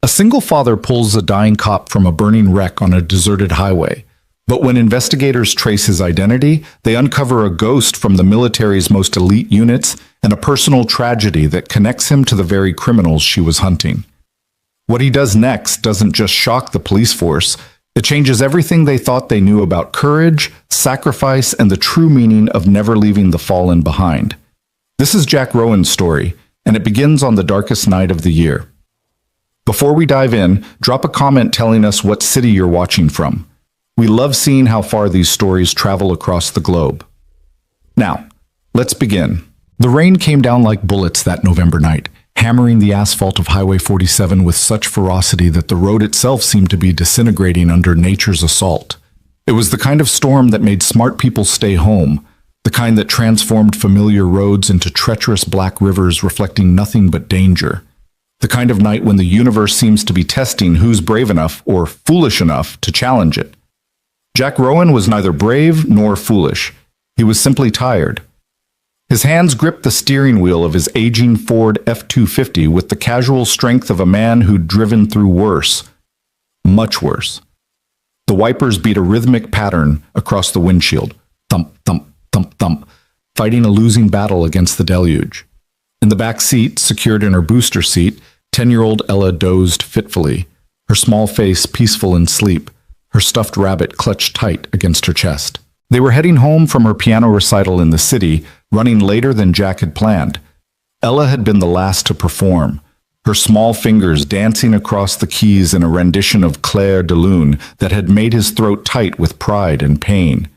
A single father pulls a dying cop from a burning wreck on a deserted highway. But when investigators trace his identity, they uncover a ghost from the military's most elite units and a personal tragedy that connects him to the very criminals she was hunting. What he does next doesn't just shock the police force, it changes everything they thought they knew about courage, sacrifice, and the true meaning of never leaving the fallen behind. This is Jack Rowan's story, and it begins on the darkest night of the year. Before we dive in, drop a comment telling us what city you're watching from. We love seeing how far these stories travel across the globe. Now, let's begin. The rain came down like bullets that November night, hammering the asphalt of Highway 47 with such ferocity that the road itself seemed to be disintegrating under nature's assault. It was the kind of storm that made smart people stay home, the kind that transformed familiar roads into treacherous black rivers reflecting nothing but danger. The kind of night when the universe seems to be testing who's brave enough or foolish enough to challenge it. Jack Rowan was neither brave nor foolish. He was simply tired. His hands gripped the steering wheel of his aging Ford F-250 with the casual strength of a man who'd driven through worse. Much worse. The wipers beat a rhythmic pattern across the windshield. Thump, thump, thump, thump, fighting a losing battle against the deluge. In the back seat, secured in her booster seat, 10-year-old Ella dozed fitfully, her small face peaceful in sleep, her stuffed rabbit clutched tight against her chest. They were heading home from her piano recital in the city, running later than Jack had planned. Ella had been the last to perform, her small fingers dancing across the keys in a rendition of Clair de Lune that had made his throat tight with pride and pain.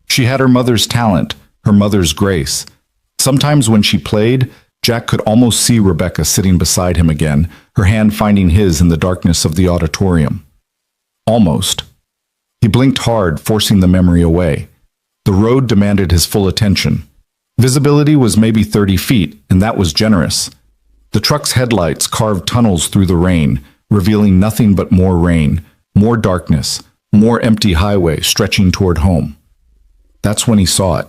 She had her mother's talent, her mother's grace. Sometimes when she played, Jack could almost see Rebecca sitting beside him again, her hand finding his in the darkness of the auditorium. Almost. He blinked hard, forcing the memory away. The road demanded his full attention. Visibility was maybe 30 feet, and that was generous. The truck's headlights carved tunnels through the rain, revealing nothing but more rain, more darkness, more empty highway stretching toward home. That's when he saw it.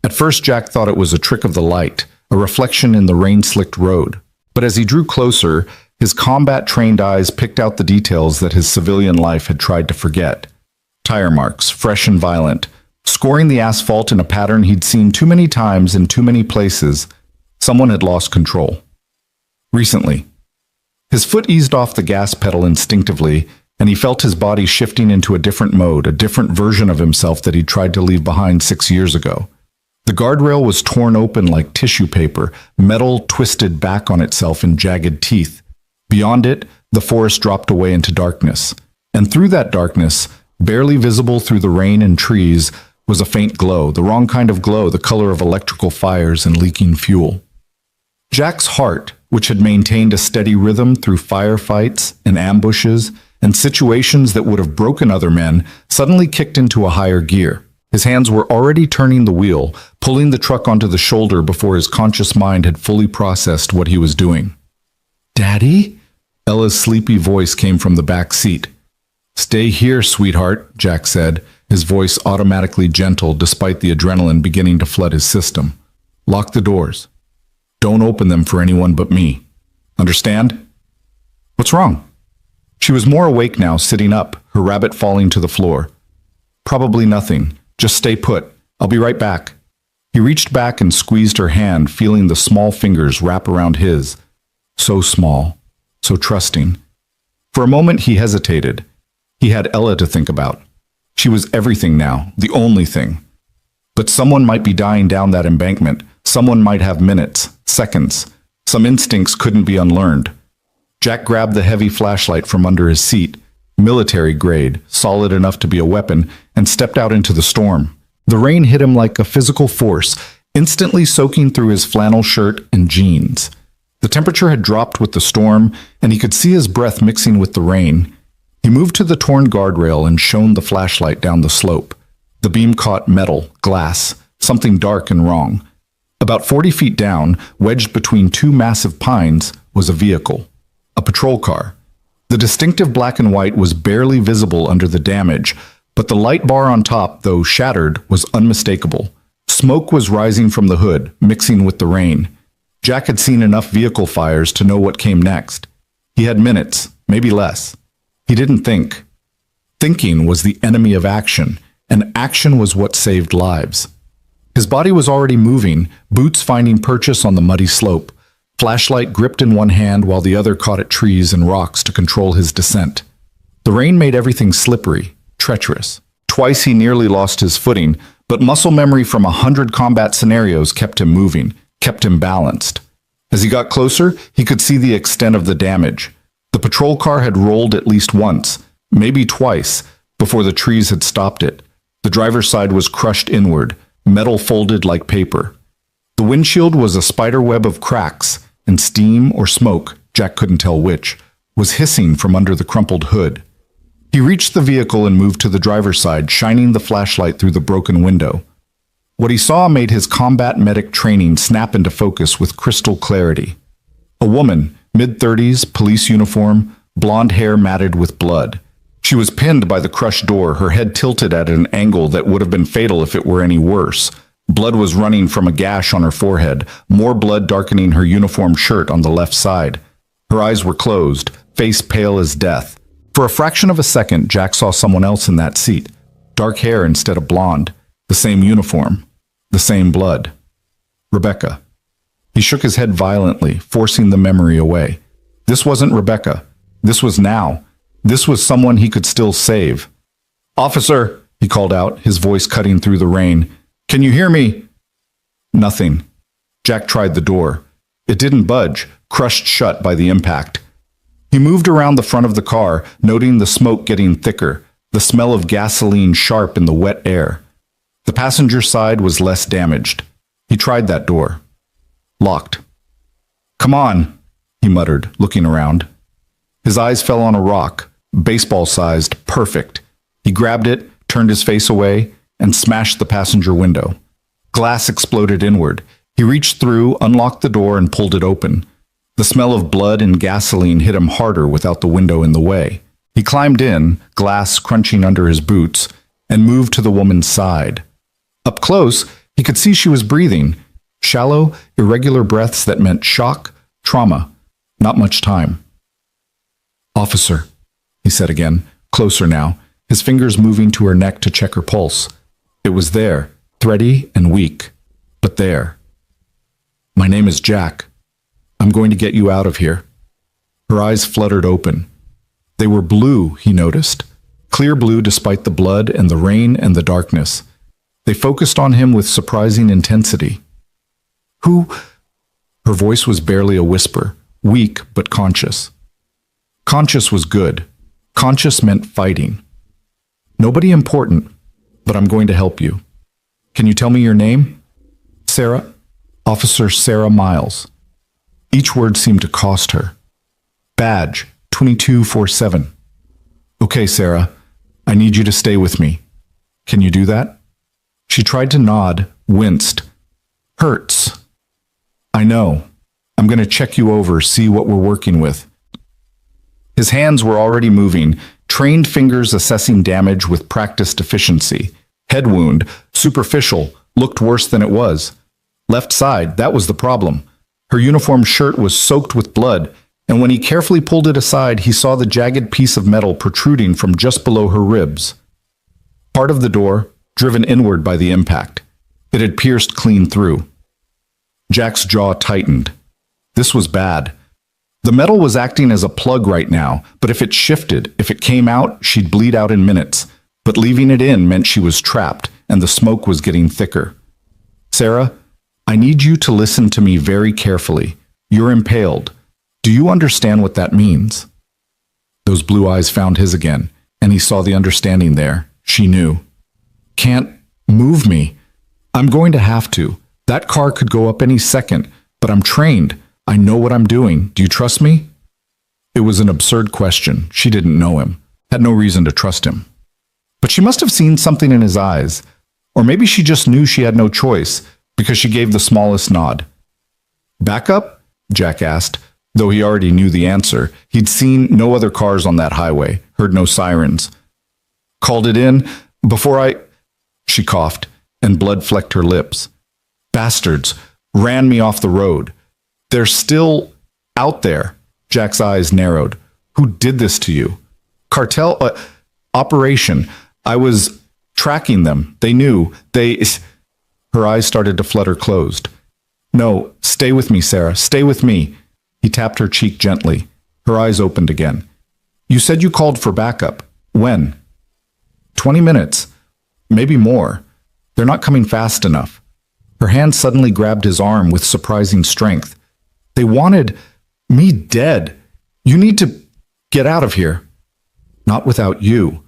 At first, Jack thought it was a trick of the light, a reflection in the rain-slicked road. But as he drew closer, his combat-trained eyes picked out the details that his civilian life had tried to forget. Tire marks, fresh and violent, scoring the asphalt in a pattern he'd seen too many times in too many places. Someone had lost control. Recently. His foot eased off the gas pedal instinctively, and he felt his body shifting into a different mode, a different version of himself that he'd tried to leave behind 6 years ago. The guardrail was torn open like tissue paper, metal twisted back on itself in jagged teeth. Beyond it, the forest dropped away into darkness. And through that darkness, barely visible through the rain and trees, was a faint glow, the wrong kind of glow, the color of electrical fires and leaking fuel. Jack's heart, which had maintained a steady rhythm through firefights and ambushes and situations that would have broken other men, suddenly kicked into a higher gear. His hands were already turning the wheel, pulling the truck onto the shoulder before his conscious mind had fully processed what he was doing. "Daddy?" Ella's sleepy voice came from the back seat. "Stay here, sweetheart," Jack said, his voice automatically gentle despite the adrenaline beginning to flood his system. "Lock the doors. Don't open them for anyone but me. Understand?" "What's wrong?" She was more awake now, sitting up, her rabbit falling to the floor. "Probably nothing. Just stay put. I'll be right back." He reached back and squeezed her hand, feeling the small fingers wrap around his. So small, so trusting. For a moment he hesitated. He had Ella to think about. She was everything now, the only thing. But someone might be dying down that embankment. Someone might have minutes, seconds. Some instincts couldn't be unlearned. Jack grabbed the heavy flashlight from under his seat, military grade, solid enough to be a weapon, and stepped out into the storm. The rain hit him like a physical force, instantly soaking through his flannel shirt and jeans. The temperature had dropped with the storm, and he could see his breath mixing with the rain. He moved to the torn guardrail and shone the flashlight down the slope. The beam caught metal, glass, something dark and wrong. About 40 feet down, wedged between two massive pines, was a vehicle. A patrol car. The distinctive black and white was barely visible under the damage, but the light bar on top, though shattered, was unmistakable. Smoke was rising from the hood, mixing with the rain. Jack had seen enough vehicle fires to know what came next. He had minutes, maybe less. He didn't think. Thinking was the enemy of action, and action was what saved lives. His body was already moving, boots finding purchase on the muddy slope, flashlight gripped in one hand while the other caught at trees and rocks to control his descent. The rain made everything slippery, treacherous. Twice he nearly lost his footing, but muscle memory from 100 combat scenarios kept him moving, kept him balanced. As he got closer, he could see the extent of the damage. The patrol car had rolled at least once, maybe twice, before the trees had stopped it. The driver's side was crushed inward, metal folded like paper. The windshield was a spider web of cracks, and steam or smoke, Jack couldn't tell which, was hissing from under the crumpled hood. He reached the vehicle and moved to the driver's side, shining the flashlight through the broken window. What he saw made his combat medic training snap into focus with crystal clarity. A woman, mid-30s, police uniform, blonde hair matted with blood. She was pinned by the crushed door, her head tilted at an angle that would have been fatal if it were any worse. Blood was running from a gash on her forehead, more blood darkening her uniform shirt on the left side. Her eyes were closed, face pale as death. For a fraction of a second, Jack saw someone else in that seat. Dark hair instead of blonde. The same uniform. The same blood. Rebecca. He shook his head violently, forcing the memory away. This wasn't Rebecca. This was now. This was someone he could still save. "Officer," he called out, his voice cutting through the rain. "Can you hear me?" Nothing. Jack tried the door. It didn't budge, crushed shut by the impact. He moved around the front of the car, noting the smoke getting thicker, the smell of gasoline sharp in the wet air. The passenger side was less damaged. He tried that door. Locked. "Come on," he muttered, looking around. His eyes fell on a rock, baseball-sized, perfect. He grabbed it, turned his face away, and smashed the passenger window. Glass exploded inward. He reached through, unlocked the door, and pulled it open. The smell of blood and gasoline hit him harder without the window in the way. He climbed in, glass crunching under his boots, and moved to the woman's side. Up close, he could see she was breathing. Shallow, irregular breaths that meant shock, trauma. Not much time. "Officer," he said again, closer now, his fingers moving to her neck to check her pulse. It was there, thready and weak, but there. "My name is Jack. I'm going to get you out of here." Her eyes fluttered open. They were blue, he noticed. Clear blue despite the blood and the rain and the darkness. They focused on him with surprising intensity. "Who?" Her voice was barely a whisper, weak but conscious. Conscious was good. Conscious meant fighting. "Nobody important, but I'm going to help you. Can you tell me your name?" "Sarah. Officer Sarah Miles." Each word seemed to cost her. "Badge, 2247. "Okay, Sarah. I need you to stay with me. Can you do that?" She tried to nod, winced. "Hurts." "I know. I'm going to check you over, see what we're working with." His hands were already moving, trained fingers assessing damage with practiced efficiency. Head wound, superficial, looked worse than it was. Left side, that was the problem. Her uniform shirt was soaked with blood, and when he carefully pulled it aside, he saw the jagged piece of metal protruding from just below her ribs. Part of the door, driven inward by the impact. It had pierced clean through. Jack's jaw tightened. This was bad. The metal was acting as a plug right now, but if it shifted, if it came out, she'd bleed out in minutes. But leaving it in meant she was trapped, and the smoke was getting thicker. "Sarah, I need you to listen to me very carefully. You're impaled. Do you understand what that means?" Those blue eyes found his again, and he saw the understanding there. She knew. "Can't move me. I'm going to have to. That car could go up any second, but I'm trained. I know what I'm doing. Do you trust me?" It was an absurd question. She didn't know him, had no reason to trust him. But she must have seen something in his eyes, or maybe she just knew she had no choice, because she gave the smallest nod. "Back up?" Jack asked, though he already knew the answer. He'd seen no other cars on that highway, heard no sirens. "Called it in before I—" She coughed, and blood flecked her lips. "Bastards ran me off the road. They're still out there." Jack's eyes narrowed. Who did this to you? Cartel operation. I was tracking them. They knew. Her eyes started to flutter closed. No, stay with me, Sarah. Stay with me. He tapped her cheek gently. Her eyes opened again. You said you called for backup. When? 20 minutes. Maybe more. They're not coming fast enough. Her hand suddenly grabbed his arm with surprising strength. They wanted me dead. You need to get out of here. Not without you.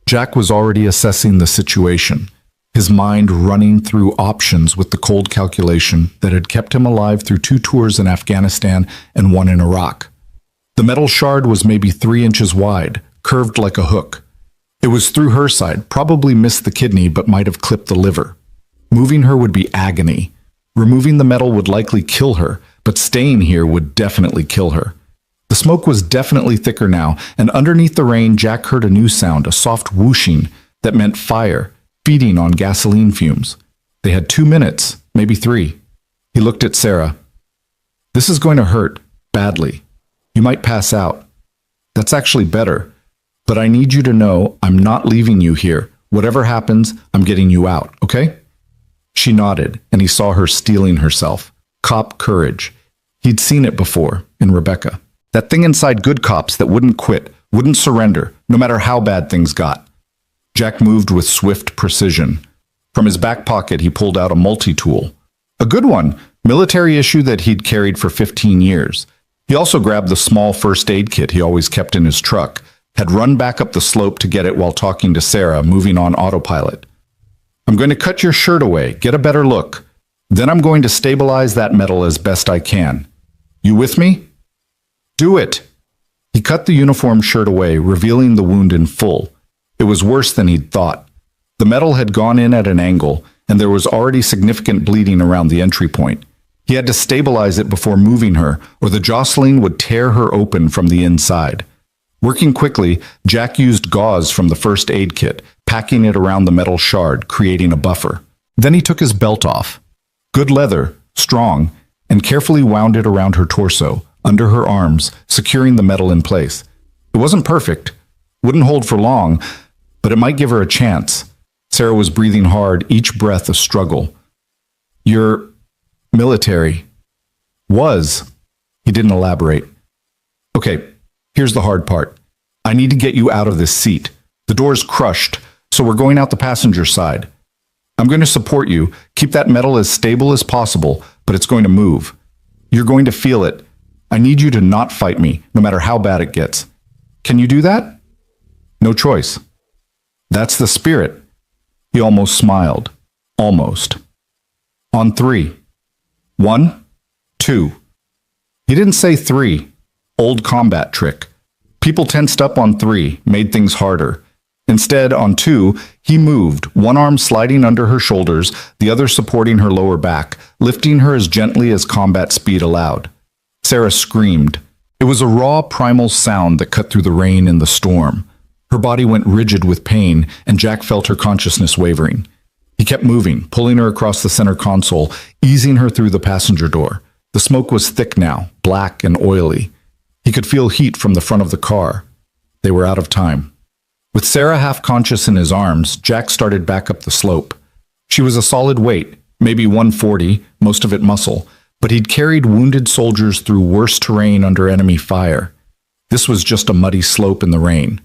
Jack was already assessing the situation, his mind running through options with the cold calculation that had kept him alive through 2 tours in Afghanistan and 1 in Iraq. The metal shard was maybe 3 inches wide, curved like a hook. It was through her side, probably missed the kidney but might have clipped the liver. Moving her would be agony. Removing the metal would likely kill her, but staying here would definitely kill her. The smoke was definitely thicker now, and underneath the rain, Jack heard a new sound, a soft whooshing that meant fire, feeding on gasoline fumes. They had 2 minutes, maybe 3. He looked at Sarah. This is going to hurt, badly. You might pass out. That's actually better. But I need you to know I'm not leaving you here. Whatever happens, I'm getting you out, okay? She nodded, and he saw her steeling herself. Cop courage. He'd seen it before, in Rebecca. That thing inside good cops that wouldn't quit, wouldn't surrender, no matter how bad things got. Jack moved with swift precision. From his back pocket, he pulled out a multi-tool. A good one, military issue that he'd carried for 15 years. He also grabbed the small first aid kit he always kept in his truck, had run back up the slope to get it while talking to Sarah, moving on autopilot. I'm going to cut your shirt away, get a better look. Then I'm going to stabilize that metal as best I can. You with me? Do it! He cut the uniform shirt away, revealing the wound in full. It was worse than he'd thought. The metal had gone in at an angle, and there was already significant bleeding around the entry point. He had to stabilize it before moving her, or the jostling would tear her open from the inside. Working quickly, Jack used gauze from the first aid kit, packing it around the metal shard, creating a buffer. Then he took his belt off. Good leather, strong, and carefully wound it around her torso, under her arms, securing the metal in place. It wasn't perfect, wouldn't hold for long, but it might give her a chance. Sarah was breathing hard, each breath a struggle. You're military. Was. He didn't elaborate. Okay, here's the hard part. I need to get you out of this seat. The door's crushed, so we're going out the passenger side. I'm going to support you, keep that metal as stable as possible, but it's going to move. You're going to feel it. I need you to not fight me, no matter how bad it gets. Can you do that? No choice. That's the spirit. He almost smiled. Almost. On 3. 1, 2. He didn't say 3. Old combat trick. People tensed up on 3, made things harder. Instead, on 2, he moved, one arm sliding under her shoulders, the other supporting her lower back, lifting her as gently as combat speed allowed. Sarah screamed. It was a raw, primal sound that cut through the rain and the storm. Her body went rigid with pain, and Jack felt her consciousness wavering. He kept moving, pulling her across the center console, easing her through the passenger door. The smoke was thick now, black and oily. He could feel heat from the front of the car. They were out of time. With Sarah half-conscious in his arms, Jack started back up the slope. She was a solid weight, maybe 140, most of it muscle, but he'd carried wounded soldiers through worse terrain under enemy fire. This was just a muddy slope in the rain.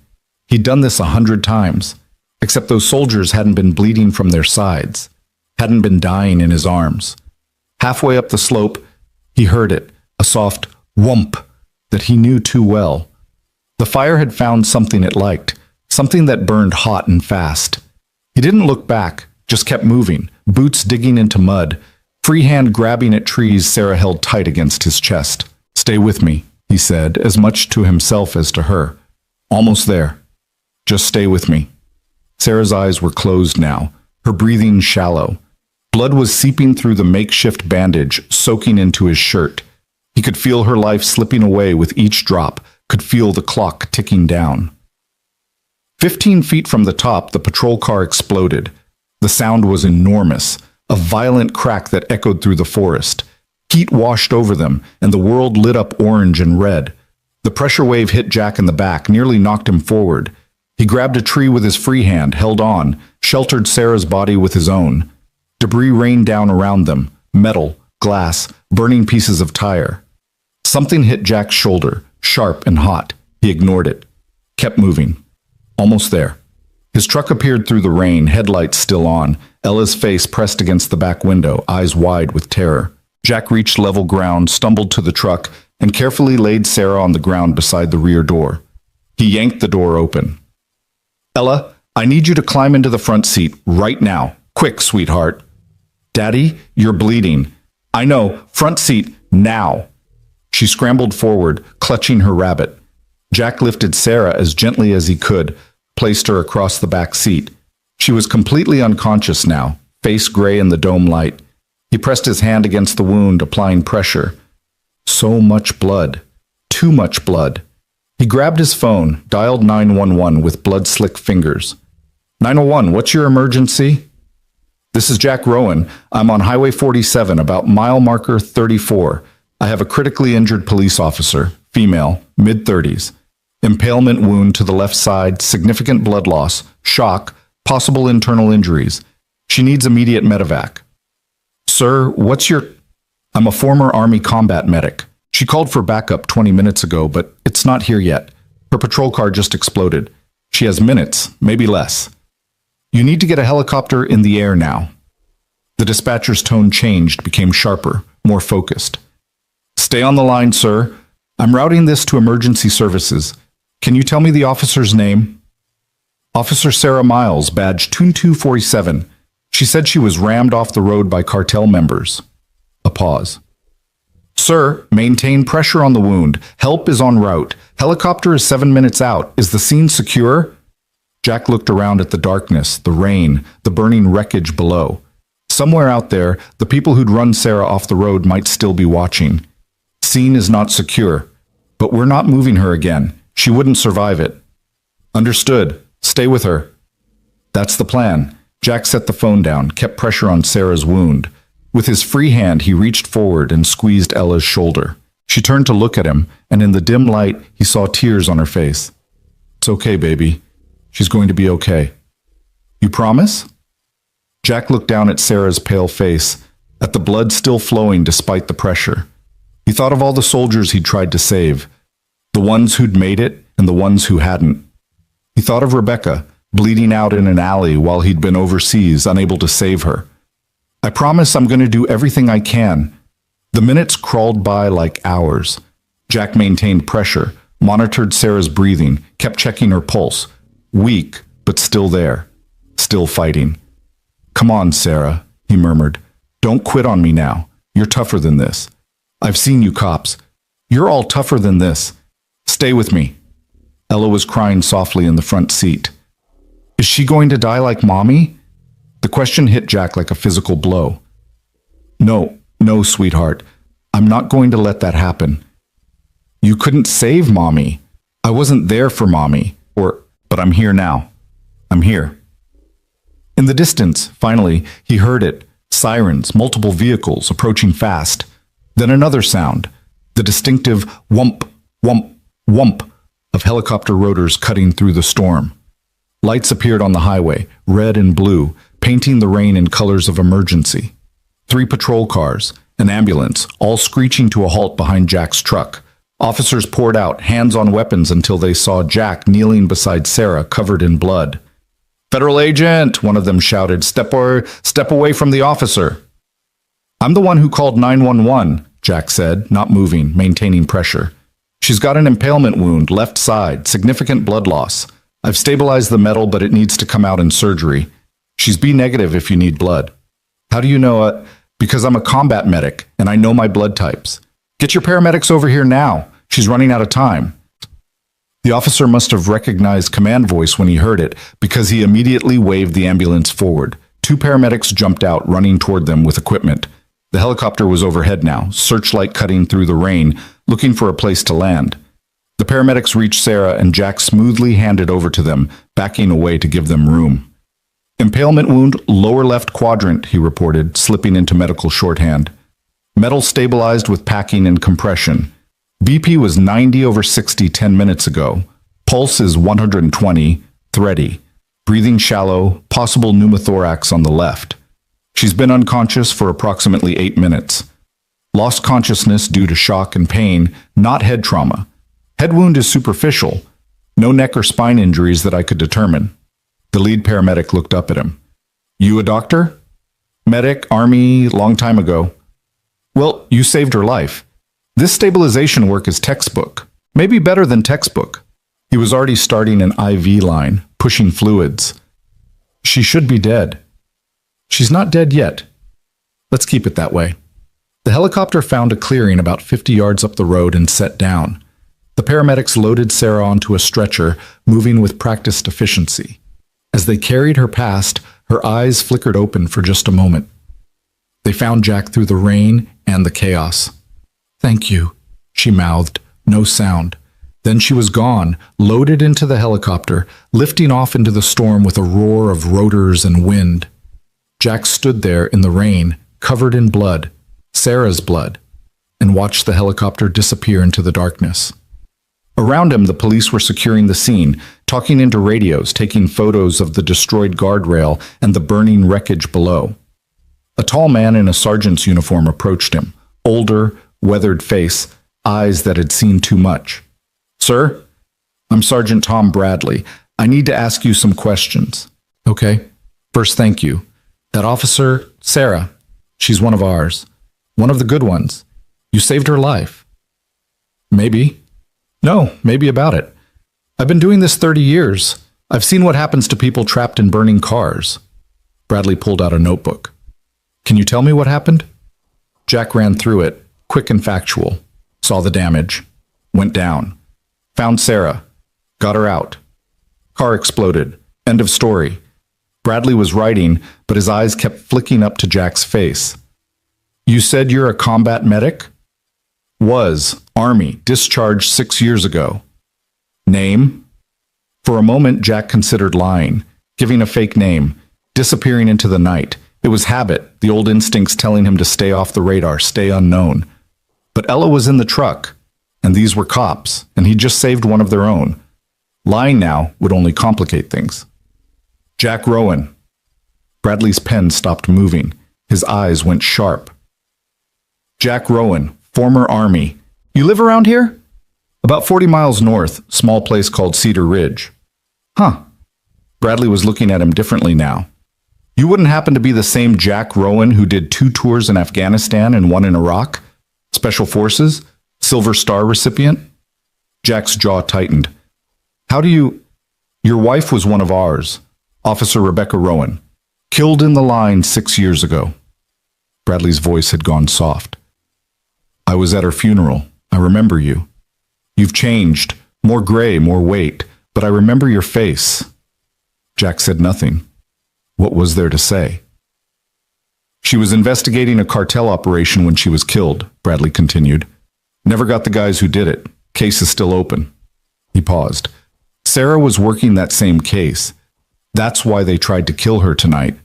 He'd done this 100 times, except those soldiers hadn't been bleeding from their sides, hadn't been dying in his arms. Halfway up the slope, he heard it, a soft whump that he knew too well. The fire had found something it liked, something that burned hot and fast. He didn't look back, just kept moving, boots digging into mud, free hand grabbing at trees Sarah held tight against his chest. Stay with me, he said, as much to himself as to her. Almost there. Just stay with me. Sarah's eyes were closed now, her breathing shallow. Blood was seeping through the makeshift bandage, soaking into his shirt. He could feel her life slipping away with each drop, could feel the clock ticking down. 15 feet from the top, the patrol car exploded. The sound was enormous, a violent crack that echoed through the forest. Heat washed over them, and the world lit up orange and red. The pressure wave hit Jack in the back, nearly knocked him forward. He grabbed a tree with his free hand, held on, sheltered Sarah's body with his own. Debris rained down around them, metal, glass, burning pieces of tire. Something hit Jack's shoulder, sharp and hot. He ignored it, kept moving. Almost there. His truck appeared through the rain, headlights still on, Ella's face pressed against the back window, eyes wide with terror. Jack reached level ground, stumbled to the truck, and carefully laid Sarah on the ground beside the rear door. He yanked the door open. Ella, I need you to climb into the front seat right now. Quick, sweetheart. Daddy, you're bleeding. I know, front seat, now. She scrambled forward, clutching her rabbit. Jack lifted Sarah as gently as he could, placed her across the back seat. She was completely unconscious now, face gray in the dome light. He pressed his hand against the wound, applying pressure. So much blood. Too much blood. He grabbed his phone, dialed 911 with blood-slick fingers. 911, what's your emergency? This is Jack Rowan. I'm on Highway 47, about mile marker 34. I have a critically injured police officer, female, mid-30s. Impalement wound to the left side, significant blood loss, shock, possible internal injuries. She needs immediate medevac. Sir, what's your... I'm a former Army combat medic. She called for backup 20 minutes ago, but it's not here yet. Her patrol car just exploded. She has minutes, maybe less. You need to get a helicopter in the air now. The dispatcher's tone changed, became sharper, more focused. Stay on the line, sir. I'm routing this to emergency services. Can you tell me the officer's name? Officer Sarah Miles, badge 2247. She said she was rammed off the road by cartel members. A pause. Sir, maintain pressure on the wound. Help is en route. Helicopter is 7 minutes out. Is the scene secure? Jack looked around at the darkness, the rain, the burning wreckage below. Somewhere out there, the people who'd run Sarah off the road might still be watching. Scene is not secure, but we're not moving her again. She wouldn't survive it. Understood. Stay with her. That's the plan. Jack set the phone down, kept pressure on Sarah's wound. With his free hand, he reached forward and squeezed Ella's shoulder. She turned to look at him, and in the dim light, he saw tears on her face. It's okay, baby. She's going to be okay. You promise? Jack looked down at Sarah's pale face, at the blood still flowing despite the pressure. He thought of all the soldiers he'd tried to save, the ones who'd made it and the ones who hadn't. He thought of Rebecca, bleeding out in an alley while he'd been overseas, unable to save her. I promise I'm going to do everything I can. The minutes crawled by like hours. Jack maintained pressure, monitored Sarah's breathing, kept checking her pulse. Weak, but still there. Still fighting. Come on, Sarah, he murmured. Don't quit on me now. You're tougher than this. I've seen you cops. You're all tougher than this. Stay with me. Ella was crying softly in the front seat. Is she going to die like Mommy? The question hit Jack like a physical blow. No, sweetheart. I'm not going to let that happen. You couldn't save Mommy. I wasn't there for Mommy. But I'm here now. I'm here. In the distance, finally, he heard it. Sirens, multiple vehicles approaching fast. Then another sound. The distinctive whump, whump, whump of helicopter rotors cutting through the storm. Lights appeared on the highway, red and blue, painting the rain in colors of emergency. 3 patrol cars, an ambulance, all screeching to a halt behind Jack's truck. Officers poured out, hands on weapons until they saw Jack kneeling beside Sarah, covered in blood. Federal agent, one of them shouted, step away from the officer. I'm the one who called 911, Jack said, not moving, maintaining pressure. She's got an impalement wound, left side, significant blood loss. I've stabilized the metal, but it needs to come out in surgery. She's B negative if you need blood. How do you know? Because I'm a combat medic, and I know my blood types. Get your paramedics over here now. She's running out of time. The officer must have recognized command voice when he heard it, because he immediately waved the ambulance forward. 2 paramedics jumped out, running toward them with equipment. The helicopter was overhead now, searchlight cutting through the rain, looking for a place to land. The paramedics reached Sarah, and Jack smoothly handed over to them, backing away to give them room. Impalement wound, lower left quadrant, he reported, slipping into medical shorthand. Metal stabilized with packing and compression. BP was 90/60 10 minutes ago. Pulse is 120, thready. Breathing shallow, possible pneumothorax on the left. She's been unconscious for approximately 8 minutes. Lost consciousness due to shock and pain, not head trauma. Head wound is superficial. No neck or spine injuries that I could determine. The lead paramedic looked up at him. You a doctor? Medic, Army, long time ago. Well, you saved her life. This stabilization work is textbook. Maybe better than textbook. He was already starting an IV line, pushing fluids. She should be dead. She's not dead yet. Let's keep it that way. The helicopter found a clearing about 50 yards up the road and set down. The paramedics loaded Sarah onto a stretcher, moving with practiced efficiency. As they carried her past, her eyes flickered open for just a moment. They found Jack through the rain and the chaos. Thank you, she mouthed, no sound. Then she was gone, loaded into the helicopter, lifting off into the storm with a roar of rotors and wind. Jack stood there in the rain, covered in blood, Sarah's blood, and watched the helicopter disappear into the darkness. Around him, the police were securing the scene, talking into radios, taking photos of the destroyed guardrail and the burning wreckage below. A tall man in a sergeant's uniform approached him, older, weathered face, eyes that had seen too much. Sir, I'm Sergeant Tom Bradley. I need to ask you some questions. Okay. First, thank you. That officer, Sarah, she's one of ours. One of the good ones. You saved her life. Maybe. No, maybe about it. I've been doing this 30 years. I've seen what happens to people trapped in burning cars. Bradley pulled out a notebook. Can you tell me what happened? Jack ran through it, quick and factual. Saw the damage. Went down. Found Sarah. Got her out. Car exploded. End of story. Bradley was writing, but his eyes kept flicking up to Jack's face. You said you're a combat medic? Was. Army. Discharged 6 years ago. Name? For a moment, Jack considered lying, giving a fake name, disappearing into the night. It was habit, the old instincts telling him to stay off the radar, stay unknown. But Ella was in the truck, and these were cops, and he just saved one of their own. Lying now would only complicate things. Jack Rowan. Bradley's pen stopped moving. His eyes went sharp. Jack Rowan, former Army. You live around here? About 40 miles north, small place called Cedar Ridge. Huh. Bradley was looking at him differently now. You wouldn't happen to be the same Jack Rowan who did 2 tours in Afghanistan and 1 in Iraq? Special Forces? Silver Star recipient? Jack's jaw tightened. How do you... Your wife was one of ours, Officer Rebecca Rowan. Killed in the line 6 years ago. Bradley's voice had gone soft. I was at her funeral. I remember you. You've changed, more gray, more weight, but I remember your face. Jack said nothing. What was there to say? She was investigating a cartel operation when she was killed, Bradley continued. Never got the guys who did it. Case is still open. He paused. Sarah was working that same case. That's why they tried to kill her tonight.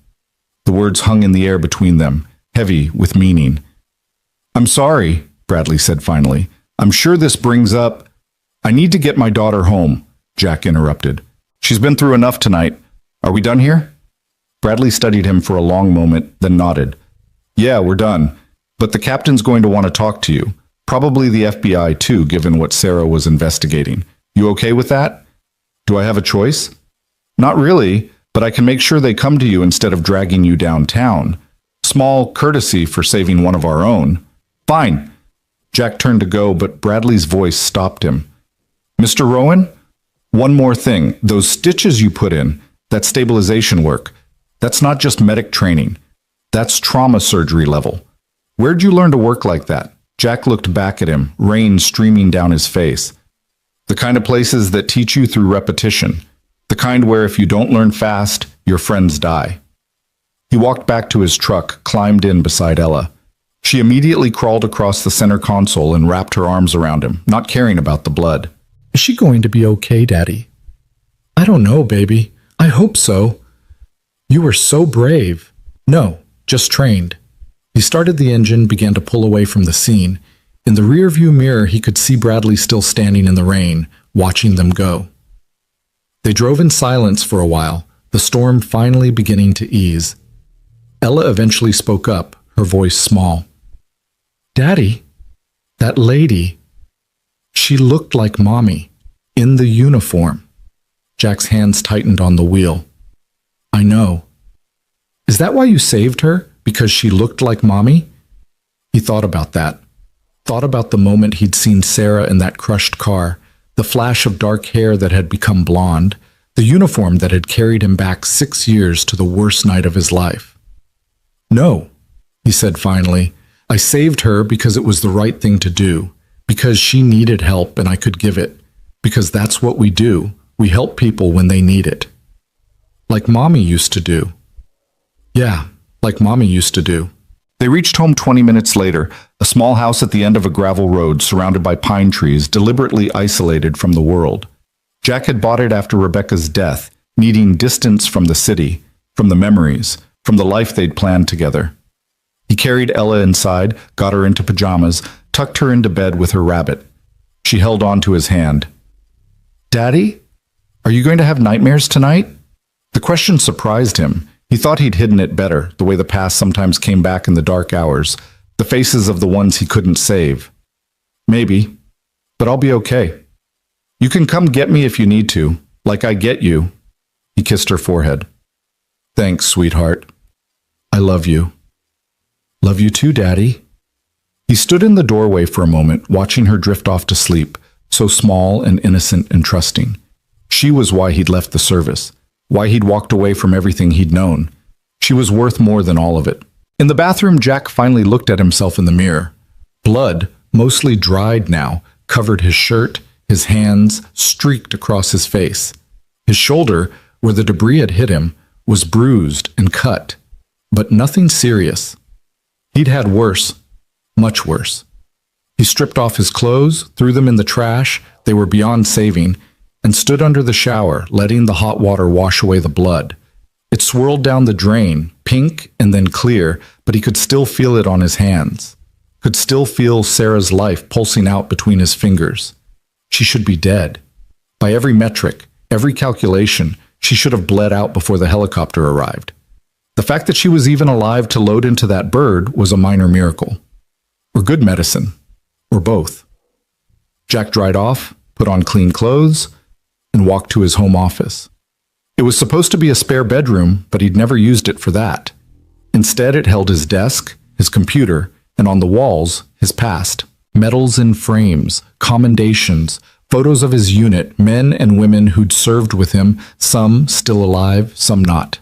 The words hung in the air between them, heavy with meaning. I'm sorry, Bradley said finally. I'm sure this brings up... I need to get my daughter home, Jack interrupted. She's been through enough tonight. Are we done here? Bradley studied him for a long moment, then nodded. Yeah, we're done. But the captain's going to want to talk to you. Probably the FBI too, given what Sarah was investigating. You okay with that? Do I have a choice? Not really, but I can make sure they come to you instead of dragging you downtown. Small courtesy for saving one of our own. Fine. Jack turned to go, but Bradley's voice stopped him. Mr. Rowan? One more thing. Those stitches you put in, that stabilization work, that's not just medic training. That's trauma surgery level. Where'd you learn to work like that? Jack looked back at him, rain streaming down his face. The kind of places that teach you through repetition. The kind where if you don't learn fast, your friends die. He walked back to his truck, climbed in beside Ella. She immediately crawled across the center console and wrapped her arms around him, not caring about the blood. Is she going to be okay, Daddy? I don't know, baby. I hope so. You were so brave. No, just trained. He started the engine, began to pull away from the scene. In the rearview mirror, he could see Bradley still standing in the rain, watching them go. They drove in silence for a while, the storm finally beginning to ease. Ella eventually spoke up, her voice small. "Daddy, that lady, she looked like Mommy, in the uniform." Jack's hands tightened on the wheel. "I know. Is that why you saved her? Because she looked like Mommy?" He thought about that. Thought about the moment he'd seen Sarah in that crushed car, the flash of dark hair that had become blonde, the uniform that had carried him back 6 years to the worst night of his life. "No," he said finally. "I saved her because it was the right thing to do, because she needed help and I could give it, because that's what we do. We help people when they need it. Like Mommy used to do." "Yeah, like Mommy used to do." They reached home 20 minutes later, a small house at the end of a gravel road surrounded by pine trees, deliberately isolated from the world. Jack had bought it after Rebecca's death, needing distance from the city, from the memories, from the life they'd planned together. He carried Ella inside, got her into pajamas, tucked her into bed with her rabbit. She held on to his hand. "Daddy, are you going to have nightmares tonight?" The question surprised him. He thought he'd hidden it better, the way the past sometimes came back in the dark hours, the faces of the ones he couldn't save. "Maybe, but I'll be okay. You can come get me if you need to, like I get you." He kissed her forehead. "Thanks, sweetheart. I love you." "Love you too, Daddy." He stood in the doorway for a moment, watching her drift off to sleep, so small and innocent and trusting. She was why he'd left the service, why he'd walked away from everything he'd known. She was worth more than all of it. In the bathroom, Jack finally looked at himself in the mirror. Blood, mostly dried now, covered his shirt, his hands streaked across his face. His shoulder, where the debris had hit him, was bruised and cut, but nothing serious. He'd had worse, much worse. He stripped off his clothes, threw them in the trash, they were beyond saving, and stood under the shower, letting the hot water wash away the blood. It swirled down the drain, pink and then clear, but he could still feel it on his hands. Could still feel Sarah's life pulsing out between his fingers. She should be dead. By every metric, every calculation, she should have bled out before the helicopter arrived. The fact that she was even alive to load into that bird was a minor miracle. Or good medicine. Or both. Jack dried off, put on clean clothes, and walked to his home office. It was supposed to be a spare bedroom, but he'd never used it for that. Instead, it held his desk, his computer, and on the walls, his past. Medals in frames, commendations, photos of his unit, men and women who'd served with him, some still alive, some not.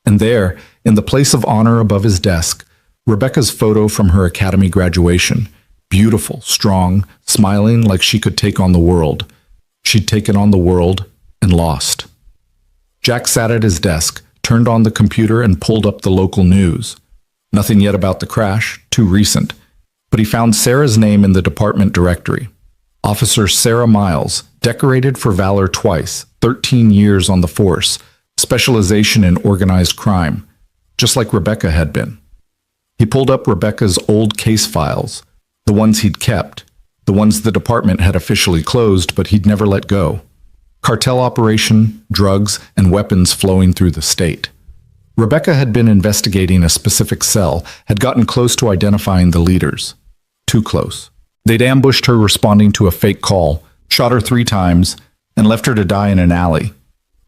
And there, in the place of honor above his desk, Rebecca's photo from her academy graduation. Beautiful, strong, smiling like she could take on the world. She'd taken on the world and lost. Jack sat at his desk, turned on the computer and pulled up the local news. Nothing yet about the crash, too recent. But he found Sarah's name in the department directory. Officer Sarah Miles, decorated for valor twice, 13 years on the force, specialization in organized crime, just like Rebecca had been. He pulled up Rebecca's old case files, the ones he'd kept, the ones the department had officially closed but he'd never let go. Cartel operation, drugs, and weapons flowing through the state. Rebecca had been investigating a specific cell, had gotten close to identifying the leaders. Too close. They'd ambushed her responding to a fake call, shot her 3 times, and left her to die in an alley.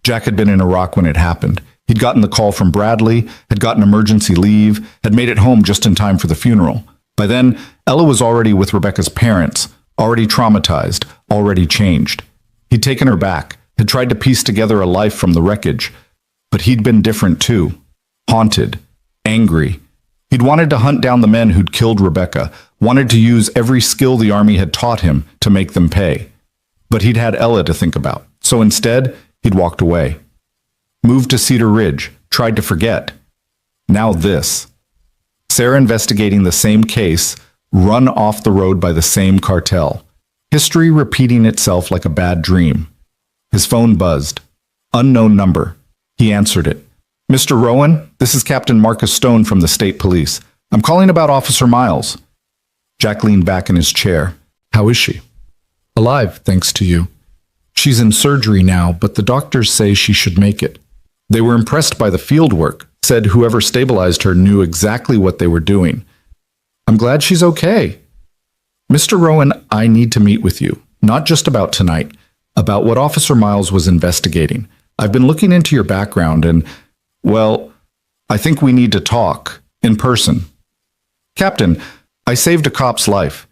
Jack had been in Iraq when it happened. He'd gotten the call from Bradley, had gotten emergency leave, had made it home just in time for the funeral. By then, Ella was already with Rebecca's parents, already traumatized, already changed. He'd taken her back, had tried to piece together a life from the wreckage. But he'd been different too. Haunted. Angry. He'd wanted to hunt down the men who'd killed Rebecca, wanted to use every skill the army had taught him to make them pay. But he'd had Ella to think about, so instead, he'd walked away. Moved to Cedar Ridge, tried to forget. Now this. Sarah investigating the same case, run off the road by the same cartel. History repeating itself like a bad dream. His phone buzzed. Unknown number. He answered it. "Mr. Rowan, this is Captain Marcus Stone from the State Police. I'm calling about Officer Miles." Jack leaned back in his chair. How is she? Alive, thanks to you. She's in surgery now, but the doctors say she should make it. They were impressed by the field work, said whoever stabilized her knew exactly what they were doing. I'm glad she's okay. Mr. Rowan, I need to meet with you, not just about tonight, about what Officer Miles was investigating. I've been looking into your background and, well, I think we need to talk in person. Captain, I saved a cop's life.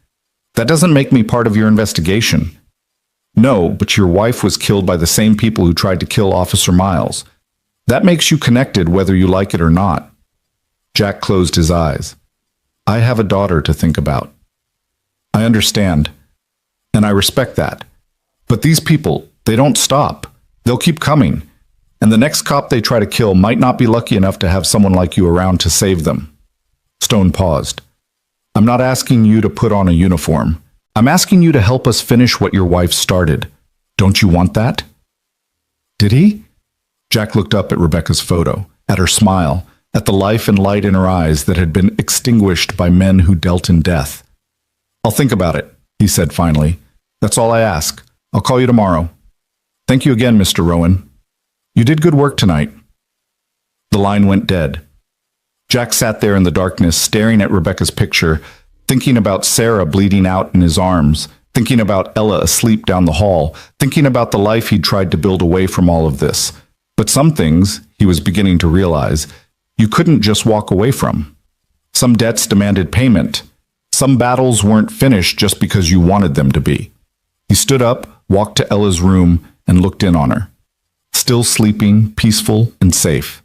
That doesn't make me part of your investigation. No, but your wife was killed by the same people who tried to kill Officer Miles. That makes you connected whether you like it or not. Jack closed his eyes. I have a daughter to think about. I understand, and I respect that. But these people, they don't stop. They'll keep coming. And the next cop they try to kill might not be lucky enough to have someone like you around to save them. Stone paused. I'm not asking you to put on a uniform. I'm asking you to help us finish what your wife started. Don't you want that? Did he? Jack looked up at Rebecca's photo, at her smile, at the life and light in her eyes that had been extinguished by men who dealt in death. I'll think about it, he said finally. That's all I ask. I'll call you tomorrow. Thank you again, Mr. Rowan. You did good work tonight. The line went dead. Jack sat there in the darkness, staring at Rebecca's picture, thinking about Sarah bleeding out in his arms, thinking about Ella asleep down the hall, thinking about the life he'd tried to build away from all of this. But some things, he was beginning to realize, you couldn't just walk away from. Some debts demanded payment. Some battles weren't finished just because you wanted them to be. He stood up, walked to Ella's room, and looked in on her. Still sleeping, peaceful, and safe.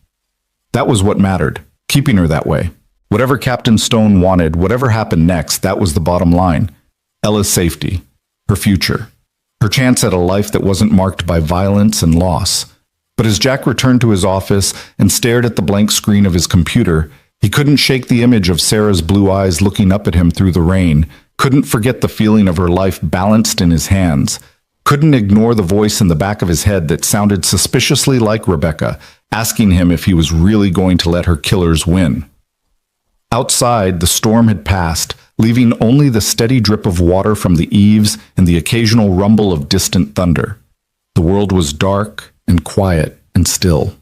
That was what mattered, keeping her that way. Whatever Captain Stone wanted, whatever happened next, that was the bottom line. Ella's safety, her future, her chance at a life that wasn't marked by violence and loss. But as Jack returned to his office and stared at the blank screen of his computer, he couldn't shake the image of Sarah's blue eyes looking up at him through the rain, couldn't forget the feeling of her life balanced in his hands, couldn't ignore the voice in the back of his head that sounded suspiciously like Rebecca, asking him if he was really going to let her killers win. Outside, the storm had passed, leaving only the steady drip of water from the eaves and the occasional rumble of distant thunder. The world was dark and quiet and still.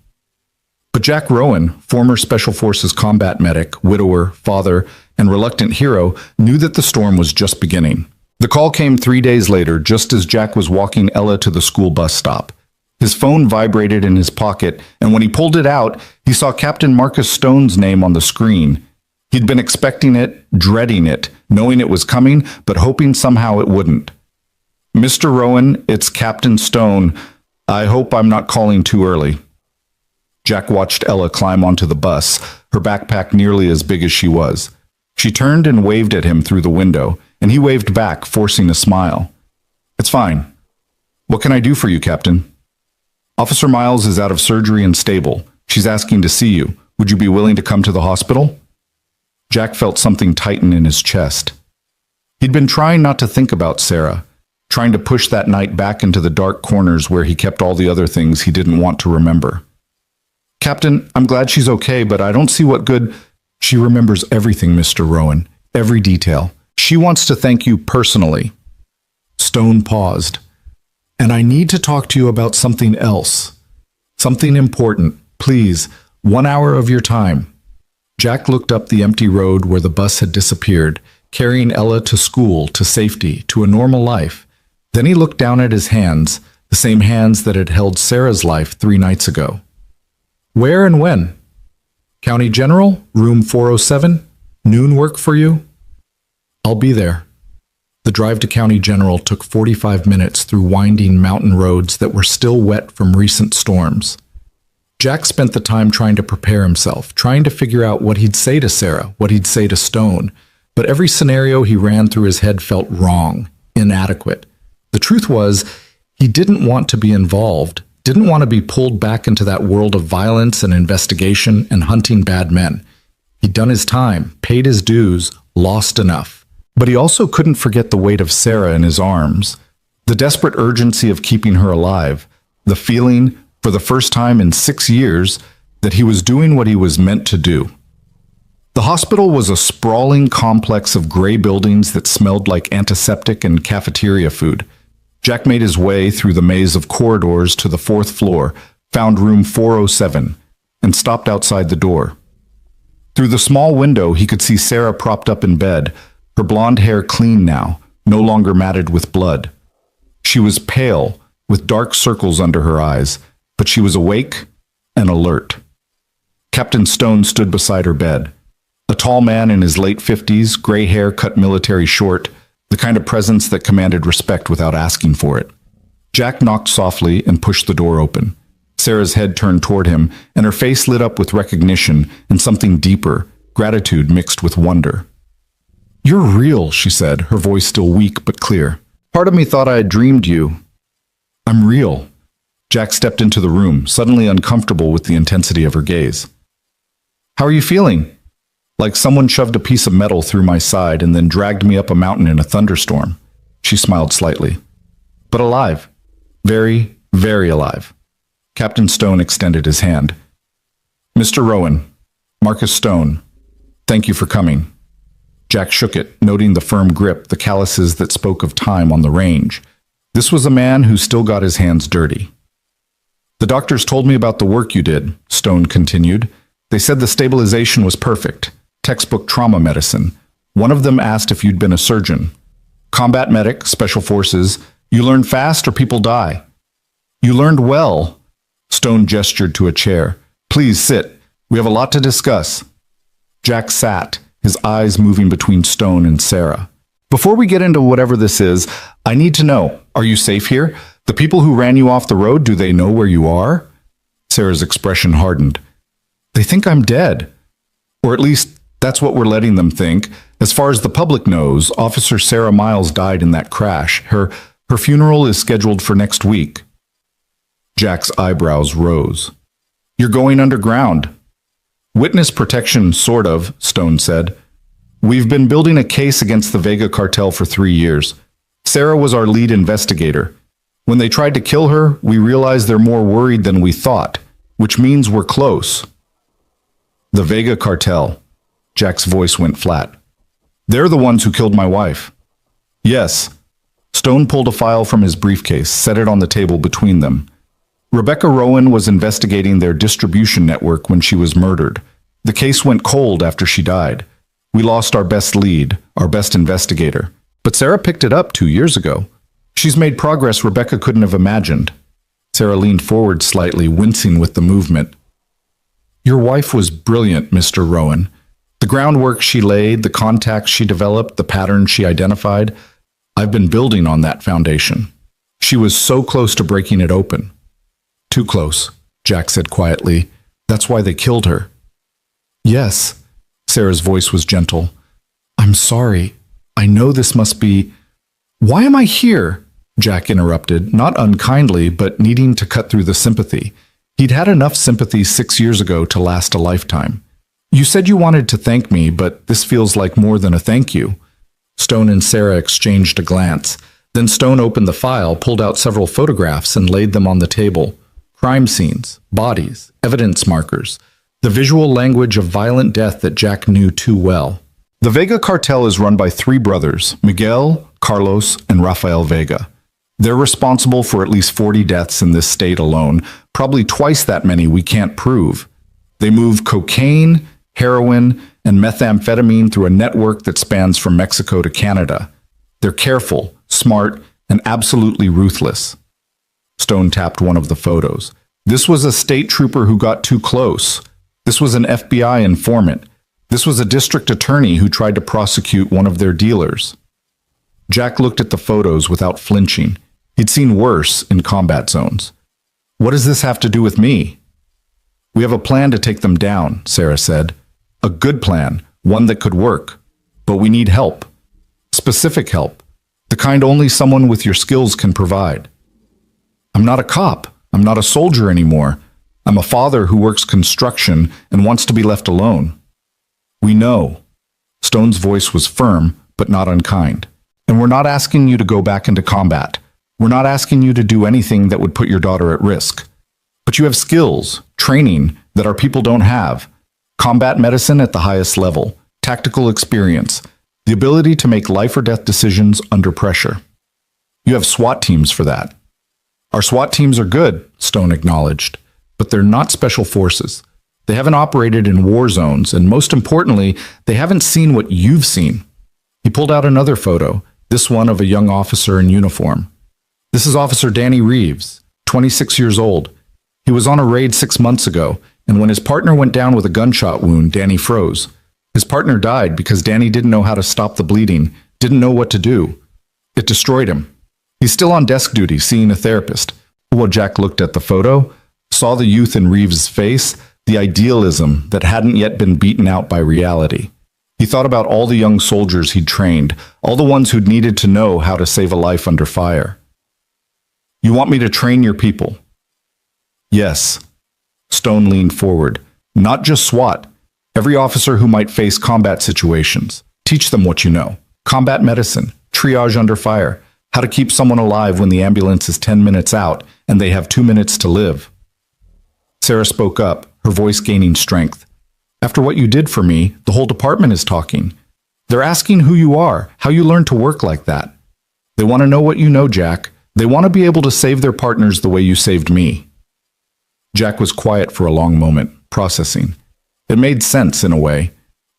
But Jack Rowan, former Special Forces combat medic, widower, father, and reluctant hero, knew that the storm was just beginning. The call came 3 days later, just as Jack was walking Ella to the school bus stop. His phone vibrated in his pocket, and when he pulled it out, he saw Captain Marcus Stone's name on the screen. He'd been expecting it, dreading it, knowing it was coming, but hoping somehow it wouldn't. Mr. Rowan, it's Captain Stone. I hope I'm not calling too early. Jack watched Ella climb onto the bus, her backpack nearly as big as she was. She turned and waved at him through the window, and he waved back, forcing a smile. It's fine. What can I do for you, Captain? Officer Miles is out of surgery and stable. She's asking to see you. Would you be willing to come to the hospital? Jack felt something tighten in his chest. He'd been trying not to think about Sarah, trying to push that night back into the dark corners where he kept all the other things he didn't want to remember. Captain, I'm glad she's okay, but I don't see what good... She remembers everything, Mr. Rowan, every detail. She wants to thank you personally. Stone paused. And I need to talk to you about something else. Something important. Please, 1 hour of your time. Jack looked up the empty road where the bus had disappeared, carrying Ella to school, to safety, to a normal life. Then he looked down at his hands, the same hands that had held Sarah's life 3 nights ago. Where and when? County General, room 407? Noon work for you? I'll be there. The drive to County General took 45 minutes through winding mountain roads that were still wet from recent storms. Jack spent the time trying to prepare himself, trying to figure out what he'd say to Sarah, what he'd say to Stone, but every scenario he ran through his head felt wrong, inadequate. The truth was, he didn't want to be involved, didn't want to be pulled back into that world of violence and investigation and hunting bad men. He'd done his time, paid his dues, lost enough. But he also couldn't forget the weight of Sarah in his arms, the desperate urgency of keeping her alive, the feeling, for the first time in 6 years, that he was doing what he was meant to do. The hospital was a sprawling complex of gray buildings that smelled like antiseptic and cafeteria food. Jack made his way through the maze of corridors to the fourth floor, found room 407, and stopped outside the door. Through the small window, he could see Sarah propped up in bed, her blonde hair clean now, no longer matted with blood. She was pale, with dark circles under her eyes, but she was awake and alert. Captain Stone stood beside her bed. A tall man in his late 50s, gray hair cut military short, the kind of presence that commanded respect without asking for it. Jack knocked softly and pushed the door open. Sarah's head turned toward him, and her face lit up with recognition and something deeper, gratitude mixed with wonder. "You're real," she said, her voice still weak but clear. "Part of me thought I had dreamed you." "I'm real." Jack stepped into the room, suddenly uncomfortable with the intensity of her gaze. "How are you feeling?" "Like someone shoved a piece of metal through my side and then dragged me up a mountain in a thunderstorm." She smiled slightly. "But alive. Very, very alive." Captain Stone extended his hand. "Mr. Rowan, Marcus Stone, thank you for coming." Jack shook it, noting the firm grip, the calluses that spoke of time on the range. This was a man who still got his hands dirty. "The doctors told me about the work you did," Stone continued. "They said the stabilization was perfect. Textbook trauma medicine. One of them asked if you'd been a surgeon. Combat medic, special forces. You learn fast or people die." "You learned well." Stone gestured to a chair. "Please sit. We have a lot to discuss." Jack sat, his eyes moving between Stone and Sarah. "Before we get into whatever this is, I need to know, are you safe here? The people who ran you off the road, do they know where you are?" Sarah's expression hardened. "They think I'm dead. Or at least, that's what we're letting them think. As far as the public knows, Officer Sarah Miles died in that crash. Her funeral is scheduled for next week." Jack's eyebrows rose. "You're going underground." "Witness protection, sort of," Stone said. "We've been building a case against the Vega cartel for 3 years. Sarah was our lead investigator. When they tried to kill her, we realized they're more worried than we thought, which means we're close." "The Vega cartel." Jack's voice went flat. "They're the ones who killed my wife." "Yes." Stone pulled a file from his briefcase, set it on the table between them. "Rebecca Rowan was investigating their distribution network when she was murdered. The case went cold after she died. We lost our best lead, our best investigator. But Sarah picked it up 2 years ago. She's made progress Rebecca couldn't have imagined." Sarah leaned forward slightly, wincing with the movement. "Your wife was brilliant, Mr. Rowan. The groundwork she laid, the contacts she developed, the patterns she identified, I've been building on that foundation. She was so close to breaking it open." "Too close," Jack said quietly. "That's why they killed her." "Yes." Sarah's voice was gentle. "I'm sorry. I know this must be—" "Why am I here?" Jack interrupted, not unkindly, but needing to cut through the sympathy. He'd had enough sympathy 6 years ago to last a lifetime. "You said you wanted to thank me, but this feels like more than a thank you." Stone and Sarah exchanged a glance. Then Stone opened the file, pulled out several photographs, and laid them on the table. Crime scenes, bodies, evidence markers, the visual language of violent death that Jack knew too well. The Vega cartel is run by 3 brothers, Miguel, Carlos, and Rafael Vega. They're responsible for at least 40 deaths in this state alone, probably twice that many we can't prove. They move cocaine, heroin, and methamphetamine through a network that spans from Mexico to Canada. They're careful, smart, and absolutely ruthless. Stone tapped one of the photos. This was a state trooper who got too close. This was an FBI informant. This was a district attorney who tried to prosecute one of their dealers. Jack looked at the photos without flinching. He'd seen worse in combat zones. "What does this have to do with me?" "We have a plan to take them down," Sarah said. "A good plan, one that could work. But we need help. Specific help. The kind only someone with your skills can provide." "I'm not a cop. I'm not a soldier anymore. I'm a father who works construction and wants to be left alone." "We know." Stone's voice was firm, but not unkind. "And we're not asking you to go back into combat. We're not asking you to do anything that would put your daughter at risk. But you have skills, training, that our people don't have. combat medicine at the highest level, tactical experience, the ability to make life or death decisions under pressure. You have SWAT teams for that. Our SWAT teams are good, Stone acknowledged, but they're not special forces. They haven't operated in war zones, and most importantly, they haven't seen what you've seen. He pulled out another photo, this one of a young officer in uniform. This is Officer Danny Reeves, 26 years old. He was on a raid 6 months ago, and when his partner went down with a gunshot wound, Danny froze. His partner died because Danny didn't know how to stop the bleeding, didn't know what to do. It destroyed him. He's still on desk duty, seeing a therapist. While Jack looked at the photo, saw the youth in Reeves' face, the idealism that hadn't yet been beaten out by reality. He thought about all the young soldiers he'd trained, all the ones who'd needed to know how to save a life under fire. You want me to train your people? Yes. Stone leaned forward. Not just SWAT. Every officer who might face combat situations. Teach them what you know. Combat medicine, triage under fire, how to keep someone alive when the ambulance is 10 minutes out and they have 2 minutes to live. Sarah spoke up, her voice gaining strength. After what you did for me, the whole department is talking. They're asking who you are, how you learned to work like that. They want to know what you know, Jack. They want to be able to save their partners the way you saved me. Jack was quiet for a long moment, processing. It made sense in a way.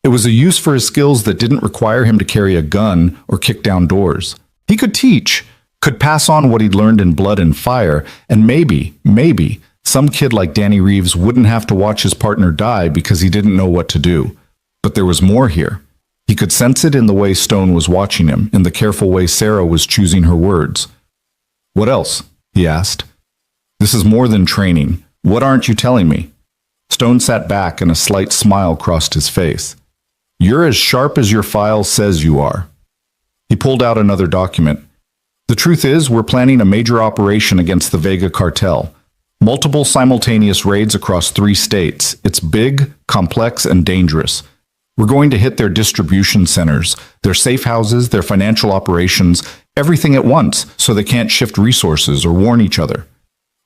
It was a use for his skills that didn't require him to carry a gun or kick down doors. He could teach, could pass on what he'd learned in blood and fire, and maybe, some kid like Danny Reeves wouldn't have to watch his partner die because he didn't know what to do. But there was more here. He could sense it in the way Stone was watching him, in the careful way Sarah was choosing her words. What else? He asked. This is more than training. What aren't you telling me? Stone sat back and a slight smile crossed his face. You're as sharp as your file says you are. He pulled out another document. The truth is, we're planning a major operation against the Vega cartel. Multiple simultaneous raids across 3 states. It's big, complex, and dangerous. We're going to hit their distribution centers, their safe houses, their financial operations, everything at once, so they can't shift resources or warn each other.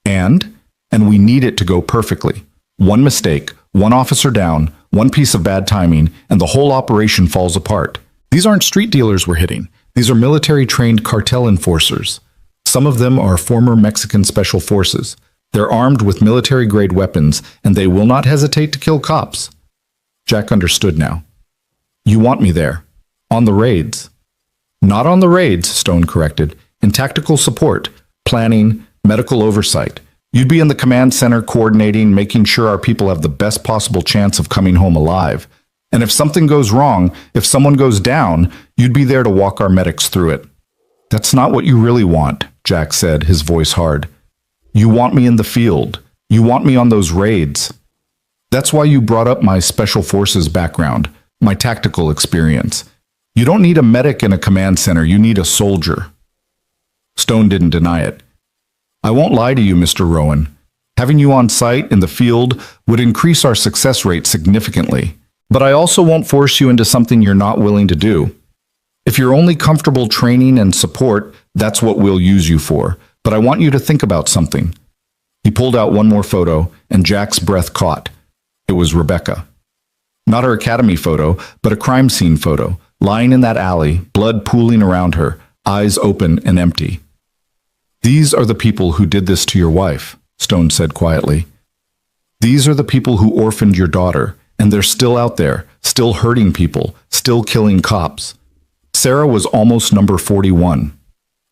And we need it to go perfectly. One mistake, one officer down, one piece of bad timing, and the whole operation falls apart. These aren't street dealers we're hitting. These are military-trained cartel enforcers. Some of them are former Mexican special forces. They're armed with military-grade weapons, and they will not hesitate to kill cops. Jack understood now. You want me there. On the raids. Not on the raids, Stone corrected. In tactical support, planning, medical oversight. You'd be in the command center coordinating, making sure our people have the best possible chance of coming home alive. And if something goes wrong, if someone goes down, you'd be there to walk our medics through it. That's not what you really want, Jack said, his voice hard. You want me in the field. You want me on those raids. That's why you brought up my special forces background, my tactical experience. You don't need a medic in a command center, you need a soldier. Stone didn't deny it. I won't lie to you, Mr. Rowan. Having you on site in the field would increase our success rate significantly. But I also won't force you into something you're not willing to do. If you're only comfortable training and support, that's what we'll use you for. But I want you to think about something. He pulled out one more photo, and Jack's breath caught. It was Rebecca. Not her academy photo, but a crime scene photo, lying in that alley, blood pooling around her, eyes open and empty. These are the people who did this to your wife, Stone said quietly. These are the people who orphaned your daughter, and they're still out there, still hurting people, still killing cops. Sarah was almost number 41.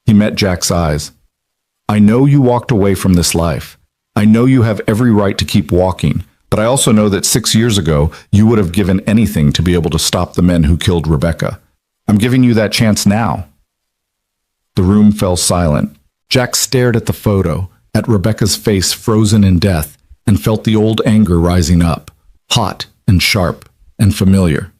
He met Jack's eyes. I know you walked away from this life. I know you have every right to keep walking, but I also know that 6 years ago, you would have given anything to be able to stop the men who killed Rebecca. I'm giving you that chance now. The room fell silent. Jack stared at the photo, at Rebecca's face frozen in death, and felt the old anger rising up, hot and sharp and familiar.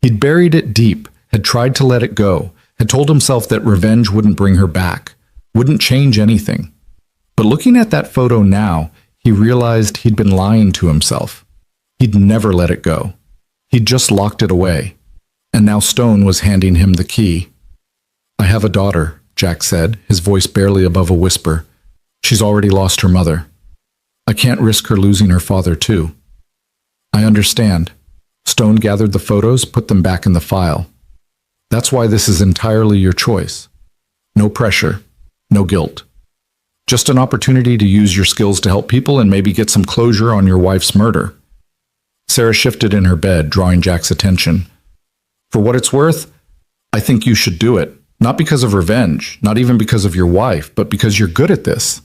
He'd buried it deep, had tried to let it go, had told himself that revenge wouldn't bring her back, wouldn't change anything. But looking at that photo now, he realized he'd been lying to himself. He'd never let it go. He'd just locked it away. And now Stone was handing him the key. I have a daughter, Jack said, his voice barely above a whisper. She's already lost her mother. I can't risk her losing her father too. I understand. Stone gathered the photos, put them back in the file. That's why this is entirely your choice. No pressure, no guilt. Just an opportunity to use your skills to help people and maybe get some closure on your wife's murder. Sarah shifted in her bed, drawing Jack's attention. For what it's worth, I think you should do it. Not because of revenge, not even because of your wife, but because you're good at this.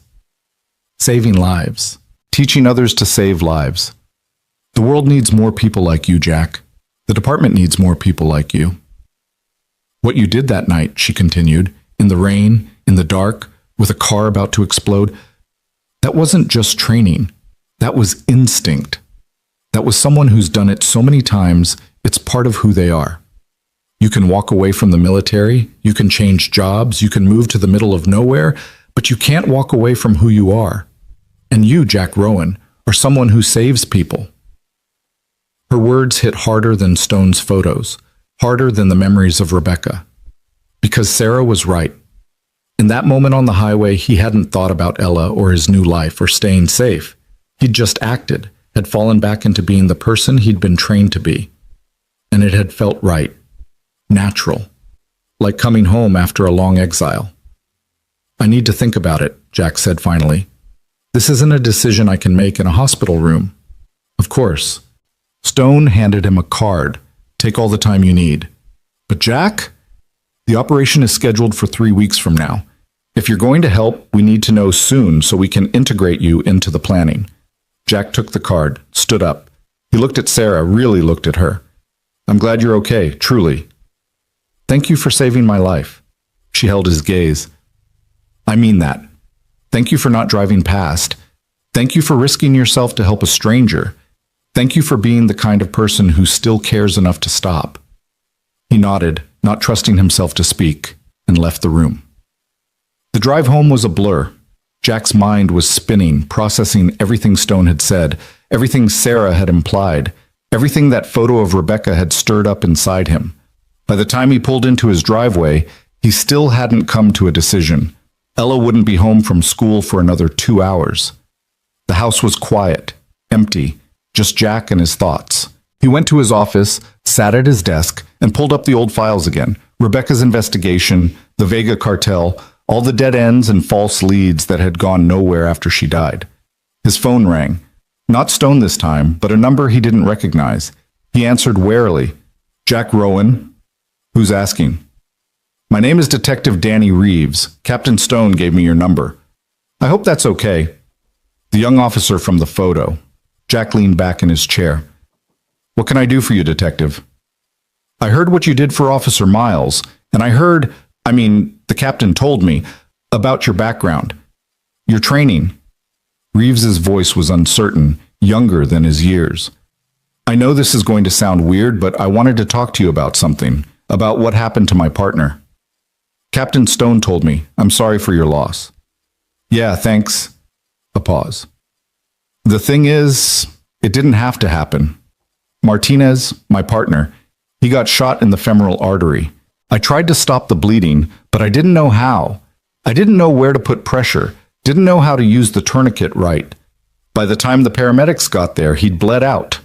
Saving lives. Teaching others to save lives. The world needs more people like you, Jack. The department needs more people like you. What you did that night, she continued, in the rain, in the dark, with a car about to explode, that wasn't just training. That was instinct. That was someone who's done it so many times, it's part of who they are. You can walk away from the military, you can change jobs, you can move to the middle of nowhere, but you can't walk away from who you are. And you, Jack Rowan, are someone who saves people. Her words hit harder than Stone's photos, harder than the memories of Rebecca. Because Sarah was right. In that moment on the highway, he hadn't thought about Ella or his new life or staying safe. He'd just acted, had fallen back into being the person he'd been trained to be. And it had felt right. Natural. Like coming home after a long exile. I need to think about it, Jack said finally. This isn't a decision I can make in a hospital room. Of course. Stone handed him a card. Take all the time you need. But Jack? The operation is scheduled for 3 weeks from now. If you're going to help, we need to know soon so we can integrate you into the planning. Jack took the card, stood up. He looked at Sarah, really looked at her. I'm glad you're okay, truly. Thank you for saving my life. She held his gaze. I mean that. Thank you for not driving past. Thank you for risking yourself to help a stranger. Thank you for being the kind of person who still cares enough to stop. He nodded, not trusting himself to speak, and left the room. The drive home was a blur. Jack's mind was spinning, processing everything Stone had said, everything Sarah had implied, everything that photo of Rebecca had stirred up inside him. By the time he pulled into his driveway, he still hadn't come to a decision. Ella wouldn't be home from school for another 2 hours. The house was quiet, empty, just Jack and his thoughts. He went to his office, sat at his desk, and pulled up the old files again. Rebecca's investigation, the Vega cartel, all the dead ends and false leads that had gone nowhere after she died. His phone rang. Not Stone this time, but a number he didn't recognize. He answered warily. Jack Rowan. Who's asking? My name is Detective Danny Reeves. Captain Stone gave me your number. I hope that's okay. The young officer from the photo. Jack leaned back in his chair. What can I do for you, Detective? I heard what you did for Officer Miles, and the captain told me about your background. Your training. Reeves's voice was uncertain, younger than his years. I know this is going to sound weird, but I wanted to talk to you about something, about what happened to my partner. Captain Stone told me. I'm sorry for your loss. Yeah, thanks. A pause. The thing is, it didn't have to happen. Martinez, my partner, he got shot in the femoral artery. I tried to stop the bleeding, but I didn't know how. I didn't know where to put pressure, didn't know how to use the tourniquet right. By the time the paramedics got there, he'd bled out.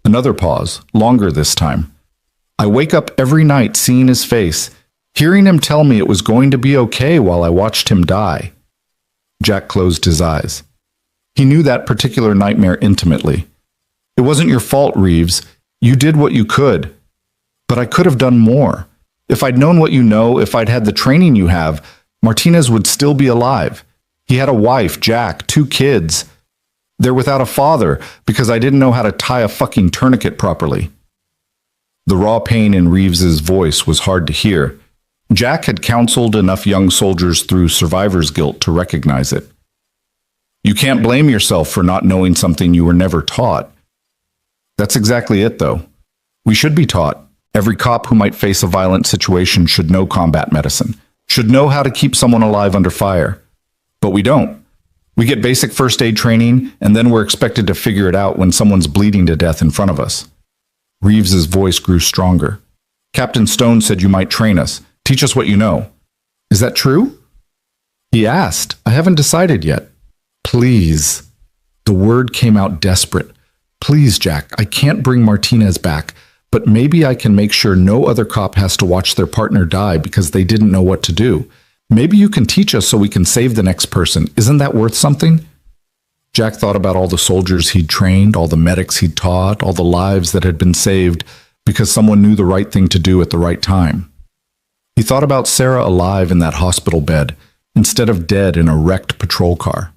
Another pause, longer this time. I wake up every night seeing his face, hearing him tell me it was going to be okay while I watched him die. Jack closed his eyes. He knew that particular nightmare intimately. It wasn't your fault, Reeves. You did what you could. But I could have done more. If I'd known what you know, if I'd had the training you have, Martinez would still be alive. He had a wife, Jack, 2 kids. They're without a father because I didn't know how to tie a fucking tourniquet properly. The raw pain in Reeves's voice was hard to hear. Jack had counseled enough young soldiers through survivor's guilt to recognize it. You can't blame yourself for not knowing something you were never taught. That's exactly it, though. We should be taught. Every cop who might face a violent situation should know combat medicine, should know how to keep someone alive under fire. But we don't. We get basic first aid training, and then we're expected to figure it out when someone's bleeding to death in front of us. Reeves's voice grew stronger. Captain Stone said you might train us, teach us what you know. Is that true? He asked. I haven't decided yet. Please. The word came out desperate. Please, Jack, I can't bring Martinez back, but maybe I can make sure no other cop has to watch their partner die because they didn't know what to do. Maybe you can teach us so we can save the next person. Isn't that worth something? Jack thought about all the soldiers he'd trained, all the medics he'd taught, all the lives that had been saved because someone knew the right thing to do at the right time. He thought about Sarah alive in that hospital bed, instead of dead in a wrecked patrol car.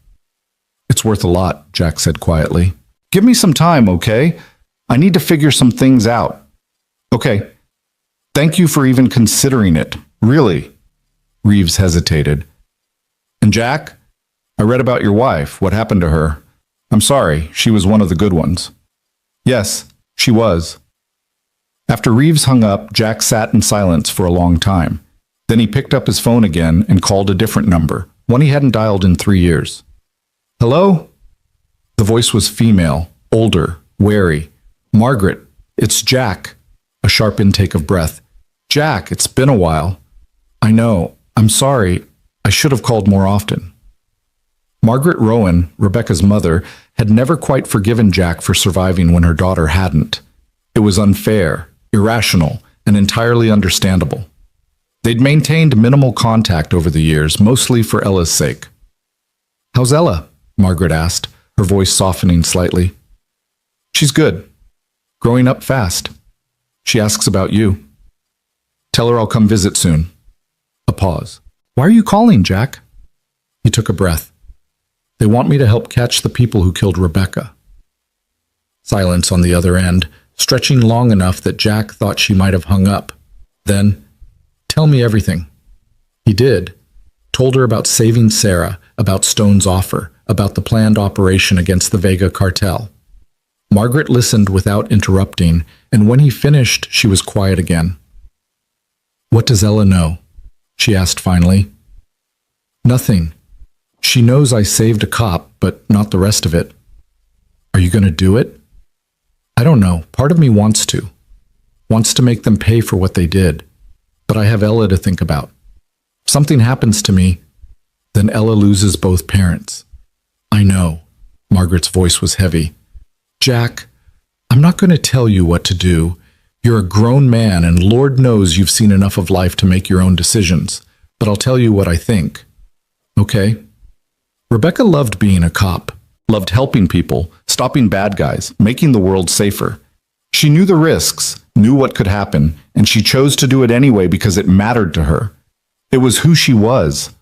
It's worth a lot, Jack said quietly. Give me some time, okay? I need to figure some things out. Okay. Thank you for even considering it. Really? Reeves hesitated. And Jack, I read about your wife. What happened to her? I'm sorry, she was one of the good ones. Yes, she was. After Reeves hung up, Jack sat in silence for a long time. Then he picked up his phone again and called a different number, one he hadn't dialed in 3 years. Hello? The voice was female, older, wary. Margaret, it's Jack. A sharp intake of breath. Jack, it's been a while. I know. I'm sorry. I should have called more often. Margaret Rowan, Rebecca's mother, had never quite forgiven Jack for surviving when her daughter hadn't. It was unfair, irrational, and entirely understandable. They'd maintained minimal contact over the years, mostly for Ella's sake. How's Ella? Margaret asked, her voice softening slightly. She's good. Growing up fast. She asks about you. Tell her I'll come visit soon. A pause. Why are you calling, Jack? He took a breath. They want me to help catch the people who killed Rebecca. Silence on the other end, stretching long enough that Jack thought she might have hung up. Then, tell me everything. He did. Told her about saving Sarah, about Stone's offer, about the planned operation against the Vega cartel. Margaret listened without interrupting, and when he finished, she was quiet again. What does Ella know? She asked finally. Nothing. She knows I saved a cop, but not the rest of it. Are you going to do it? I don't know. Part of me wants to. Wants to make them pay for what they did. But I have Ella to think about. If something happens to me, then Ella loses both parents. I know. Margaret's voice was heavy. Jack, I'm not going to tell you what to do. You're a grown man, and Lord knows you've seen enough of life to make your own decisions. But I'll tell you what I think. Okay? Rebecca loved being a cop, loved helping people, stopping bad guys, making the world safer. She knew the risks, knew what could happen, and she chose to do it anyway because it mattered to her. It was who she was.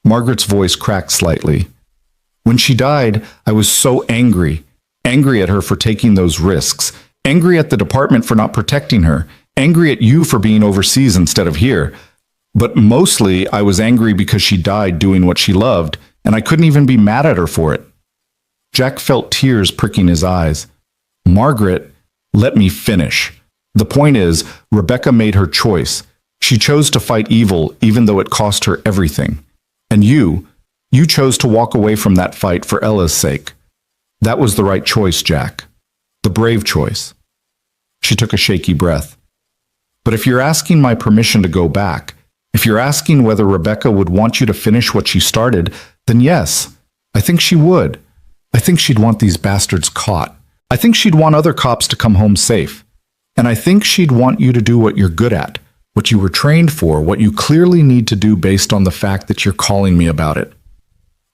Margaret's voice cracked slightly. When she died, I was so angry. Angry at her for taking those risks. Angry at the department for not protecting her. Angry at you for being overseas instead of here. But mostly, I was angry because she died doing what she loved, and I couldn't even be mad at her for it. Jack felt tears pricking his eyes. Margaret, let me finish. The point is, Rebecca made her choice. She chose to fight evil even though it cost her everything. And you chose to walk away from that fight for Ella's sake. That was the right choice, Jack. The brave choice. She took a shaky breath. But if you're asking my permission to go back, if you're asking whether Rebecca would want you to finish what she started, then yes, I think she would. I think she'd want these bastards caught. I think she'd want other cops to come home safe. And I think she'd want you to do what you're good at, what you were trained for, what you clearly need to do based on the fact that you're calling me about it.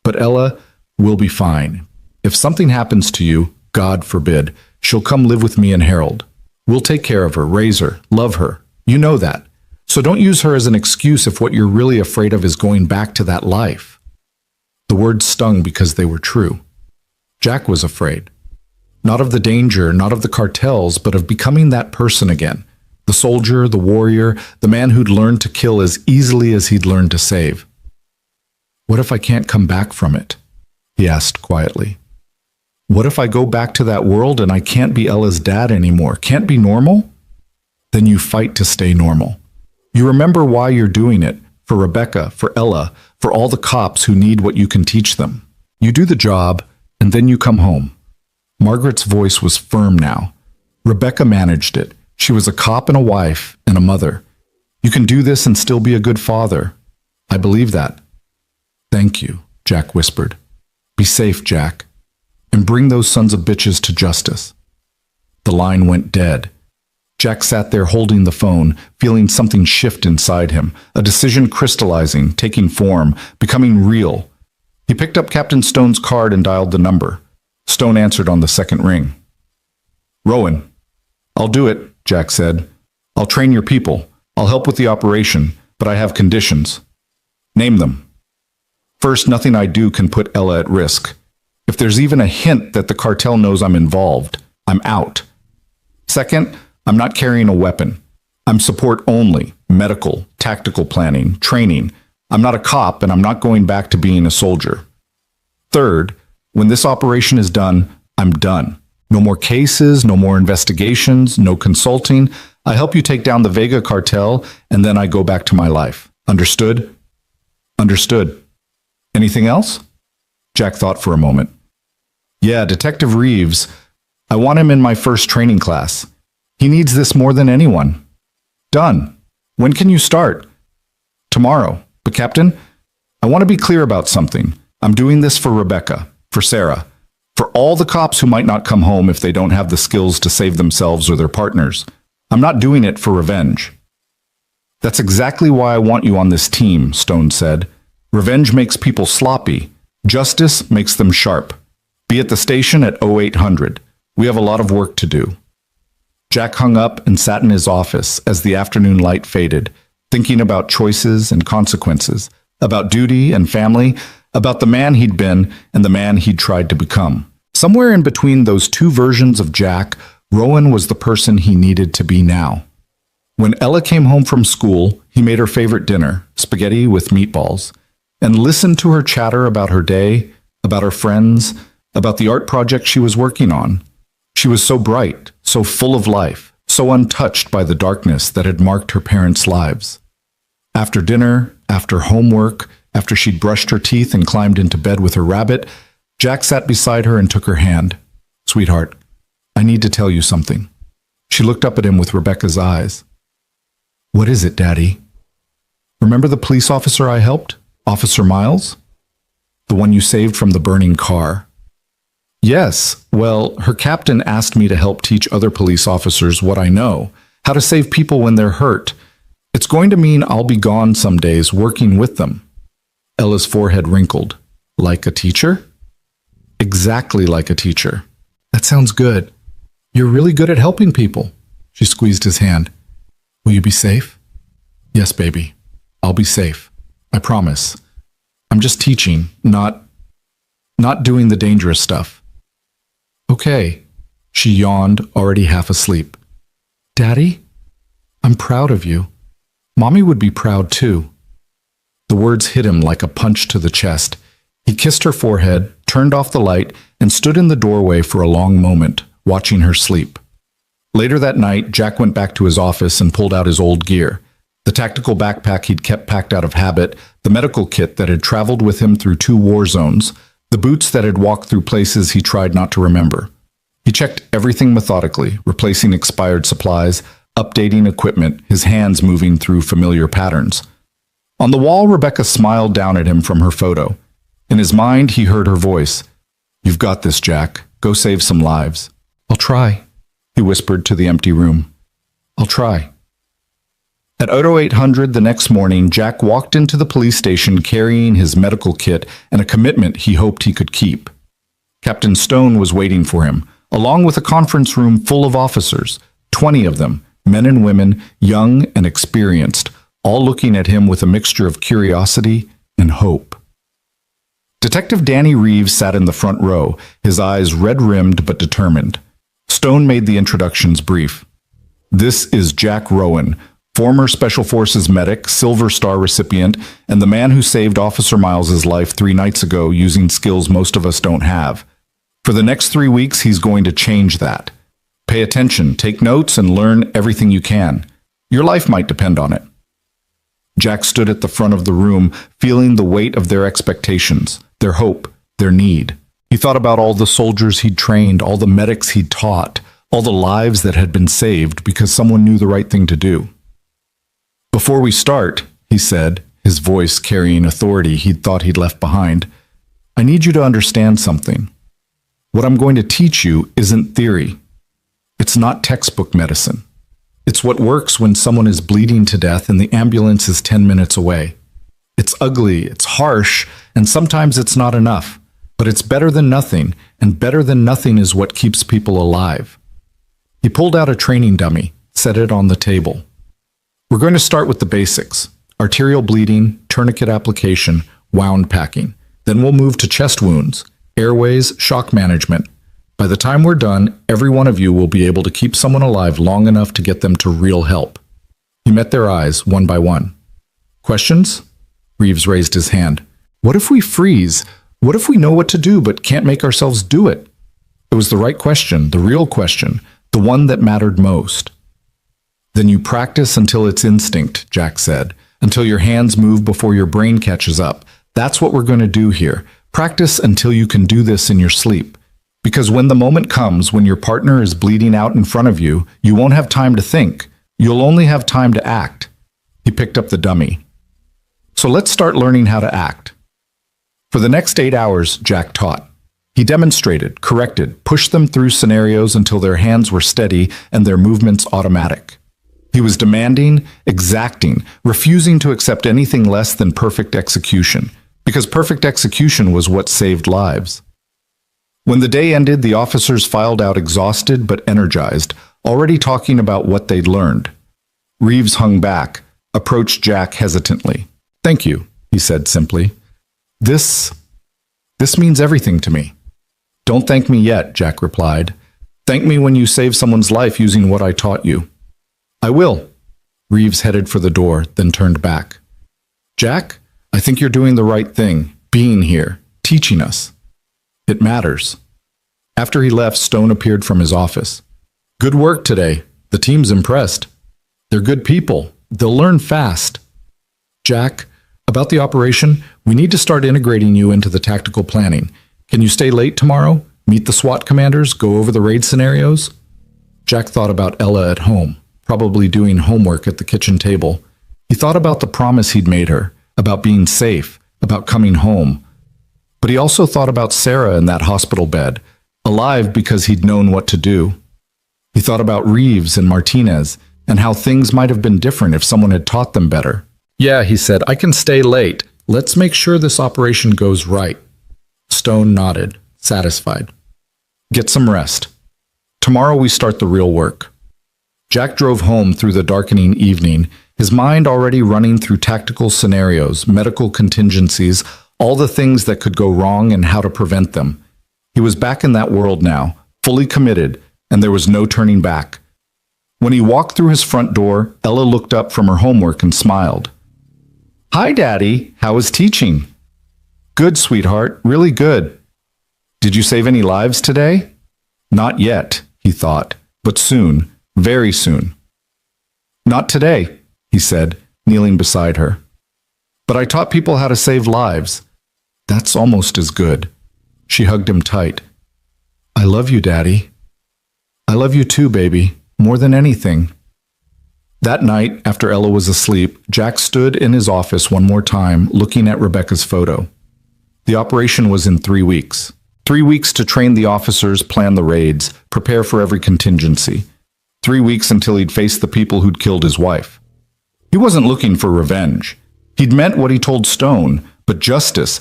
But Ella will be fine. If something happens to you, God forbid, she'll come live with me and Harold. We'll take care of her, raise her, love her. You know that. So don't use her as an excuse if what you're really afraid of is going back to that life. The words stung because they were true. Jack was afraid. Not of the danger, not of the cartels, but of becoming that person again. The soldier, the warrior, the man who'd learned to kill as easily as he'd learned to save. What if I can't come back from it? He asked quietly. What if I go back to that world and I can't be Ella's dad anymore, can't be normal? Then you fight to stay normal. You remember why you're doing it, for Rebecca, for Ella, for all the cops who need what you can teach them. You do the job, and then you come home. Margaret's voice was firm now. Rebecca managed it. She was a cop and a wife and a mother. You can do this and still be a good father. I believe that. Thank you, Jack whispered. Be safe, Jack. and bring those sons of bitches to justice. The line went dead. Jack sat there holding the phone, feeling something shift inside him, a decision crystallizing, taking form, becoming real. He picked up Captain Stone's card and dialed the number. Stone answered on the second ring. "Rowan." "I'll do it," Jack said. "I'll train your people. I'll help with the operation, but I have conditions." "Name them." "First, nothing I do can put Ella at risk. If there's even a hint that the cartel knows I'm involved, I'm out. Second, I'm not carrying a weapon. I'm support only, medical, tactical planning, training. I'm not a cop, and I'm not going back to being a soldier. Third, when this operation is done, I'm done. No more cases, no more investigations, no consulting. I help you take down the Vega cartel, and then I go back to my life. Understood?" "Understood. Anything else?" Jack thought for a moment. "Yeah, Detective Reeves. I want him in my first training class. He needs this more than anyone." "Done. When can you start?" "Tomorrow. But Captain, I want to be clear about something. I'm doing this for Rebecca, for Sarah, for all the cops who might not come home if they don't have the skills to save themselves or their partners. I'm not doing it for revenge." "That's exactly why I want you on this team," Stone said. "Revenge makes people sloppy. Justice makes them sharp. Be at the station at 0800. We have a lot of work to do." Jack hung up and sat in his office as the afternoon light faded, thinking about choices and consequences, about duty and family, about the man he'd been and the man he'd tried to become. Somewhere in between those two versions of Jack, Rowan was the person he needed to be now. When Ella came home from school, he made her favorite dinner, spaghetti with meatballs, and listened to her chatter about her day, about her friends, about the art project she was working on. She was so bright, so full of life, so untouched by the darkness that had marked her parents' lives. After dinner, after homework, after she'd brushed her teeth and climbed into bed with her rabbit, Jack sat beside her and took her hand. "Sweetheart, I need to tell you something." She looked up at him with Rebecca's eyes. "What is it, Daddy?" "Remember the police officer I helped? Officer Miles? The one you saved from the burning car?" "Yes. Well, her captain asked me to help teach other police officers what I know, how to save people when they're hurt. It's going to mean I'll be gone some days working with them." Ella's forehead wrinkled. "Like a teacher?" "Exactly like a teacher." "That sounds good. You're really good at helping people." She squeezed his hand. "Will you be safe?" "Yes, baby. I'll be safe. I promise. I'm just teaching, not doing the dangerous stuff." "Okay." She yawned, already half asleep. "Daddy, I'm proud of you. Mommy would be proud too." The words hit him like a punch to the chest. He kissed her forehead, turned off the light, and stood in the doorway for a long moment, watching her sleep. Later that night, Jack went back to his office and pulled out his old gear. The tactical backpack he'd kept packed out of habit, the medical kit that had traveled with him through 2 war zones, the boots that had walked through places he tried not to remember. He checked everything methodically, replacing expired supplies, updating equipment, his hands moving through familiar patterns. On the wall, Rebecca smiled down at him from her photo. In his mind, he heard her voice. "You've got this, Jack. Go save some lives." "I'll try," he whispered to the empty room. "I'll try." At 0800 the next morning, Jack walked into the police station carrying his medical kit and a commitment he hoped he could keep. Captain Stone was waiting for him, along with a conference room full of officers, 20 of them, men and women, young and experienced, all looking at him with a mixture of curiosity and hope. Detective Danny Reeves sat in the front row, his eyes red-rimmed but determined. Stone made the introductions brief. "This is Jack Rowan, former Special Forces medic, Silver Star recipient, and the man who saved Officer Miles's life 3 nights ago using skills most of us don't have. For the next 3 weeks, he's going to change that. Pay attention, take notes, and learn everything you can. Your life might depend on it." Jack stood at the front of the room, feeling the weight of their expectations, their hope, their need. He thought about all the soldiers he'd trained, all the medics he'd taught, all the lives that had been saved because someone knew the right thing to do. "Before we start," he said, his voice carrying authority he'd thought he'd left behind, "I need you to understand something. What I'm going to teach you isn't theory. It's not textbook medicine. It's what works when someone is bleeding to death and the ambulance is 10 minutes away. It's ugly, it's harsh, and sometimes it's not enough. But it's better than nothing, and better than nothing is what keeps people alive. He pulled out a training dummy, set it on the table. We're going to start with the basics: arterial bleeding, tourniquet application, wound packing. Then we'll move to chest wounds, airways, shock management. By the time we're done, every one of you will be able to keep someone alive long enough to get them to real help. He met their eyes, one by one. Questions? Reeves raised his hand. What if we freeze? What if we know what to do but can't make ourselves do it? It was the right question, the real question, the one that mattered most. Then you practice until it's instinct, Jack said, until your hands move before your brain catches up. That's what we're going to do here. Practice until you can do this in your sleep. Because when the moment comes when your partner is bleeding out in front of you, you won't have time to think. You'll only have time to act. He picked up the dummy. So let's start learning how to act. For the next 8 hours, Jack taught. He demonstrated, corrected, pushed them through scenarios until their hands were steady and their movements automatic. He was demanding, exacting, refusing to accept anything less than perfect execution, because perfect execution was what saved lives. When the day ended, the officers filed out exhausted but energized, already talking about what they'd learned. Reeves hung back, approached Jack hesitantly. Thank you, he said simply. This means everything to me. Don't thank me yet, Jack replied. Thank me when you save someone's life using what I taught you. I will. Reeves headed for the door, then turned back. Jack, I think you're doing the right thing, being here, teaching us. It matters. After he left, Stone appeared from his office. Good work today. The team's impressed. They're good people. They'll learn fast. Jack, about the operation, we need to start integrating you into the tactical planning. Can you stay late tomorrow? Meet the SWAT commanders? Go over the raid scenarios? Jack thought about Ella at home, probably doing homework at the kitchen table. He thought about the promise he'd made her, about being safe, about coming home. But he also thought about Sarah in that hospital bed, alive because he'd known what to do. He thought about Reeves and Martinez, and how things might have been different if someone had taught them better. Yeah, he said, I can stay late. Let's make sure this operation goes right. Stone nodded, satisfied. Get some rest. Tomorrow we start the real work. Jack drove home through the darkening evening, his mind already running through tactical scenarios, medical contingencies, all the things that could go wrong and how to prevent them. He was back in that world now, fully committed, and there was no turning back. When he walked through his front door, Ella looked up from her homework and smiled. Hi, Daddy. How is teaching? Good, sweetheart. Really good. Did you save any lives today? Not yet, he thought, but soon, very soon. Not today, he said, kneeling beside her. But I taught people how to save lives. That's almost as good. She hugged him tight. I love you, Daddy. I love you too, baby, more than anything. That night, after Ella was asleep, Jack stood in his office one more time, looking at Rebecca's photo. The operation was in 3 weeks. 3 weeks to train the officers, plan the raids, prepare for every contingency. 3 weeks until he'd face the people who'd killed his wife. He wasn't looking for revenge. He'd meant what he told Stone, but justice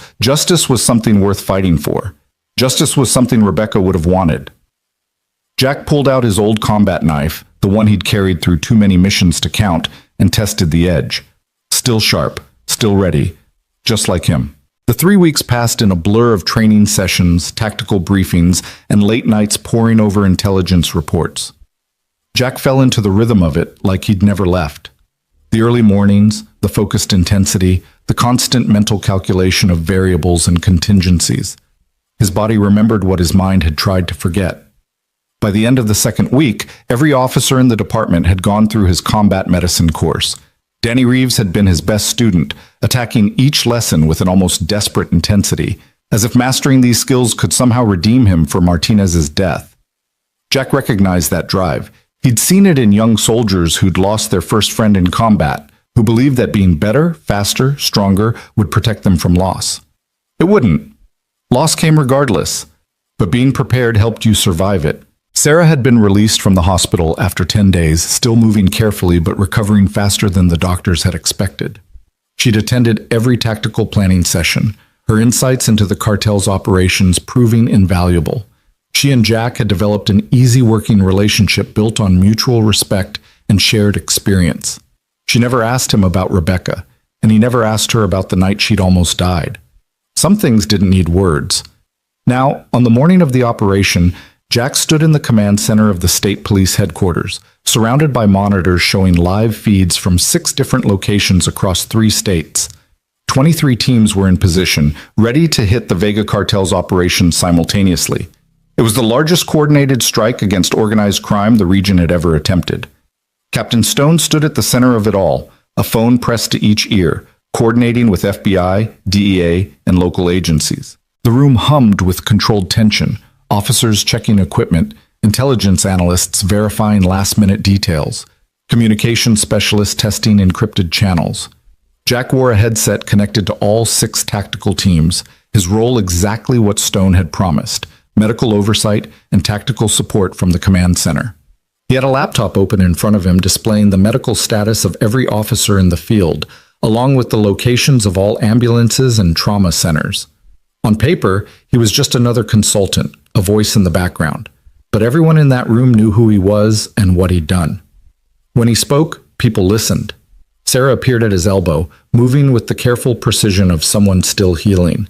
was something worth fighting for. Justice was something Rebecca would have wanted. Jack pulled out his old combat knife, the one he'd carried through too many missions to count, and tested the edge. Still sharp, still ready, just like him. The 3 weeks passed in a blur of training sessions, tactical briefings, and late nights poring over intelligence reports. Jack fell into the rhythm of it like he'd never left. The early mornings, the focused intensity, the constant mental calculation of variables and contingencies. His body remembered what his mind had tried to forget. By the end of the second week, every officer in the department had gone through his combat medicine course. Danny Reeves had been his best student, attacking each lesson with an almost desperate intensity, as if mastering these skills could somehow redeem him for Martinez's death. Jack recognized that drive. He'd seen it in young soldiers who'd lost their first friend in combat, who believed that being better, faster, stronger would protect them from loss. It wouldn't. Loss came regardless. but being prepared helped you survive it. Sarah had been released from the hospital after 10 days, still moving carefully but recovering faster than the doctors had expected. She'd attended every tactical planning session, her insights into the cartel's operations proving invaluable. She and Jack had developed an easy working relationship built on mutual respect and shared experience. She never asked him about Rebecca, and he never asked her about the night she'd almost died. Some things didn't need words. Now, on the morning of the operation, Jack stood in the command center of the state police headquarters, surrounded by monitors showing live feeds from 6 different locations across 3 states. 23 teams were in position, ready to hit the Vega cartel's operations simultaneously. It was the largest coordinated strike against organized crime the region had ever attempted. Captain Stone stood at the center of it all, a phone pressed to each ear, coordinating with FBI, DEA, and local agencies. The room hummed with controlled tension, officers checking equipment, intelligence analysts verifying last-minute details, communication specialists testing encrypted channels. Jack wore a headset connected to all 6 tactical teams, his role exactly what Stone had promised: medical oversight and tactical support from the command center. He had a laptop open in front of him displaying the medical status of every officer in the field, along with the locations of all ambulances and trauma centers. On paper, he was just another consultant, a voice in the background, but everyone in that room knew who he was and what he'd done. When he spoke, people listened. Sarah appeared at his elbow, moving with the careful precision of someone still healing.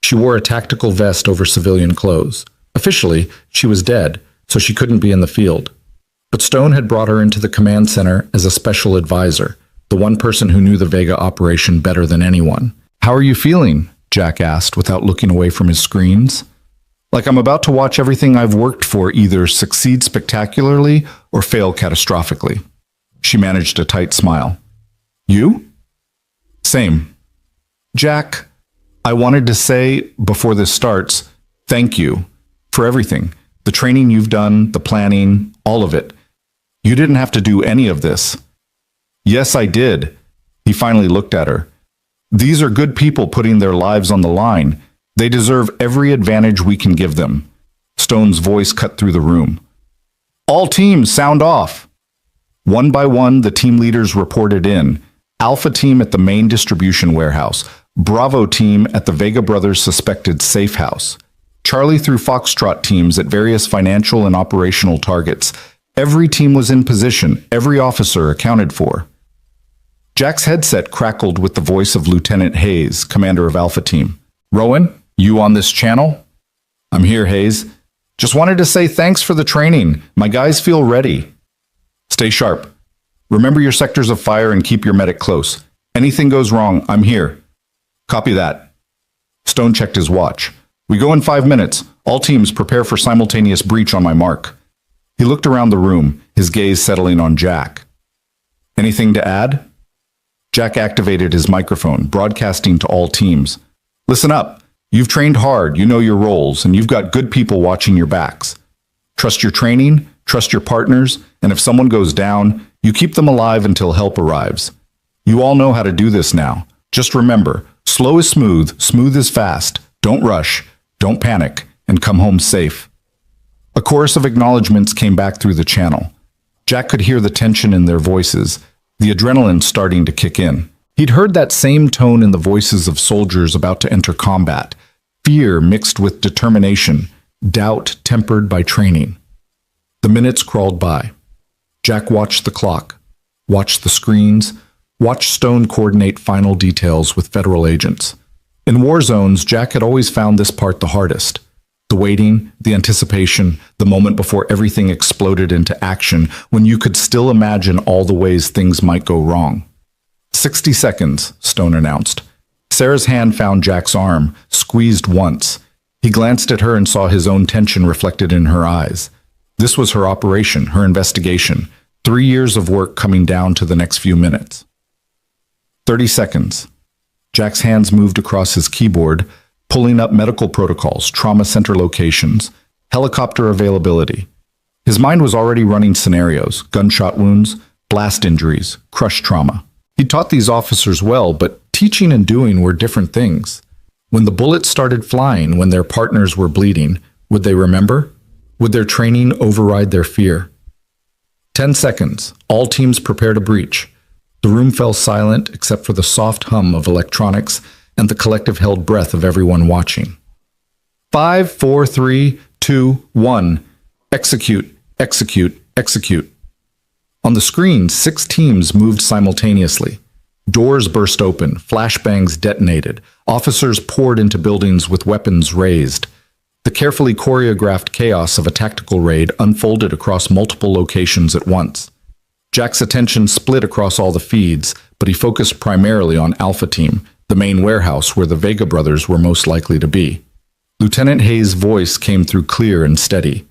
She wore a tactical vest over civilian clothes. Officially, she was dead, so she couldn't be in the field. But Stone had brought her into the command center as a special advisor, the one person who knew the Vega operation better than anyone. "How are you feeling?" Jack asked without looking away from his screens. "Like I'm about to watch everything I've worked for either succeed spectacularly or fail catastrophically." She managed a tight smile. "You?" "Same." "Jack, I wanted to say, before this starts, thank you for everything. The training you've done, the planning, all of it. You didn't have to do any of this." "Yes, I did." He finally looked at her. "These are good people putting their lives on the line. They deserve every advantage we can give them." Stone's voice cut through the room. "All teams, sound off." One by one, the team leaders reported in. Alpha team at the main distribution warehouse. Bravo team at the Vega Brothers suspected safe house. Charlie through Foxtrot teams at various financial and operational targets. Every team was in position, every officer accounted for. Jack's headset crackled with the voice of Lieutenant Hayes, commander of Alpha Team. "Rowan, you on this channel?" "I'm here, Hayes. Just wanted to say thanks for the training. My guys feel ready." "Stay sharp. Remember your sectors of fire and keep your medic close. Anything goes wrong, I'm here." "Copy that." Stone checked his watch. "We go in 5 minutes. All teams prepare for simultaneous breach on my mark." He looked around the room, his gaze settling on Jack. "Anything to add?" Jack activated his microphone, broadcasting to all teams. "Listen up. You've trained hard, you know your roles, and you've got good people watching your backs. Trust your training, trust your partners, and if someone goes down, you keep them alive until help arrives. You all know how to do this now. Just remember, slow is smooth, smooth is fast. Don't rush, don't panic, and come home safe." A chorus of acknowledgments came back through the channel. Jack could hear the tension in their voices, the adrenaline starting to kick in. He'd heard that same tone in the voices of soldiers about to enter combat, fear mixed with determination, doubt tempered by training. The minutes crawled by. Jack watched the clock, watched the screens, watched Stone coordinate final details with federal agents. In war zones, Jack had always found this part the hardest. The waiting, the anticipation, the moment before everything exploded into action, when you could still imagine all the ways things might go wrong. 60 seconds, Stone announced. Sarah's hand found Jack's arm, squeezed once. He glanced at her and saw his own tension reflected in her eyes. This was her operation, her investigation. 3 years of work coming down to the next few minutes. 30 seconds. Jack's hands moved across his keyboard, pulling up medical protocols, trauma center locations, helicopter availability. His mind was already running scenarios: gunshot wounds, blast injuries, crush trauma. He taught these officers well, but teaching and doing were different things. When the bullets started flying, when their partners were bleeding, Would they remember? Would their training override their fear? 10 seconds. All teams prepare to breach. The room fell silent except for the soft hum of electronics and the collective held breath of everyone watching. 5, 4, 3, 2, 1. Execute, execute, execute. On the screen, 6 teams moved simultaneously. Doors burst open, flashbangs detonated, officers poured into buildings with weapons raised. The carefully choreographed chaos of a tactical raid unfolded across multiple locations at once. Jack's attention split across all the feeds, but he focused primarily on Alpha Team, the main warehouse where the Vega brothers were most likely to be. Lieutenant Hayes' voice came through clear and steady.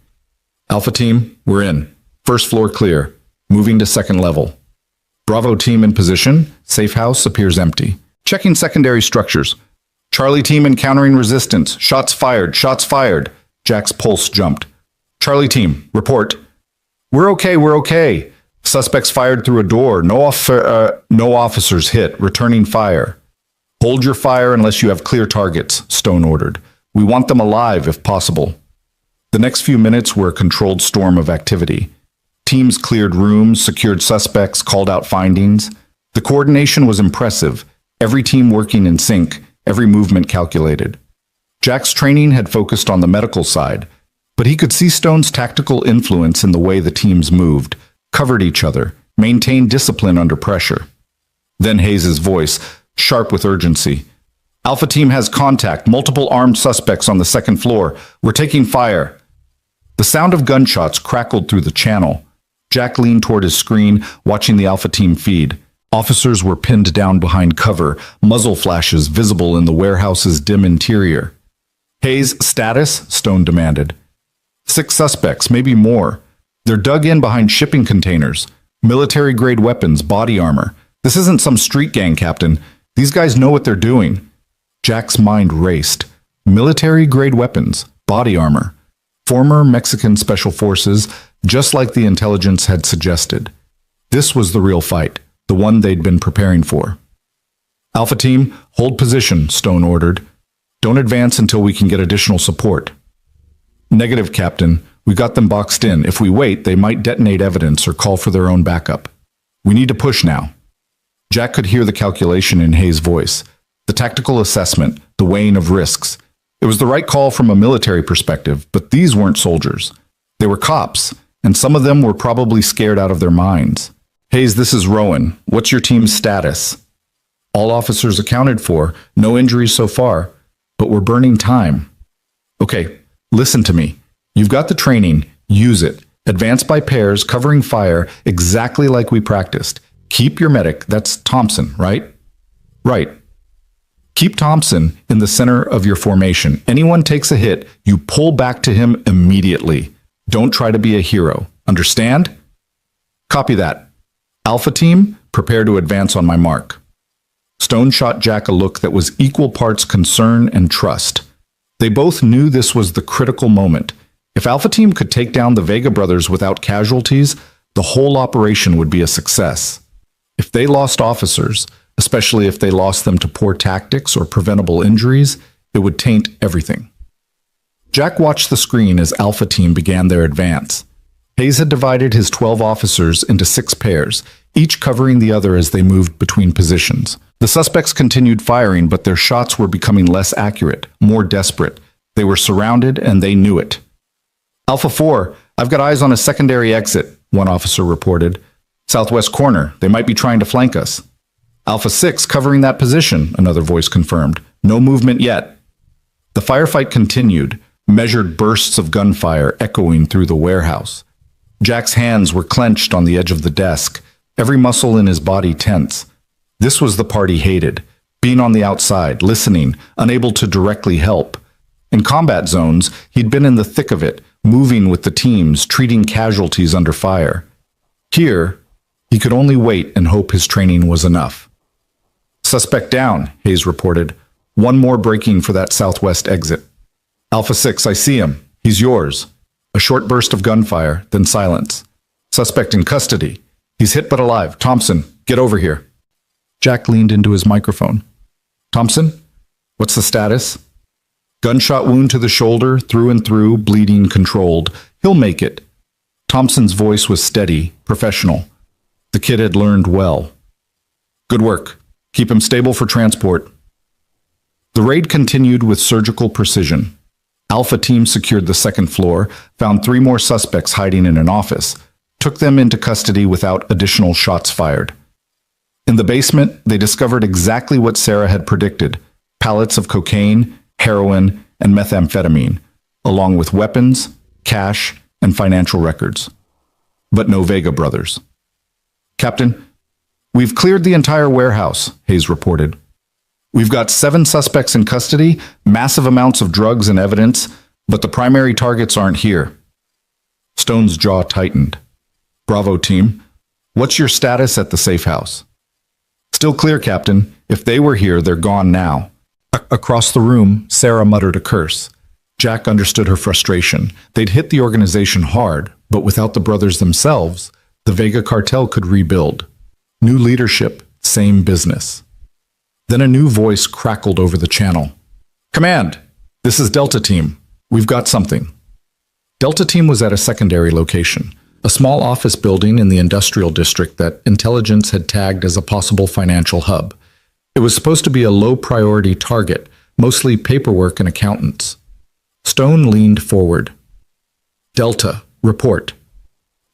Alpha Team, we're in. First floor clear. Moving to second level. Bravo Team in position. Safe house appears empty. Checking secondary structures. Charlie Team encountering resistance. Shots fired. Shots fired. Jack's pulse jumped. Charlie Team, report. We're okay. Suspects fired through a door. No officers hit. Returning fire. Hold your fire unless you have clear targets, Stone ordered. We want them alive if possible. The next few minutes were a controlled storm of activity. Teams cleared rooms, secured suspects, called out findings. The coordination was impressive, every team working in sync, every movement calculated. Jack's training had focused on the medical side, but he could see Stone's tactical influence in the way the teams moved, covered each other, maintained discipline under pressure. Then Hayes' voice, sharp with urgency. Alpha Team has contact, multiple armed suspects on the second floor. We're taking fire. The sound of gunshots crackled through the channel. Jack leaned toward his screen, watching the Alpha Team feed. Officers were pinned down behind cover, muzzle flashes visible in the warehouse's dim interior. Hayes, status? Stone demanded. 6 suspects, maybe more. They're dug in behind shipping containers. Military-grade weapons, body armor. This isn't some street gang, Captain. These guys know what they're doing. Jack's mind raced. Military-grade weapons, body armor. Former Mexican special forces, just like the intelligence had suggested. This was the real fight, the one they'd been preparing for. Alpha Team, hold position, Stone ordered. Don't advance until we can get additional support. Negative, Captain. We got them boxed in. If we wait, they might detonate evidence or call for their own backup. We need to push now. Jack could hear the calculation in Hayes' voice, the tactical assessment, the weighing of risks. It was the right call from a military perspective, but these weren't soldiers. They were cops, and some of them were probably scared out of their minds. Hayes, this is Rowan. What's your team's status? All officers accounted for, no injuries so far, but we're burning time. Okay, listen to me. You've got the training, use it. Advance by pairs, covering fire, exactly like we practiced. Keep your medic, that's Thompson, right? Right. Keep Thompson in the center of your formation. Anyone takes a hit, you pull back to him immediately. Don't try to be a hero. Understand? Copy that. Alpha Team, prepare to advance on my mark. Stone shot Jack a look that was equal parts concern and trust. They both knew this was the critical moment. If Alpha Team could take down the Vega brothers without casualties, the whole operation would be a success. If they lost officers, especially if they lost them to poor tactics or preventable injuries, it would taint everything. Jack watched the screen as Alpha Team began their advance. Hayes had divided his 12 officers into 6 pairs, each covering the other as they moved between positions. The suspects continued firing, but their shots were becoming less accurate, more desperate. They were surrounded, and they knew it. Alpha 4, I've got eyes on a secondary exit, one officer reported. Southwest corner, they might be trying to flank us. Alpha 6 covering that position, another voice confirmed. No movement yet. The firefight continued, measured bursts of gunfire echoing through the warehouse. Jack's hands were clenched on the edge of the desk, every muscle in his body tense. This was the part he hated, being on the outside, listening, unable to directly help. In combat zones, he'd been in the thick of it, moving with the teams, treating casualties under fire. Here, he could only wait and hope his training was enough. Suspect down, Hayes reported. One more breaking for that southwest exit. Alpha 6, I see him. He's yours. A short burst of gunfire, then silence. Suspect in custody. He's hit but alive. Thompson, get over here. Jack leaned into his microphone. Thompson, what's the status? Gunshot wound to the shoulder, through and through, bleeding controlled. He'll make it. Thompson's voice was steady, professional. The kid had learned well. Good work. Keep him stable for transport. The raid continued with surgical precision. Alpha Team secured the second floor, found 3 more suspects hiding in an office, took them into custody without additional shots fired. In the basement, they discovered exactly what Sarah had predicted: pallets of cocaine, heroin, and methamphetamine, along with weapons, cash, and financial records. But no Vega brothers. Captain, we've cleared the entire warehouse, Hayes reported. We've got 7 suspects in custody, massive amounts of drugs and evidence, but the primary targets aren't here. Stone's jaw tightened. Bravo team, what's your status at the safe house? Still clear, Captain. If they were here, they're gone now. Across the room, Sarah muttered a curse. Jack understood her frustration. They'd hit the organization hard, but without the brothers themselves, the Vega cartel could rebuild. New leadership, same business. Then a new voice crackled over the channel. Command, this is Delta Team. We've got something. Delta Team was at a secondary location, a small office building in the industrial district that intelligence had tagged as a possible financial hub. It was supposed to be a low-priority target, mostly paperwork and accountants. Stone leaned forward. Delta, report.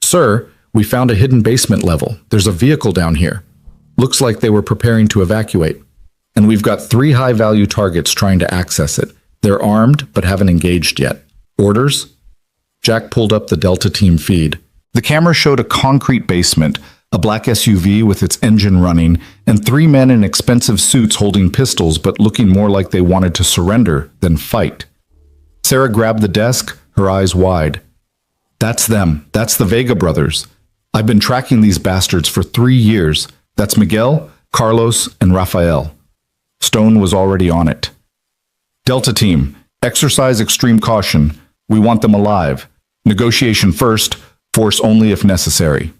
Sir, we found a hidden basement level. There's a vehicle down here. Looks like they were preparing to evacuate. And we've got 3 high-value targets trying to access it. They're armed, but haven't engaged yet. Orders? Jack pulled up the Delta Team feed. The camera showed a concrete basement, a black SUV with its engine running, and 3 men in expensive suits holding pistols but looking more like they wanted to surrender than fight. Sarah grabbed the desk, her eyes wide. That's them. That's the Vega brothers. I've been tracking these bastards for 3 years. That's Miguel, Carlos, and Rafael. Stone was already on it. Delta Team, exercise extreme caution. We want them alive. Negotiation first, force only if necessary.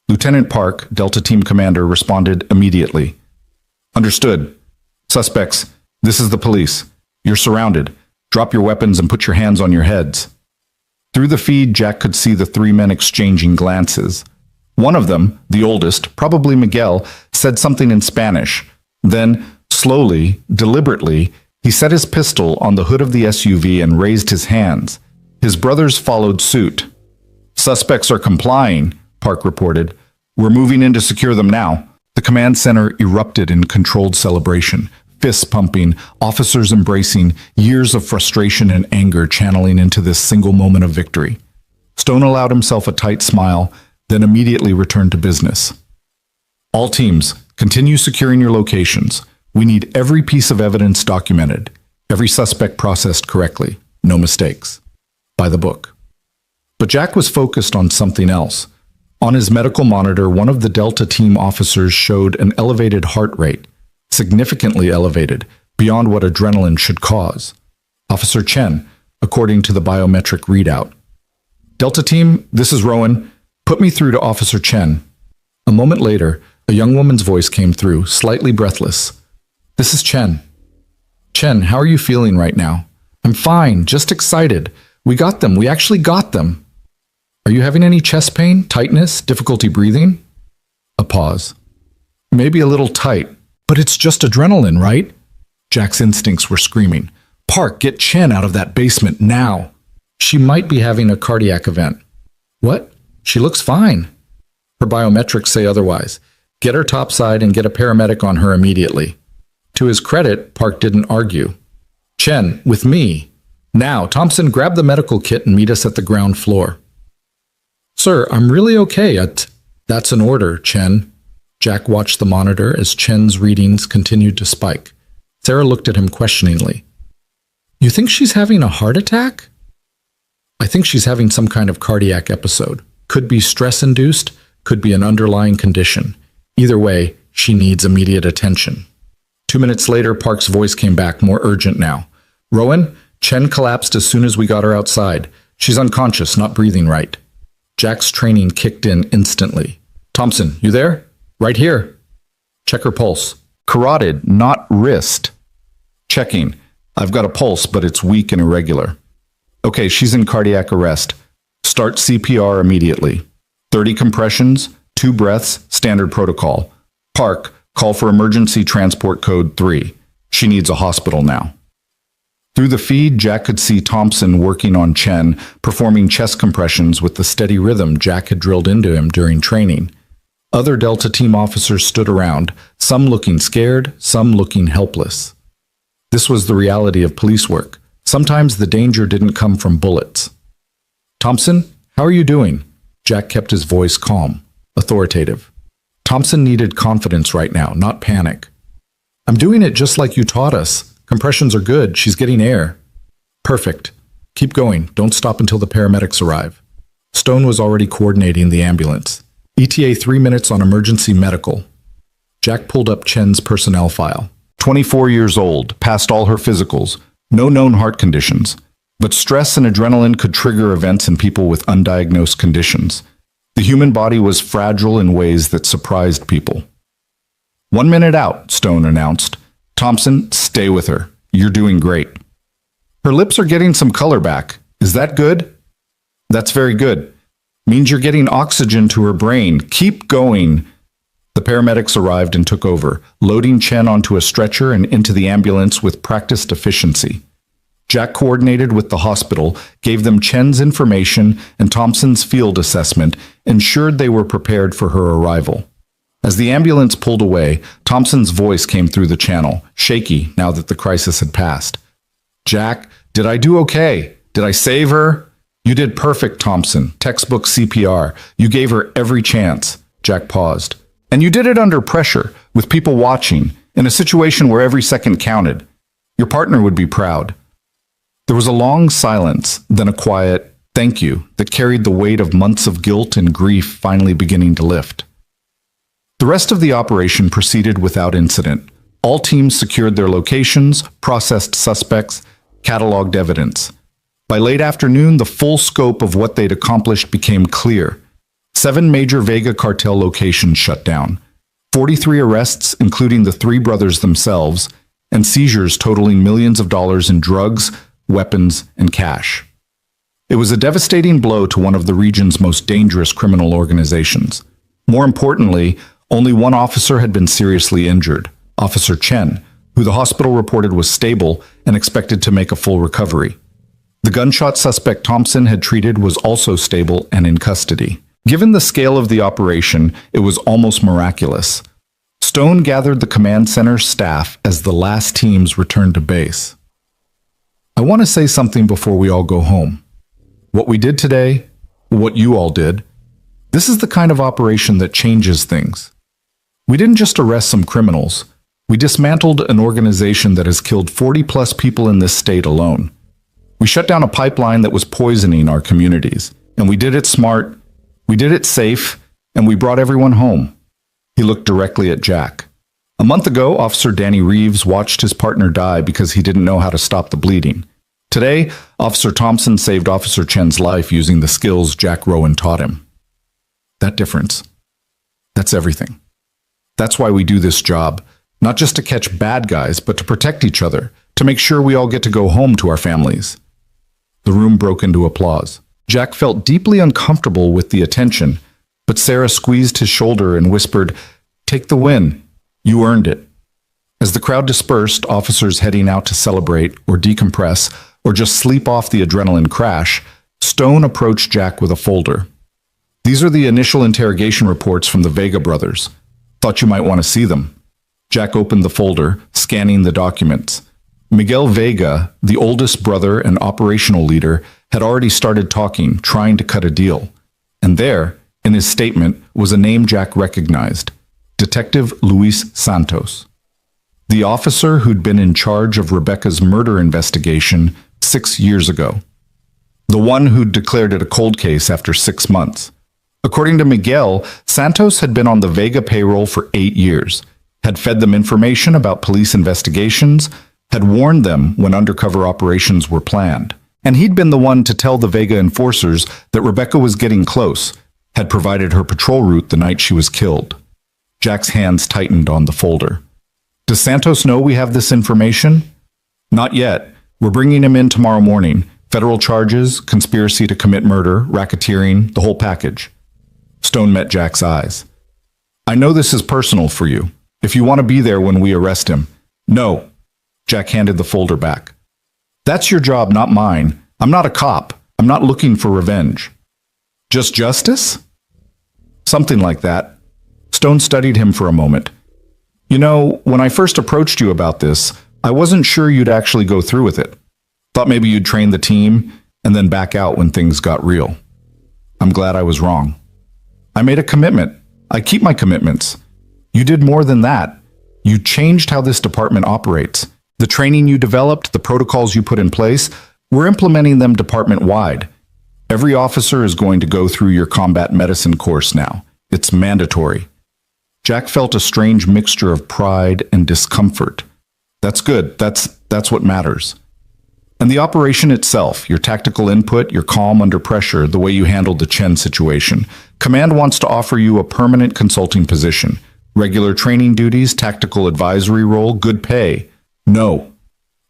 Lieutenant Park, Delta Team Commander, responded immediately. Understood. Suspects, this is the police. You're surrounded. Drop your weapons and put your hands on your heads. Through the feed, Jack could see the 3 men exchanging glances. One of them, the oldest, probably Miguel, said something in Spanish. Then, slowly, deliberately, he set his pistol on the hood of the SUV and raised his hands. His brothers followed suit. Suspects are complying, Park reported. We're moving in to secure them now. The command center erupted in controlled celebration, fists pumping, officers embracing, years of frustration and anger channeling into this single moment of victory. Stone allowed himself a tight smile, then immediately returned to business. All teams, continue securing your locations. We need every piece of evidence documented, every suspect processed correctly, no mistakes. By the book. But Jack was focused on something else. On his medical monitor, one of the Delta Team officers showed an elevated heart rate, significantly elevated, beyond what adrenaline should cause. Officer Chen, according to the biometric readout. Delta Team, this is Rowan. Put me through to Officer Chen. A moment later, a young woman's voice came through, slightly breathless. This is Chen. Chen, how are you feeling right now? I'm fine, just excited. We got them. We actually got them. Are you having any chest pain, tightness, difficulty breathing? A pause. Maybe a little tight, but it's just adrenaline, right? Jack's instincts were screaming. Park, get Chen out of that basement now. She might be having a cardiac event. What? She looks fine. Her biometrics say otherwise. Get her topside and get a paramedic on her immediately. To his credit, Park didn't argue. Chen, with me. Now, Thompson, grab the medical kit and meet us at the ground floor. Sir, I'm really okay. That's an order, Chen. Jack watched the monitor as Chen's readings continued to spike. Sarah looked at him questioningly. You think she's having a heart attack? I think she's having some kind of cardiac episode. Could be stress-induced, could be an underlying condition. Either way, she needs immediate attention. 2 minutes later, Park's voice came back, more urgent now. Rowan, Chen collapsed as soon as we got her outside. She's unconscious, not breathing right. Jack's training kicked in instantly. Thompson, you there? Right here. Check her pulse. Carotid, not wrist. Checking. I've got a pulse, but it's weak and irregular. Okay, she's in cardiac arrest. Start CPR immediately. 30 compressions, 2 breaths, standard protocol. Park, call for emergency transport code 3. She needs a hospital now. Through the feed, Jack could see Thompson working on Chen, performing chest compressions with the steady rhythm Jack had drilled into him during training. Other Delta Team officers stood around, some looking scared, some looking helpless. This was the reality of police work. Sometimes the danger didn't come from bullets. Thompson, how are you doing? Jack kept his voice calm, authoritative. Thompson needed confidence right now, not panic. I'm doing it just like you taught us. Compressions are good. She's getting air. Perfect. Keep going. Don't stop until the paramedics arrive. Stone was already coordinating the ambulance. ETA 3 minutes on emergency medical. Jack pulled up Chen's personnel file. 24 years old, passed all her physicals, no known heart conditions. But stress and adrenaline could trigger events in people with undiagnosed conditions. The human body was fragile in ways that surprised people. 1 minute out, Stone announced. Thompson, stay with her. You're doing great. Her lips are getting some color back. Is that good? That's very good. Means you're getting oxygen to her brain. Keep going. The paramedics arrived and took over, loading Chen onto a stretcher and into the ambulance with practiced efficiency. Jack coordinated with the hospital, gave them Chen's information and Thompson's field assessment, ensured they were prepared for her arrival. As the ambulance pulled away, Thompson's voice came through the channel, shaky now that the crisis had passed. Jack, did I do okay? Did I save her? You did perfect, Thompson. Textbook CPR. You gave her every chance. Jack paused. And you did it under pressure, with people watching, in a situation where every second counted. Your partner would be proud. There was a long silence, then a quiet thank you that carried the weight of months of guilt and grief finally beginning to lift. The rest of the operation proceeded without incident. All teams secured their locations, processed suspects, cataloged evidence. By late afternoon, the full scope of what they'd accomplished became clear. 7 major Vega cartel locations shut down, 43 arrests, including the 3 brothers themselves, and seizures totaling millions of dollars in drugs, weapons, and cash. It was a devastating blow to one of the region's most dangerous criminal organizations. More importantly, only one officer had been seriously injured, Officer Chen, who the hospital reported was stable and expected to make a full recovery. The gunshot suspect Thompson had treated was also stable and in custody. Given the scale of the operation, it was almost miraculous. Stone gathered the command center staff as the last teams returned to base. I want to say something before we all go home. What we did today, what you all did, this is the kind of operation that changes things. We didn't just arrest some criminals. We dismantled an organization that has killed 40+ people in this state alone. We shut down a pipeline that was poisoning our communities, and we did it smart, we did it safe, and we brought everyone home. He looked directly at Jack. A month ago, Officer Danny Reeves watched his partner die because he didn't know how to stop the bleeding. Today, Officer Thompson saved Officer Chen's life using the skills Jack Rowan taught him. That difference, that's everything. That's why we do this job, not just to catch bad guys, but to protect each other, to make sure we all get to go home to our families. The room broke into applause. Jack felt deeply uncomfortable with the attention, but Sarah squeezed his shoulder and whispered, "Take the win. You earned it." As the crowd dispersed, officers heading out to celebrate or decompress or just sleep off the adrenaline crash, Stone approached Jack with a folder. "These are the initial interrogation reports from the Vega brothers. Thought you might want to see them." Jack opened the folder, scanning the documents. Miguel Vega, the oldest brother and operational leader, had already started talking, trying to cut a deal. And there, in his statement, was a name Jack recognized: Detective Luis Santos. The officer who'd been in charge of Rebecca's murder investigation 6 years ago. The one who'd declared it a cold case after 6 months. According to Miguel, Santos had been on the Vega payroll for 8 years, had fed them information about police investigations, had warned them when undercover operations were planned. And he'd been the one to tell the Vega enforcers that Rebecca was getting close, had provided her patrol route the night she was killed. Jack's hands tightened on the folder. "Does Santos know we have this information?" Not yet. We're bringing him in tomorrow morning. Federal charges, conspiracy to commit murder, racketeering, the whole package. Stone met Jack's eyes. I know this is personal for you. If you want to be there when we arrest him. No. Jack handed the folder back. That's your job, not mine. I'm not a cop. I'm not looking for revenge. Just justice? Something like that. Stone studied him for a moment. You know, when I first approached you about this, I wasn't sure you'd actually go through with it. Thought maybe you'd train the team and then back out when things got real. I'm glad I was wrong. I made a commitment. I keep my commitments. You did more than that. You changed how this department operates. The training you developed, the protocols you put in place, we're implementing them department-wide. Every officer is going to go through your combat medicine course now. It's mandatory. Jack felt a strange mixture of pride and discomfort. That's good. That's what matters. And the operation itself, your tactical input, your calm under pressure, the way you handled the Chen situation. Command wants to offer you a permanent consulting position. Regular training duties, tactical advisory role, good pay. No.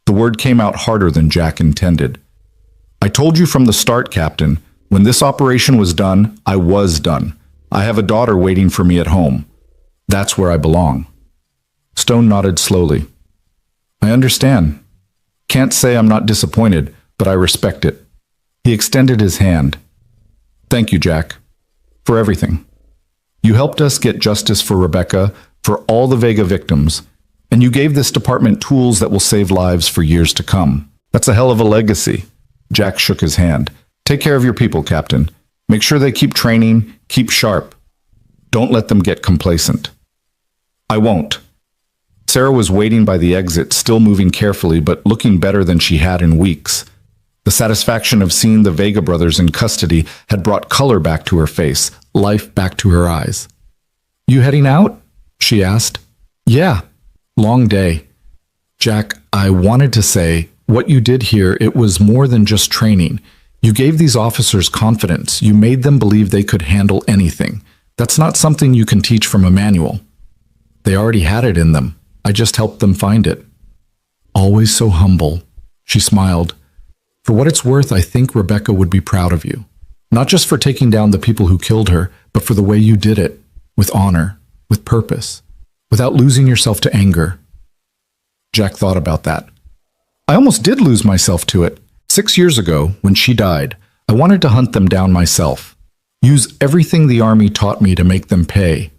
The word came out harder than Jack intended. I told you from the start, Captain, when this operation was done, I was done. I have a daughter waiting for me at home. That's where I belong. Stone nodded slowly. I understand. Can't say I'm not disappointed, but I respect it. He extended his hand. Thank you, Jack, for everything. You helped us get justice for Rebecca, for all the Vega victims, and you gave this department tools that will save lives for years to come. That's a hell of a legacy. Jack shook his hand. Take care of your people, Captain. Make sure they keep training, keep sharp. Don't let them get complacent. I won't. Sarah was waiting by the exit, still moving carefully, but looking better than she had in weeks. The satisfaction of seeing the Vega brothers in custody had brought color back to her face, life back to her eyes. You heading out? She asked. Yeah. Long day. Jack, I wanted to say, what you did here, it was more than just training. You gave these officers confidence. You made them believe they could handle anything. That's not something you can teach from a manual. They already had it in them. I just helped them find it. Always so humble. She smiled. For what it's worth, I think Rebecca would be proud of you. Not just for taking down the people who killed her, but for the way you did it, with honor, with purpose, without losing yourself to anger. Jack thought about that. I almost did lose myself to it. 6 years ago, when she died, I wanted to hunt them down myself. Use everything the army taught me to make them pay.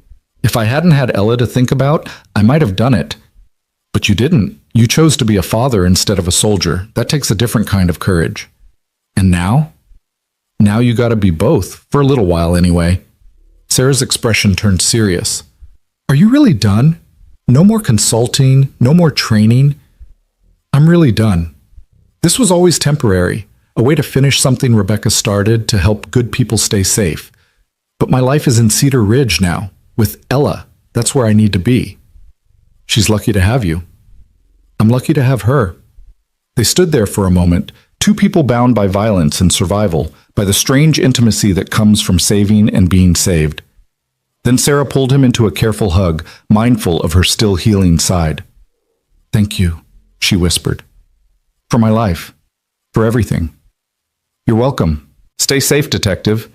If I hadn't had Ella to think about, I might have done it. But you didn't. You chose to be a father instead of a soldier. That takes a different kind of courage. And now? Now you gotta be both, for a little while anyway. Sarah's expression turned serious. Are you really done? No more consulting, no more training? I'm really done. This was always temporary, a way to finish something Rebecca started to help good people stay safe. But my life is in Cedar Ridge now. With Ella, that's where I need to be. She's lucky to have you. I'm lucky to have her. They stood there for a moment, two people bound by violence and survival, by the strange intimacy that comes from saving and being saved. Then Sarah pulled him into a careful hug, mindful of her still healing side. Thank you, she whispered. For my life. For everything. You're welcome. Stay safe, Detective.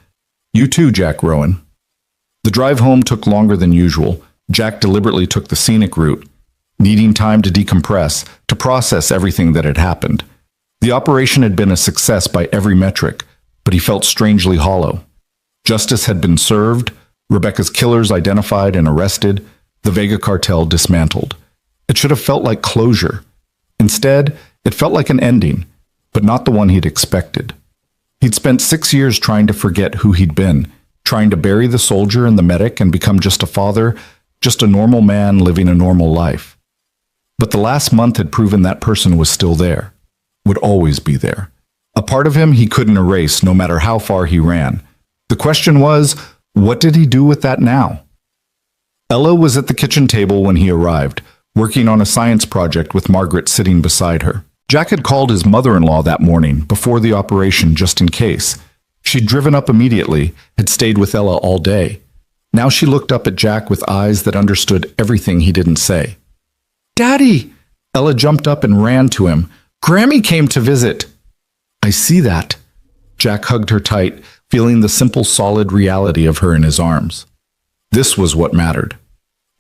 You too, Jack Rowan. The drive home took longer than usual. Jack deliberately took the scenic route, needing time to decompress, to process everything that had happened. The operation had been a success by every metric, but he felt strangely hollow. Justice had been served, Rebecca's killers identified and arrested, the Vega cartel dismantled. It should have felt like closure. Instead, it felt like an ending, but not the one he'd expected. He'd spent 6 years trying to forget who he'd been, trying to bury the soldier and the medic and become just a father, just a normal man living a normal life. But the last month had proven that person was still there, would always be there. A part of him he couldn't erase no matter how far he ran. The question was, what did he do with that now? Ella was at the kitchen table when he arrived, working on a science project with Margaret sitting beside her. Jack had called his mother-in-law that morning before the operation just in case. She'd driven up immediately, had stayed with Ella all day. Now she looked up at Jack with eyes that understood everything he didn't say. Daddy! Ella jumped up and ran to him. Grammy came to visit. I see that. Jack hugged her tight, feeling the simple, solid reality of her in his arms. This was what mattered.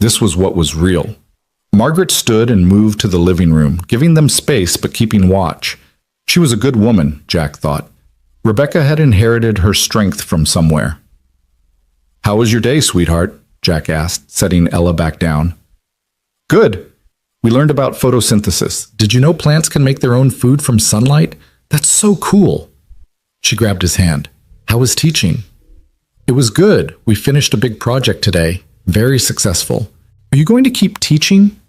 This was what was real. Margaret stood and moved to the living room, giving them space but keeping watch. She was a good woman, Jack thought. Rebecca had inherited her strength from somewhere. How was your day, sweetheart? Jack asked, setting Ella back down. Good. We learned about photosynthesis. Did you know plants can make their own food from sunlight? That's so cool. She grabbed his hand. How was teaching? It was good. We finished a big project today. Very successful. Are you going to keep teaching?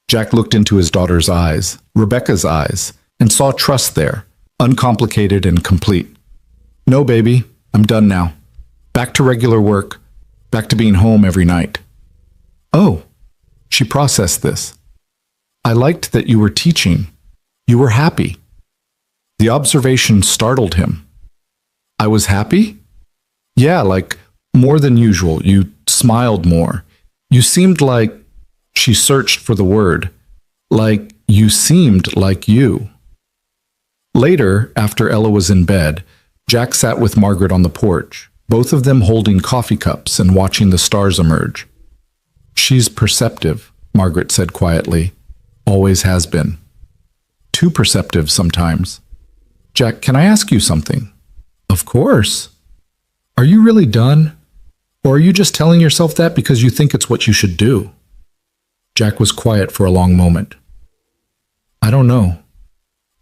Jack looked into his daughter's eyes, Rebecca's eyes, and saw trust there, uncomplicated and complete. No, baby. I'm done now. Back to regular work. Back to being home every night. Oh, she processed this. I liked that you were teaching. You were happy. The observation startled him. I was happy? Yeah, like more than usual. You smiled more. You seemed like, she searched for the word, like you seemed like you. Later, after Ella was in bed, Jack sat with Margaret on the porch, both of them holding coffee cups and watching the stars emerge. She's perceptive, Margaret said quietly. Always has been. Too perceptive sometimes. Jack, can I ask you something? Of course. Are you really done? Or are you just telling yourself that because you think it's what you should do? Jack was quiet for a long moment. I don't know.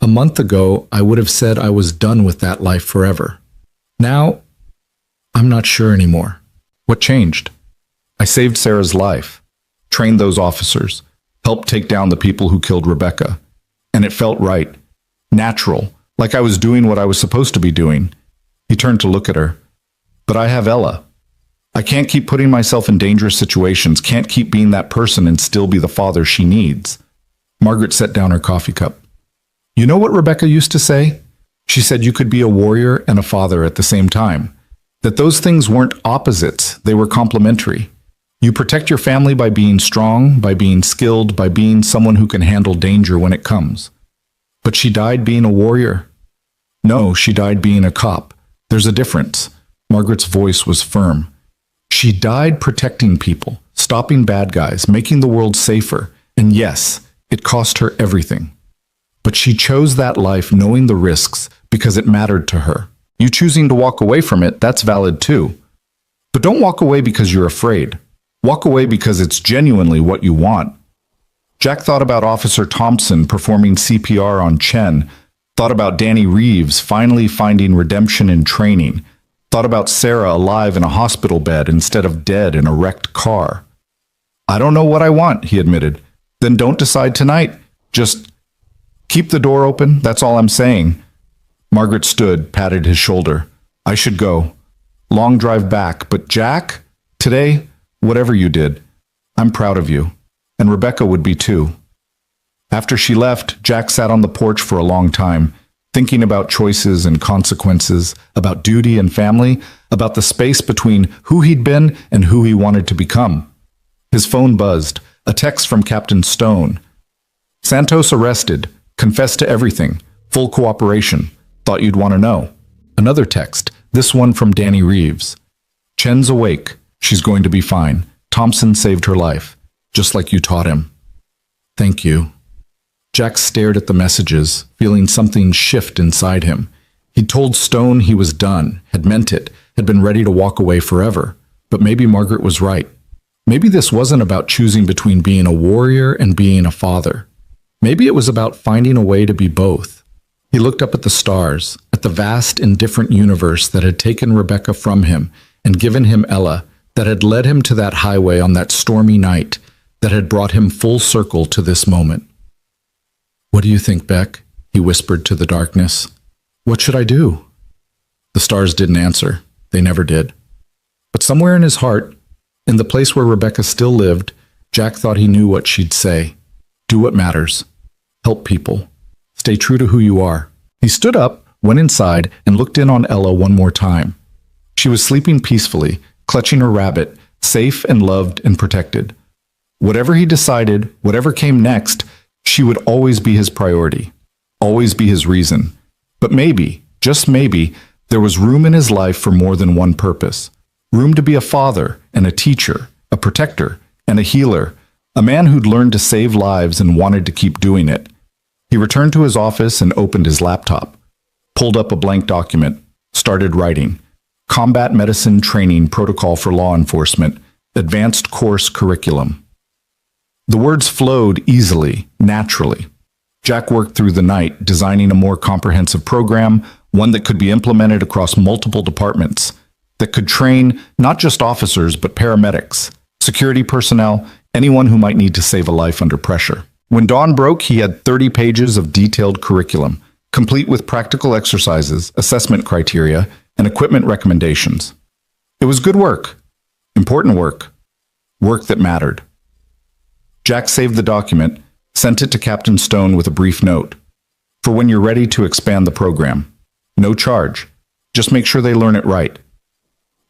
A month ago, I would have said I was done with that life forever. Now, I'm not sure anymore. What changed? I saved Sarah's life, trained those officers, helped take down the people who killed Rebecca. And it felt right, natural, like I was doing what I was supposed to be doing. He turned to look at her. But I have Ella. I can't keep putting myself in dangerous situations, can't keep being that person and still be the father she needs. Margaret set down her coffee cup. You know what Rebecca used to say? She said you could be a warrior and a father at the same time. That those things weren't opposites, they were complementary. You protect your family by being strong, by being skilled, by being someone who can handle danger when it comes. But she died being a warrior. No, she died being a cop. There's a difference. Margaret's voice was firm. She died protecting people, stopping bad guys, making the world safer. And yes, it cost her everything. But she chose that life knowing the risks because it mattered to her. You choosing to walk away from it, that's valid too. But don't walk away because you're afraid. Walk away because it's genuinely what you want. Jack thought about Officer Thompson performing CPR on Chen, thought about Danny Reeves finally finding redemption in training, thought about Sarah alive in a hospital bed instead of dead in a wrecked car. I don't know what I want, he admitted. Then don't decide tonight. Just keep the door open, that's all I'm saying. Margaret stood, patted his shoulder. I should go. Long drive back, but Jack, today, whatever you did, I'm proud of you. And Rebecca would be too. After she left, Jack sat on the porch for a long time, thinking about choices and consequences, about duty and family, about the space between who he'd been and who he wanted to become. His phone buzzed, a text from Captain Stone. Santos arrested, confessed to everything, full cooperation, thought you'd want to know. Another text, this one from Danny Reeves. Chen's awake, she's going to be fine. Thompson saved her life, just like you taught him. Thank you. Jack stared at the messages, feeling something shift inside him. He'd told Stone he was done, had meant it, had been ready to walk away forever. But maybe Margaret was right. Maybe this wasn't about choosing between being a warrior and being a father. Maybe it was about finding a way to be both. He looked up at the stars, at the vast, indifferent universe that had taken Rebecca from him and given him Ella, that had led him to that highway on that stormy night, that had brought him full circle to this moment. What do you think, Beck? He whispered to the darkness. What should I do? The stars didn't answer. They never did. But somewhere in his heart, in the place where Rebecca still lived, Jack thought he knew what she'd say. Do what matters. Help people. Stay true to who you are. He stood up, went inside, and looked in on Ella one more time. She was sleeping peacefully, clutching her rabbit, safe and loved and protected. Whatever he decided, whatever came next, She would always be his priority, always be his reason. But maybe, just maybe, there was room in his life for more than one purpose. Room to be a father and a teacher, a protector and a healer, a man who'd learned to save lives and wanted to keep doing it. He returned to his office and opened his laptop, pulled up a blank document, started writing. Combat Medicine Training Protocol for Law Enforcement, Advanced Course Curriculum. The words flowed easily, naturally. Jack worked through the night, designing a more comprehensive program, one that could be implemented across multiple departments, that could train not just officers, but paramedics, security personnel, anyone who might need to save a life under pressure. When dawn broke, he had 30 pages of detailed curriculum, complete with practical exercises, assessment criteria, and equipment recommendations. It was good work, important work, work that mattered. Jack saved the document, sent it to Captain Stone with a brief note. For when you're ready to expand the program. No charge. Just make sure they learn it right.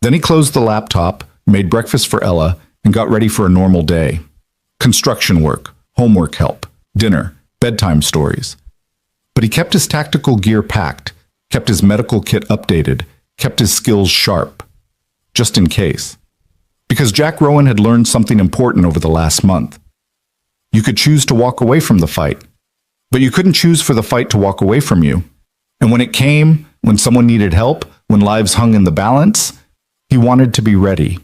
Then he closed the laptop, made breakfast for Ella, and got ready for a normal day. Construction work, homework help, dinner, bedtime stories. But he kept his tactical gear packed, kept his medical kit updated, kept his skills sharp, just in case. Because Jack Rowan had learned something important over the last month. You could choose to walk away from the fight, but you couldn't choose for the fight to walk away from you. And when it came, when someone needed help, when lives hung in the balance, he wanted to be ready.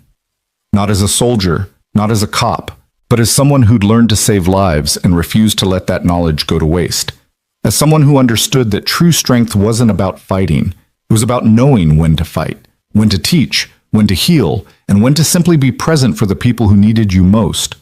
Not as a soldier, not as a cop, but as someone who'd learned to save lives and refused to let that knowledge go to waste. As someone who understood that true strength wasn't about fighting. It was about knowing when to fight, when to teach, when to heal, and when to simply be present for the people who needed you most.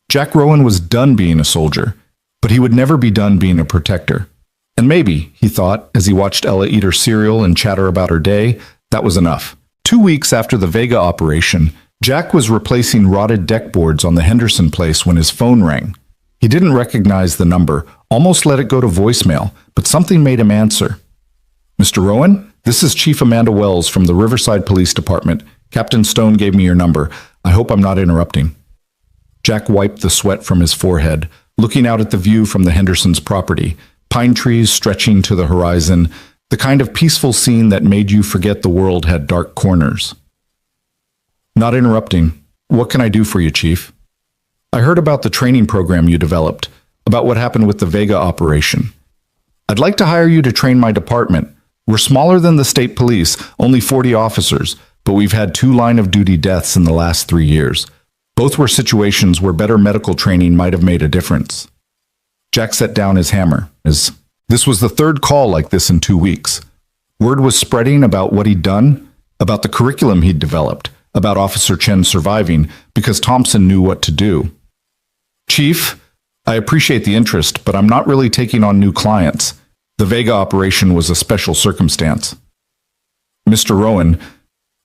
Jack Rowan was done being a soldier, but he would never be done being a protector. And maybe, he thought, as he watched Ella eat her cereal and chatter about her day, that was enough. 2 weeks after the Vega operation, Jack was replacing rotted deck boards on the Henderson place when his phone rang. He didn't recognize the number, almost let it go to voicemail, but something made him answer. Mr. Rowan, this is Chief Amanda Wells from the Riverside Police Department. Captain Stone gave me your number. I hope I'm not interrupting. Jack wiped the sweat from his forehead, looking out at the view from the Hendersons' property, pine trees stretching to the horizon, the kind of peaceful scene that made you forget the world had dark corners. Not interrupting. What can I do for you, Chief? I heard about the training program you developed, about what happened with the Vega operation. I'd like to hire you to train my department. We're smaller than the state police, only 40 officers, but we've had 2 line-of-duty deaths in the last 3 years. Both were situations where better medical training might have made a difference. Jack set down his hammer. This was the 3rd call like this in 2 weeks. Word was spreading about what he'd done, about the curriculum he'd developed, about Officer Chen surviving, because Thompson knew what to do. Chief, I appreciate the interest, but I'm not really taking on new clients. The Vega operation was a special circumstance. Mr. Rowan,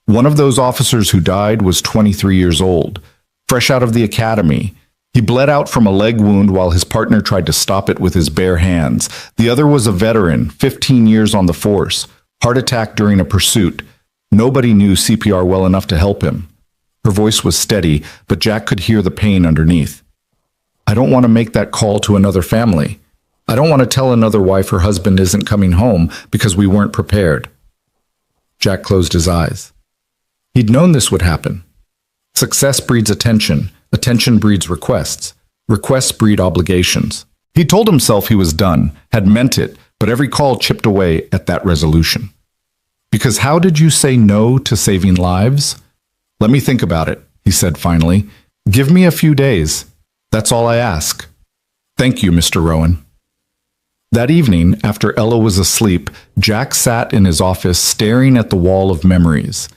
one of those officers who died was 23 years old, fresh out of the academy. He bled out from a leg wound while his partner tried to stop it with his bare hands. The other was a veteran, 15 years on the force, heart attack during a pursuit. Nobody knew CPR well enough to help him. Her voice was steady, but Jack could hear the pain underneath. I don't want to make that call to another family. I don't want to tell another wife her husband isn't coming home because we weren't prepared. Jack closed his eyes. He'd known this would happen. Success breeds attention. Attention breeds requests. Requests breed obligations. He told himself he was done, had meant it, but every call chipped away at that resolution. Because how did you say no to saving lives? Let me think about it, he said finally. Give me a few days. That's all I ask. Thank you, Mr. Rowan. That evening, after Ella was asleep, Jack sat in his office staring at the wall of memories.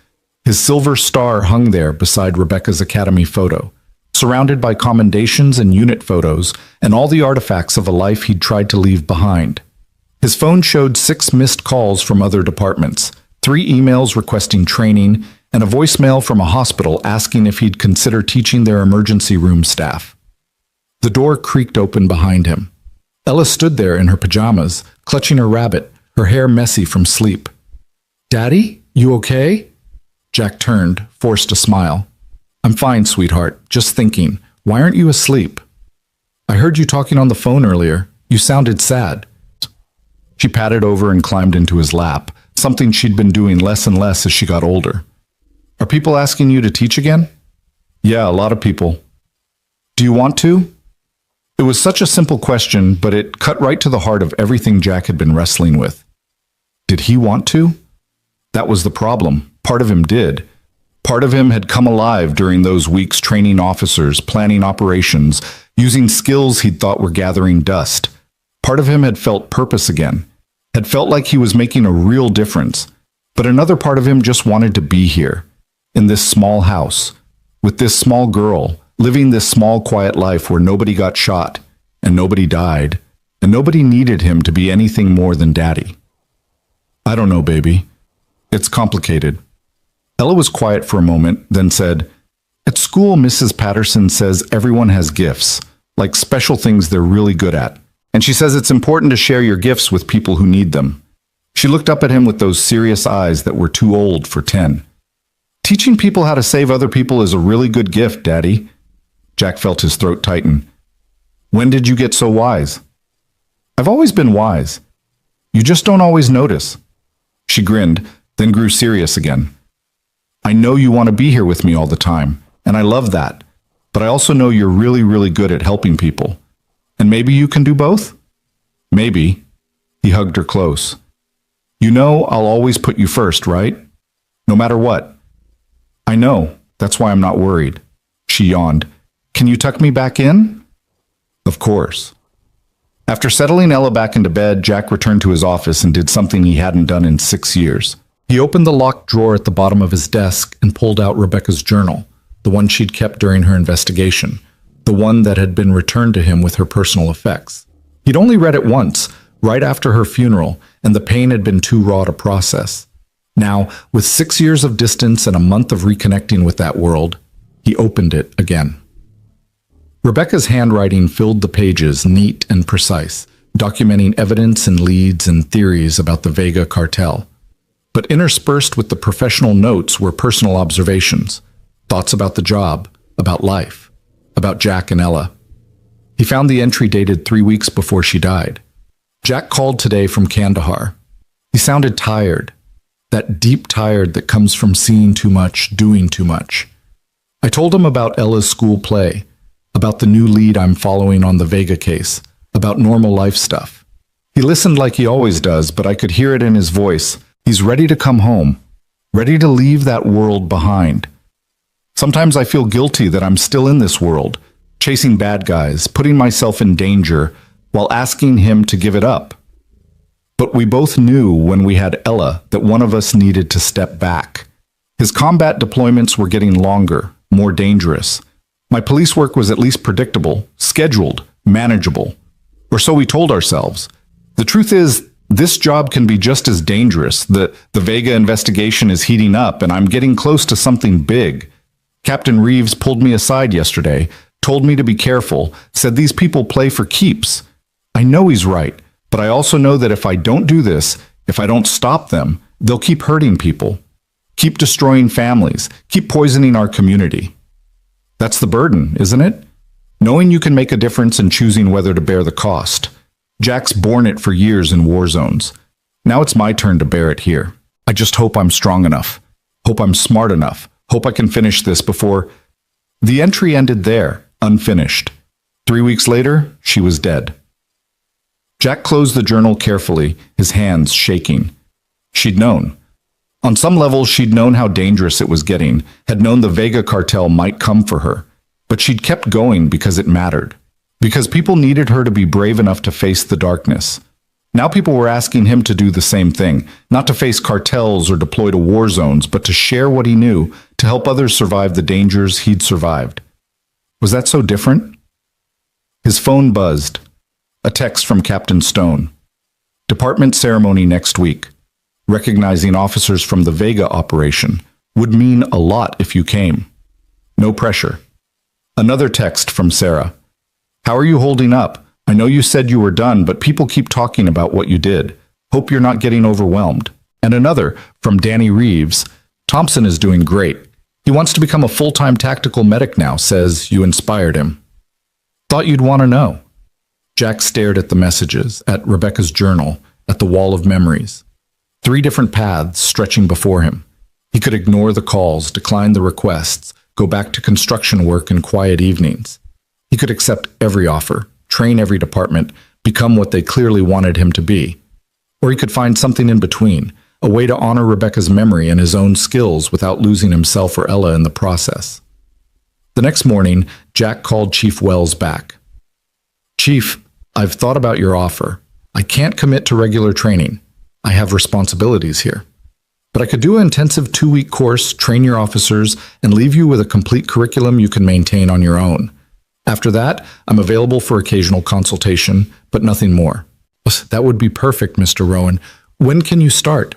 His silver star hung there beside Rebecca's academy photo, surrounded by commendations and unit photos and all the artifacts of a life he'd tried to leave behind. His phone showed 6 missed calls from other departments, 3 emails requesting training, and a voicemail from a hospital asking if he'd consider teaching their emergency room staff. The door creaked open behind him. Ella stood there in her pajamas, clutching her rabbit, her hair messy from sleep. Daddy, you okay? Jack turned, forced a smile. I'm fine, sweetheart. Just thinking. Why aren't you asleep? I heard you talking on the phone earlier. You sounded sad. She padded over and climbed into his lap, something she'd been doing less and less as she got older. Are people asking you to teach again? Yeah, a lot of people. Do you want to? It was such a simple question, but it cut right to the heart of everything Jack had been wrestling with. Did he want to? That was the problem. Part of him did. Part of him had come alive during those weeks training officers, planning operations, using skills he'd thought were gathering dust. Part of him had felt purpose again, had felt like he was making a real difference. But another part of him just wanted to be here, in this small house, with this small girl, living this small quiet life where nobody got shot, and nobody died, and nobody needed him to be anything more than daddy. I don't know, baby. It's complicated. Ella was quiet for a moment, then said, At school, Mrs. Patterson says everyone has gifts, like special things they're really good at. And she says it's important to share your gifts with people who need them. She looked up at him with those serious eyes that were too old for 10. Teaching people how to save other people is a really good gift, Daddy. Jack felt his throat tighten. When did you get so wise? I've always been wise. You just don't always notice. She grinned, then grew serious again. I know you want to be here with me all the time, and I love that. But I also know you're really, really good at helping people. And maybe you can do both? Maybe. He hugged her close. You know I'll always put you first, right? No matter what. I know. That's why I'm not worried. She yawned. Can you tuck me back in? Of course. After settling Ella back into bed, Jack returned to his office and did something he hadn't done in 6 years. He opened the locked drawer at the bottom of his desk and pulled out Rebecca's journal, the one she'd kept during her investigation, the one that had been returned to him with her personal effects. He'd only read it once, right after her funeral, and the pain had been too raw to process. Now, with 6 years of distance and a month of reconnecting with that world, he opened it again. Rebecca's handwriting filled the pages, neat and precise, documenting evidence and leads and theories about the Vega cartel. But interspersed with the professional notes were personal observations, thoughts about the job, about life, about Jack and Ella. He found the entry dated 3 weeks before she died. Jack called today from Kandahar. He sounded tired, that deep tired that comes from seeing too much, doing too much. I told him about Ella's school play, about the new lead I'm following on the Vega case, about normal life stuff. He listened like he always does, but I could hear it in his voice. He's ready to come home, ready to leave that world behind. Sometimes I feel guilty that I'm still in this world, chasing bad guys, putting myself in danger, while asking him to give it up. But we both knew when we had Ella that one of us needed to step back. His combat deployments were getting longer, more dangerous. My police work was at least predictable, scheduled, manageable. Or so we told ourselves. The truth is, this job can be just as dangerous. The Vega investigation is heating up, and I'm getting close to something big. Captain Reeves pulled me aside yesterday, told me to be careful, said these people play for keeps. I know he's right, but I also know that if I don't do this, if I don't stop them, they'll keep hurting people, keep destroying families, keep poisoning our community. That's the burden, isn't it? Knowing you can make a difference and choosing whether to bear the cost. Jack's borne it for years in war zones. Now it's my turn to bear it here. I just hope I'm strong enough. Hope I'm smart enough. Hope I can finish this before... The entry ended there, unfinished. 3 weeks later, she was dead. Jack closed the journal carefully, his hands shaking. She'd known. On some level, she'd known how dangerous it was getting, had known the Vega cartel might come for her. But she'd kept going because it mattered. Because people needed her to be brave enough to face the darkness. Now people were asking him to do the same thing, not to face cartels or deploy to war zones, but to share what he knew, to help others survive the dangers he'd survived. Was that so different? His phone buzzed. A text from Captain Stone. Department ceremony next week. Recognizing officers from the Vega operation. Would mean a lot if you came. No pressure. Another text from Sarah. How are you holding up? I know you said you were done, but people keep talking about what you did. Hope you're not getting overwhelmed. And another from Danny Reeves. Thompson is doing great. He wants to become a full-time tactical medic now, says you inspired him. Thought you'd want to know. Jack stared at the messages, at Rebecca's journal, at the wall of memories. 3 different paths stretching before him. He could ignore the calls, decline the requests, go back to construction work and quiet evenings. He could accept every offer, train every department, become what they clearly wanted him to be. Or he could find something in between, a way to honor Rebecca's memory and his own skills without losing himself or Ella in the process. The next morning, Jack called Chief Wells back. Chief, I've thought about your offer. I can't commit to regular training. I have responsibilities here. But I could do an intensive 2-week course, train your officers, and leave you with a complete curriculum you can maintain on your own. After that, I'm available for occasional consultation, but nothing more. That would be perfect, Mr. Rowan. When can you start?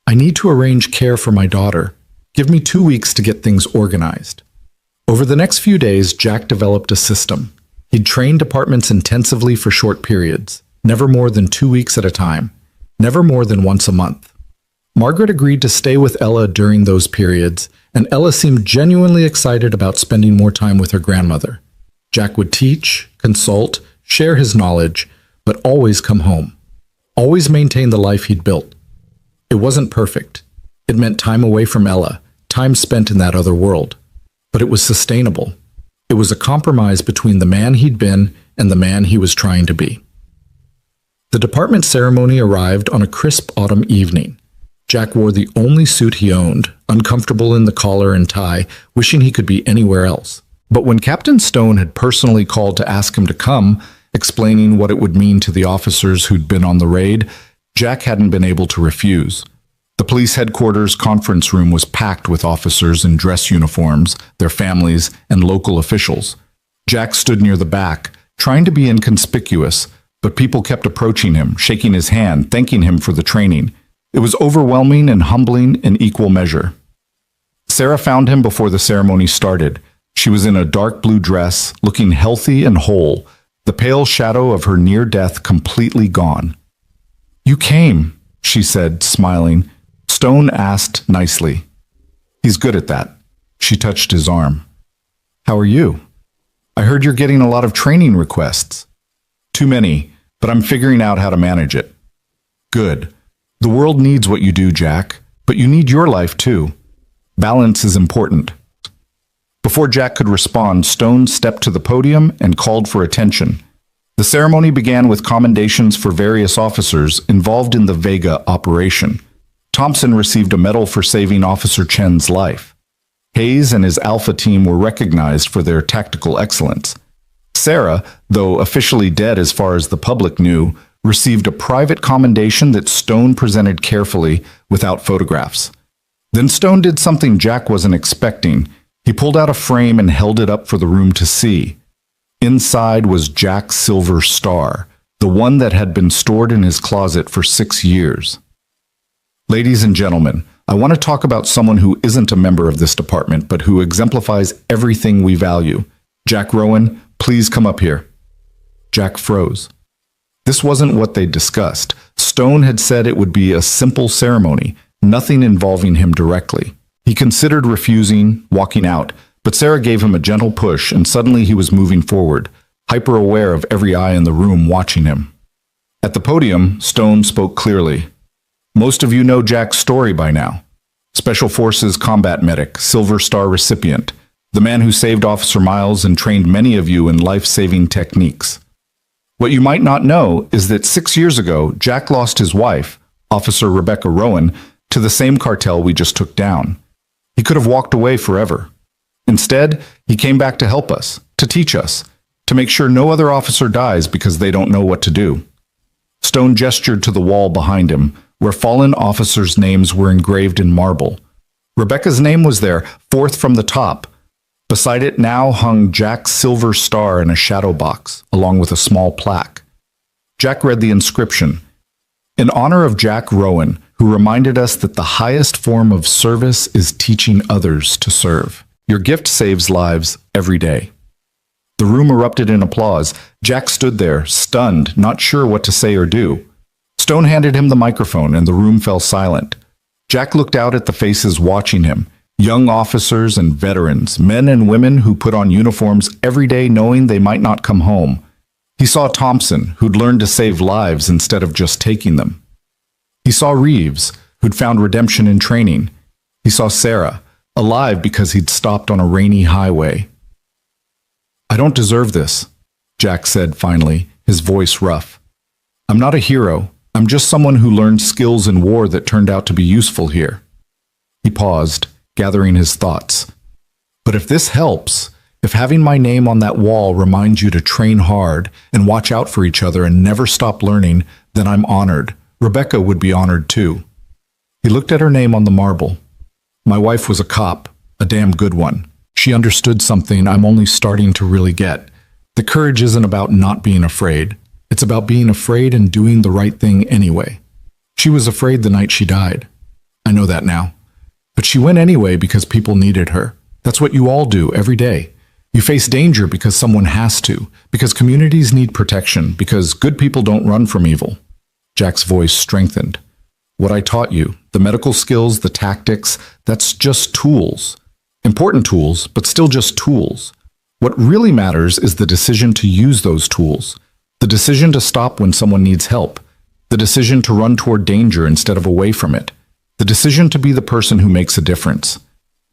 I need to arrange care for my daughter. Give me 2 weeks to get things organized. Over the next few days, Jack developed a system. He'd train departments intensively for short periods, never more than 2 weeks at a time, never more than once a month. Margaret agreed to stay with Ella during those periods, and Ella seemed genuinely excited about spending more time with her grandmother. Jack would teach, consult, share his knowledge, but always come home. Always maintain the life he'd built. It wasn't perfect. It meant time away from Ella, time spent in that other world. But it was sustainable. It was a compromise between the man he'd been and the man he was trying to be. The department ceremony arrived on a crisp autumn evening. Jack wore the only suit he owned, uncomfortable in the collar and tie, wishing he could be anywhere else. But when Captain Stone had personally called to ask him to come, explaining what it would mean to the officers who'd been on the raid, Jack hadn't been able to refuse. The police headquarters conference room was packed with officers in dress uniforms, their families, and local officials. Jack stood near the back, trying to be inconspicuous, but people kept approaching him, shaking his hand, thanking him for the training. It was overwhelming and humbling in equal measure. Sarah found him before the ceremony started. She was in a dark blue dress, looking healthy and whole, the pale shadow of her near death completely gone. "You came," she said, smiling. Stone asked nicely. "He's good at that." She touched his arm. "How are you? I heard you're getting a lot of training requests." "Too many, but I'm figuring out how to manage it." "Good. The world needs what you do, Jack, but you need your life too. Balance is important." Before Jack could respond, Stone stepped to the podium and called for attention. The ceremony began with commendations for various officers involved in the Vega operation. Thompson received a medal for saving Officer Chen's life. Hayes and his Alpha team were recognized for their tactical excellence. Sarah, though officially dead as far as the public knew, received a private commendation that Stone presented carefully without photographs. Then Stone did something Jack wasn't expecting. He pulled out a frame and held it up for the room to see. Inside was Jack's silver star, the one that had been stored in his closet for 6 years. Ladies and gentlemen, I want to talk about someone who isn't a member of this department, but who exemplifies everything we value. Jack Rowan, please come up here. Jack froze. This wasn't what they'd discussed. Stone had said it would be a simple ceremony, nothing involving him directly. He considered refusing, walking out, but Sarah gave him a gentle push, and suddenly he was moving forward, hyper-aware of every eye in the room watching him. At the podium, Stone spoke clearly. Most of you know Jack's story by now. Special Forces combat medic, Silver Star recipient, the man who saved Officer Miles and trained many of you in life-saving techniques. What you might not know is that 6 years ago, Jack lost his wife, Officer Rebecca Rowan, to the same cartel we just took down. He could have walked away forever. Instead, he came back to help us, to teach us, to make sure no other officer dies because they don't know what to do. Stone gestured to the wall behind him, where fallen officers' names were engraved in marble. Rebecca's name was there, fourth from the top. Beside it now hung Jack's silver star in a shadow box, along with a small plaque. Jack read the inscription, "In honor of Jack Rowan, who reminded us that the highest form of service is teaching others to serve. Your gift saves lives every day." The room erupted in applause. Jack stood there, stunned, not sure what to say or do. Stone handed him the microphone, and the room fell silent. Jack looked out at the faces watching him. Young officers and veterans, men and women who put on uniforms every day knowing they might not come home. He saw Thompson, who'd learned to save lives instead of just taking them. He saw Reeves, who'd found redemption in training. He saw Sarah, alive because he'd stopped on a rainy highway. "I don't deserve this," Jack said finally, his voice rough. "I'm not a hero. I'm just someone who learned skills in war that turned out to be useful here." He paused, gathering his thoughts. "But if this helps, if having my name on that wall reminds you to train hard and watch out for each other and never stop learning, then I'm honored. Rebecca would be honored too." He looked at her name on the marble. "My wife was a cop, a damn good one. She understood something I'm only starting to really get. The courage isn't about not being afraid. It's about being afraid and doing the right thing anyway. She was afraid the night she died. I know that now. But she went anyway because people needed her. That's what you all do every day. You face danger because someone has to, because communities need protection, because good people don't run from evil." Jack's voice strengthened. "What I taught you, the medical skills, the tactics, that's just tools. Important tools, but still just tools. What really matters is the decision to use those tools, the decision to stop when someone needs help, the decision to run toward danger instead of away from it, the decision to be the person who makes a difference."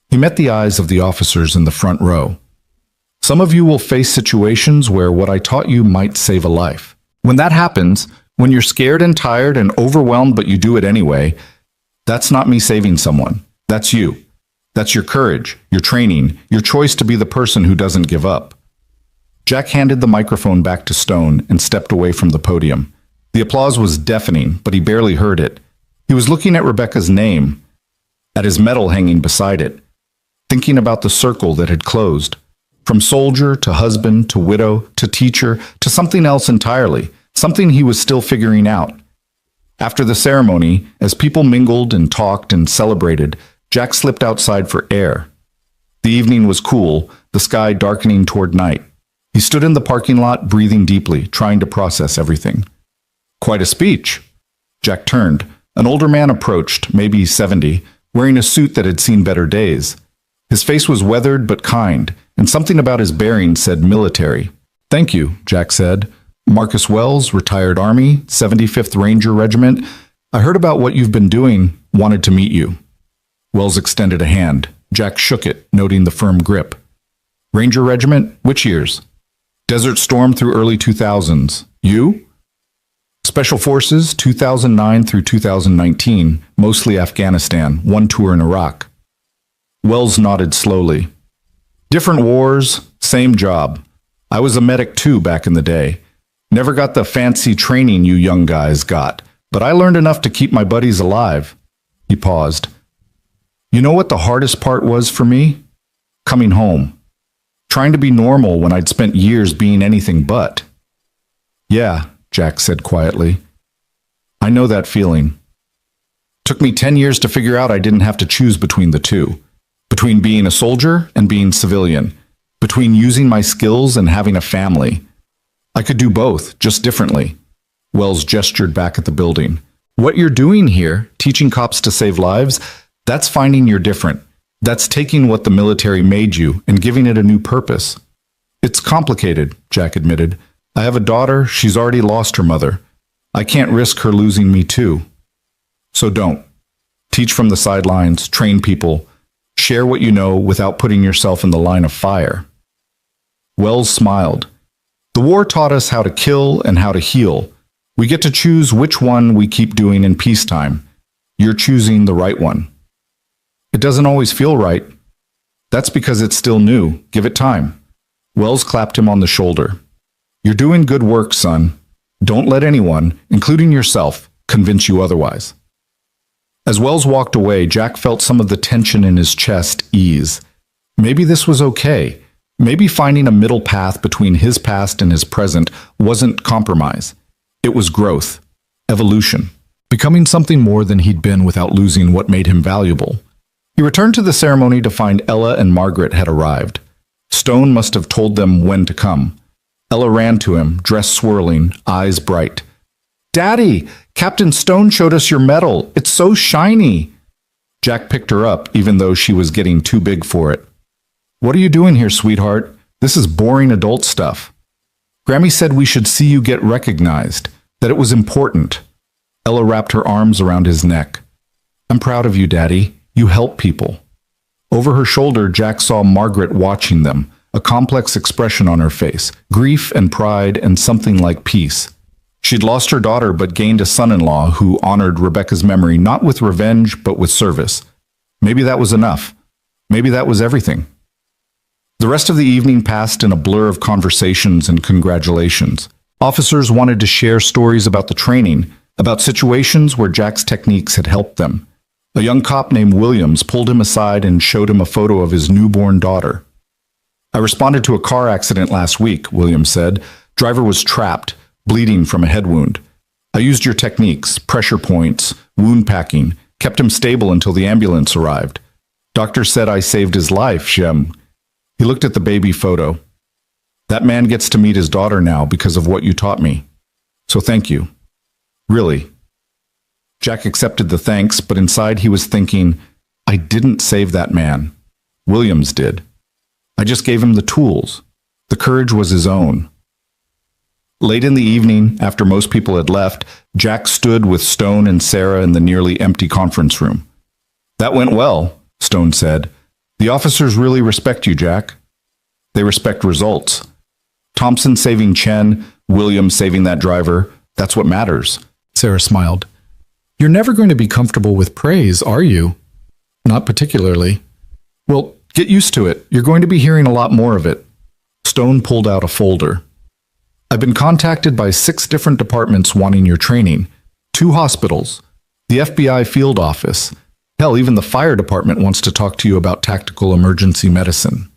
He met the eyes of the officers in the front row. "Some of you will face situations where what I taught you might save a life. When that happens, when you're scared and tired and overwhelmed but you do it anyway, that's not me saving someone. That's you. That's your courage, your training, your choice to be the person who doesn't give up." Jack handed the microphone back to Stone and stepped away from the podium. The applause was deafening, but he barely heard it. He was looking at Rebecca's name, at his medal hanging beside it, thinking about the circle that had closed. From soldier to husband to widow to teacher to something else entirely, something he was still figuring out. After the ceremony, as people mingled and talked and celebrated, Jack slipped outside for air. The evening was cool, the sky darkening toward night. He stood in the parking lot, breathing deeply, trying to process everything. "Quite a speech." Jack turned. An older man approached, maybe 70, wearing a suit that had seen better days. His face was weathered but kind, and something about his bearing said military. "Thank you," Jack said. "Marcus Wells, retired Army, 75th Ranger Regiment. I heard about what you've been doing, wanted to meet you." Wells extended a hand. Jack shook it, noting the firm grip. "Ranger Regiment? Which years?" "Desert Storm through early 2000s. You?" "Special Forces, 2009 through 2019, mostly Afghanistan, one tour in Iraq." Wells nodded slowly. "Different wars, same job. I was a medic too back in the day. Never got the fancy training you young guys got, but I learned enough to keep my buddies alive." He paused. "You know what the hardest part was for me? Coming home. Trying to be normal when I'd spent years being anything but." "Yeah," Jack said quietly. "I know that feeling. Took me 10 years to figure out I didn't have to choose between the two. Between being a soldier and being civilian. Between using my skills and having a family. I could do both, just differently." Wells gestured back at the building. "What you're doing here, teaching cops to save lives, that's finding you're different. That's taking what the military made you and giving it a new purpose." "It's complicated," Jack admitted. "I have a daughter, she's already lost her mother. I can't risk her losing me too. So don't. Teach from the sidelines, train people, share what you know without putting yourself in the line of fire." Wells smiled. "The war taught us how to kill and how to heal. We get to choose which one we keep doing in peacetime. You're choosing the right one." "It doesn't always feel right." "That's because it's still new. Give it time." Wells clapped him on the shoulder. "You're doing good work, son. Don't let anyone, including yourself, convince you otherwise." As Wells walked away, Jack felt some of the tension in his chest ease. Maybe this was okay. Maybe finding a middle path between his past and his present wasn't compromise. It was growth, evolution, becoming something more than he'd been without losing what made him valuable. He returned to the ceremony to find Ella and Margaret had arrived. Stone must have told them when to come. Ella ran to him, dress swirling, eyes bright. "Daddy, Captain Stone showed us your medal. It's so shiny." Jack picked her up, even though she was getting too big for it. "What are you doing here, sweetheart? This is boring adult stuff." "Grammy said we should see you get recognized, that it was important." Ella wrapped her arms around his neck. "I'm proud of you, Daddy. You help people." Over her shoulder, Jack saw Margaret watching them, a complex expression on her face, grief and pride and something like peace. She'd lost her daughter but gained a son-in-law who honored Rebecca's memory not with revenge but with service. Maybe that was enough. Maybe that was everything. The rest of the evening passed in a blur of conversations and congratulations. Officers wanted to share stories about the training, about situations where Jack's techniques had helped them. A young cop named Williams pulled him aside and showed him a photo of his newborn daughter. "I responded to a car accident last week," Williams said. "Driver was trapped, bleeding from a head wound. I used your techniques, pressure points, wound packing, kept him stable until the ambulance arrived. Doctor said I saved his life, Shem." He looked at the baby photo. "That man gets to meet his daughter now because of what you taught me. So thank you. Really." Jack accepted the thanks, but inside he was thinking, "I didn't save that man. Williams did. I just gave him the tools. The courage was his own." Late in the evening, after most people had left, Jack stood with Stone and Sarah in the nearly empty conference room. "That went well," Stone said. "The officers really respect you, Jack. They respect results. Thompson saving Chen, Williams saving that driver, that's what matters." Sarah smiled. "You're never going to be comfortable with praise, are you?" "Not particularly." "Well, get used to it. You're going to be hearing a lot more of it." Stone pulled out a folder. "I've been contacted by 6 different departments wanting your training. 2 hospitals, the FBI field office. Hell, even the fire department wants to talk to you about tactical emergency medicine."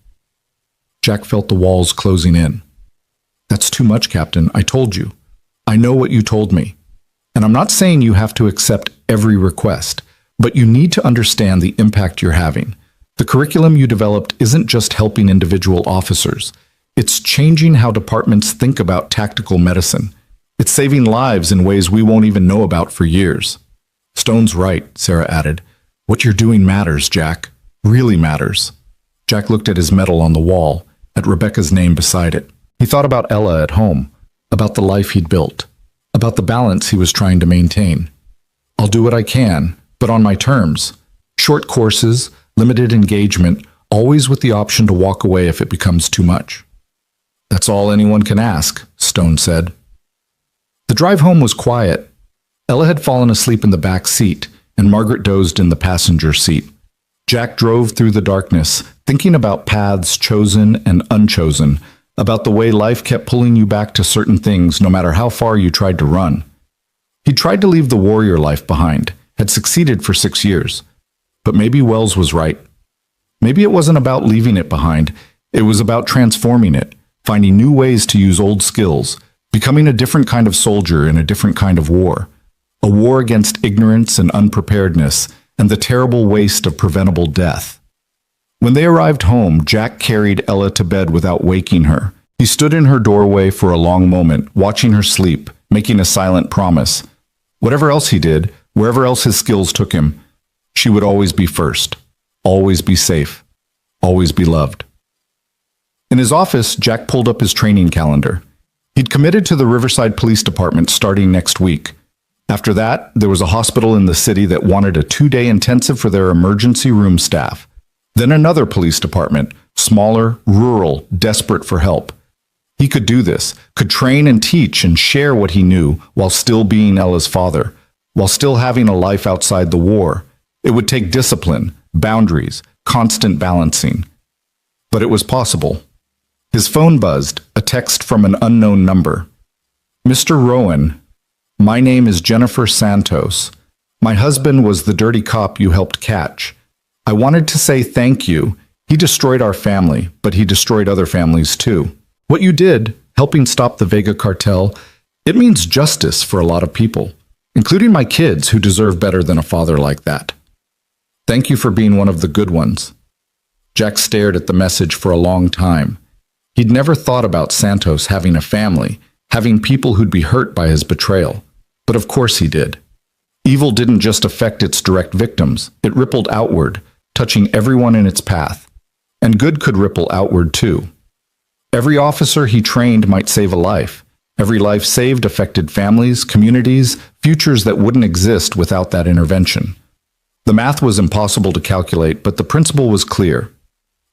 Jack felt the walls closing in. "That's too much, Captain. I told you. I know what you told me. And I'm not saying you have to accept every request, but you need to understand the impact you're having. The curriculum you developed isn't just helping individual officers. It's changing how departments think about tactical medicine. It's saving lives in ways we won't even know about for years." "Stone's right," Sarah added. "What you're doing matters, Jack. Really matters." Jack looked at his medal on the wall, at Rebecca's name beside it. He thought about Ella at home, about the life he'd built, about the balance he was trying to maintain. "I'll do what I can, but on my terms. Short courses, limited engagement, always with the option to walk away if it becomes too much." "That's all anyone can ask," Stone said. The drive home was quiet. Ella had fallen asleep in the back seat, and Margaret dozed in the passenger seat. Jack drove through the darkness, thinking about paths chosen and unchosen, about the way life kept pulling you back to certain things no matter how far you tried to run. He tried to leave the warrior life behind, had succeeded for 6 years. But maybe Wells was right. Maybe it wasn't about leaving it behind, it was about transforming it, finding new ways to use old skills, becoming a different kind of soldier in a different kind of war. A war against ignorance and unpreparedness, and the terrible waste of preventable death. When they arrived home, Jack carried Ella to bed without waking her. He stood in her doorway for a long moment, watching her sleep, making a silent promise. Whatever else he did, wherever else his skills took him, she would always be first, always be safe, always be loved. In his office, Jack pulled up his training calendar. He'd committed to the Riverside Police Department starting next week. After that, there was a hospital in the city that wanted a 2-day intensive for their emergency room staff. Then another police department, smaller, rural, desperate for help. He could do this, could train and teach and share what he knew while still being Ella's father, while still having a life outside the war. It would take discipline, boundaries, constant balancing. But it was possible. His phone buzzed, a text from an unknown number. "Mr. Rowan, my name is Jennifer Santos. My husband was the dirty cop you helped catch. I wanted to say thank you. He destroyed our family, but he destroyed other families too. What you did, helping stop the Vega cartel, it means justice for a lot of people, including my kids who deserve better than a father like that. Thank you for being one of the good ones." Jack stared at the message for a long time. He'd never thought about Santos having a family, having people who'd be hurt by his betrayal. But of course he did. Evil didn't just affect its direct victims, it rippled outward, touching everyone in its path. And good could ripple outward too. Every officer he trained might save a life. Every life saved affected families, communities, futures that wouldn't exist without that intervention. The math was impossible to calculate, but the principle was clear.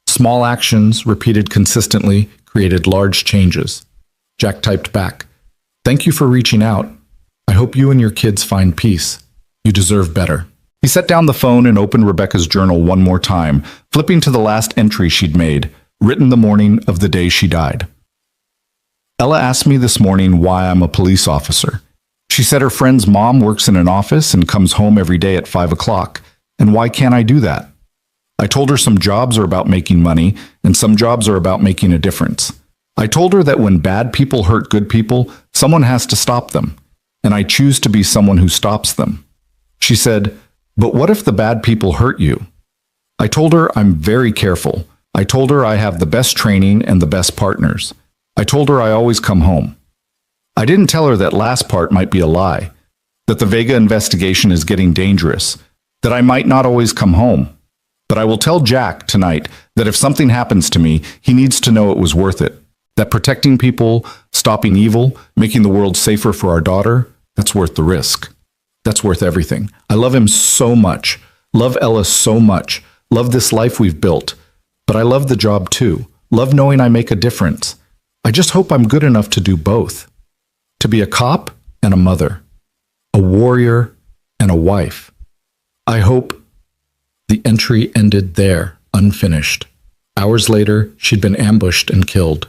Small actions, repeated consistently, created large changes. Jack typed back, "Thank you for reaching out. I hope you and your kids find peace. You deserve better." He set down the phone and opened Rebecca's journal one more time, flipping to the last entry she'd made, written the morning of the day she died. Ella asked me this morning why I'm a police officer. She said her friend's mom works in an office and comes home every day at 5 o'clock, and why can't I do that? I told her some jobs are about making money, and some jobs are about making a difference. I told her that when bad people hurt good people, someone has to stop them, and I choose to be someone who stops them. She said, "But what if the bad people hurt you?" I told her I'm very careful. I told her I have the best training and the best partners. I told her I always come home. I didn't tell her that last part might be a lie, that the Vega investigation is getting dangerous, that I might not always come home. But I will tell Jack tonight that if something happens to me, he needs to know it was worth it. That protecting people, stopping evil, making the world safer for our daughter, that's worth the risk. That's worth everything. I love him so much. Love Ella so much. Love this life we've built. But I love the job too. Love knowing I make a difference. I just hope I'm good enough to do both. To be a cop and a mother. A warrior and a wife. I hope. The entry ended there, unfinished. Hours later, she'd been ambushed and killed.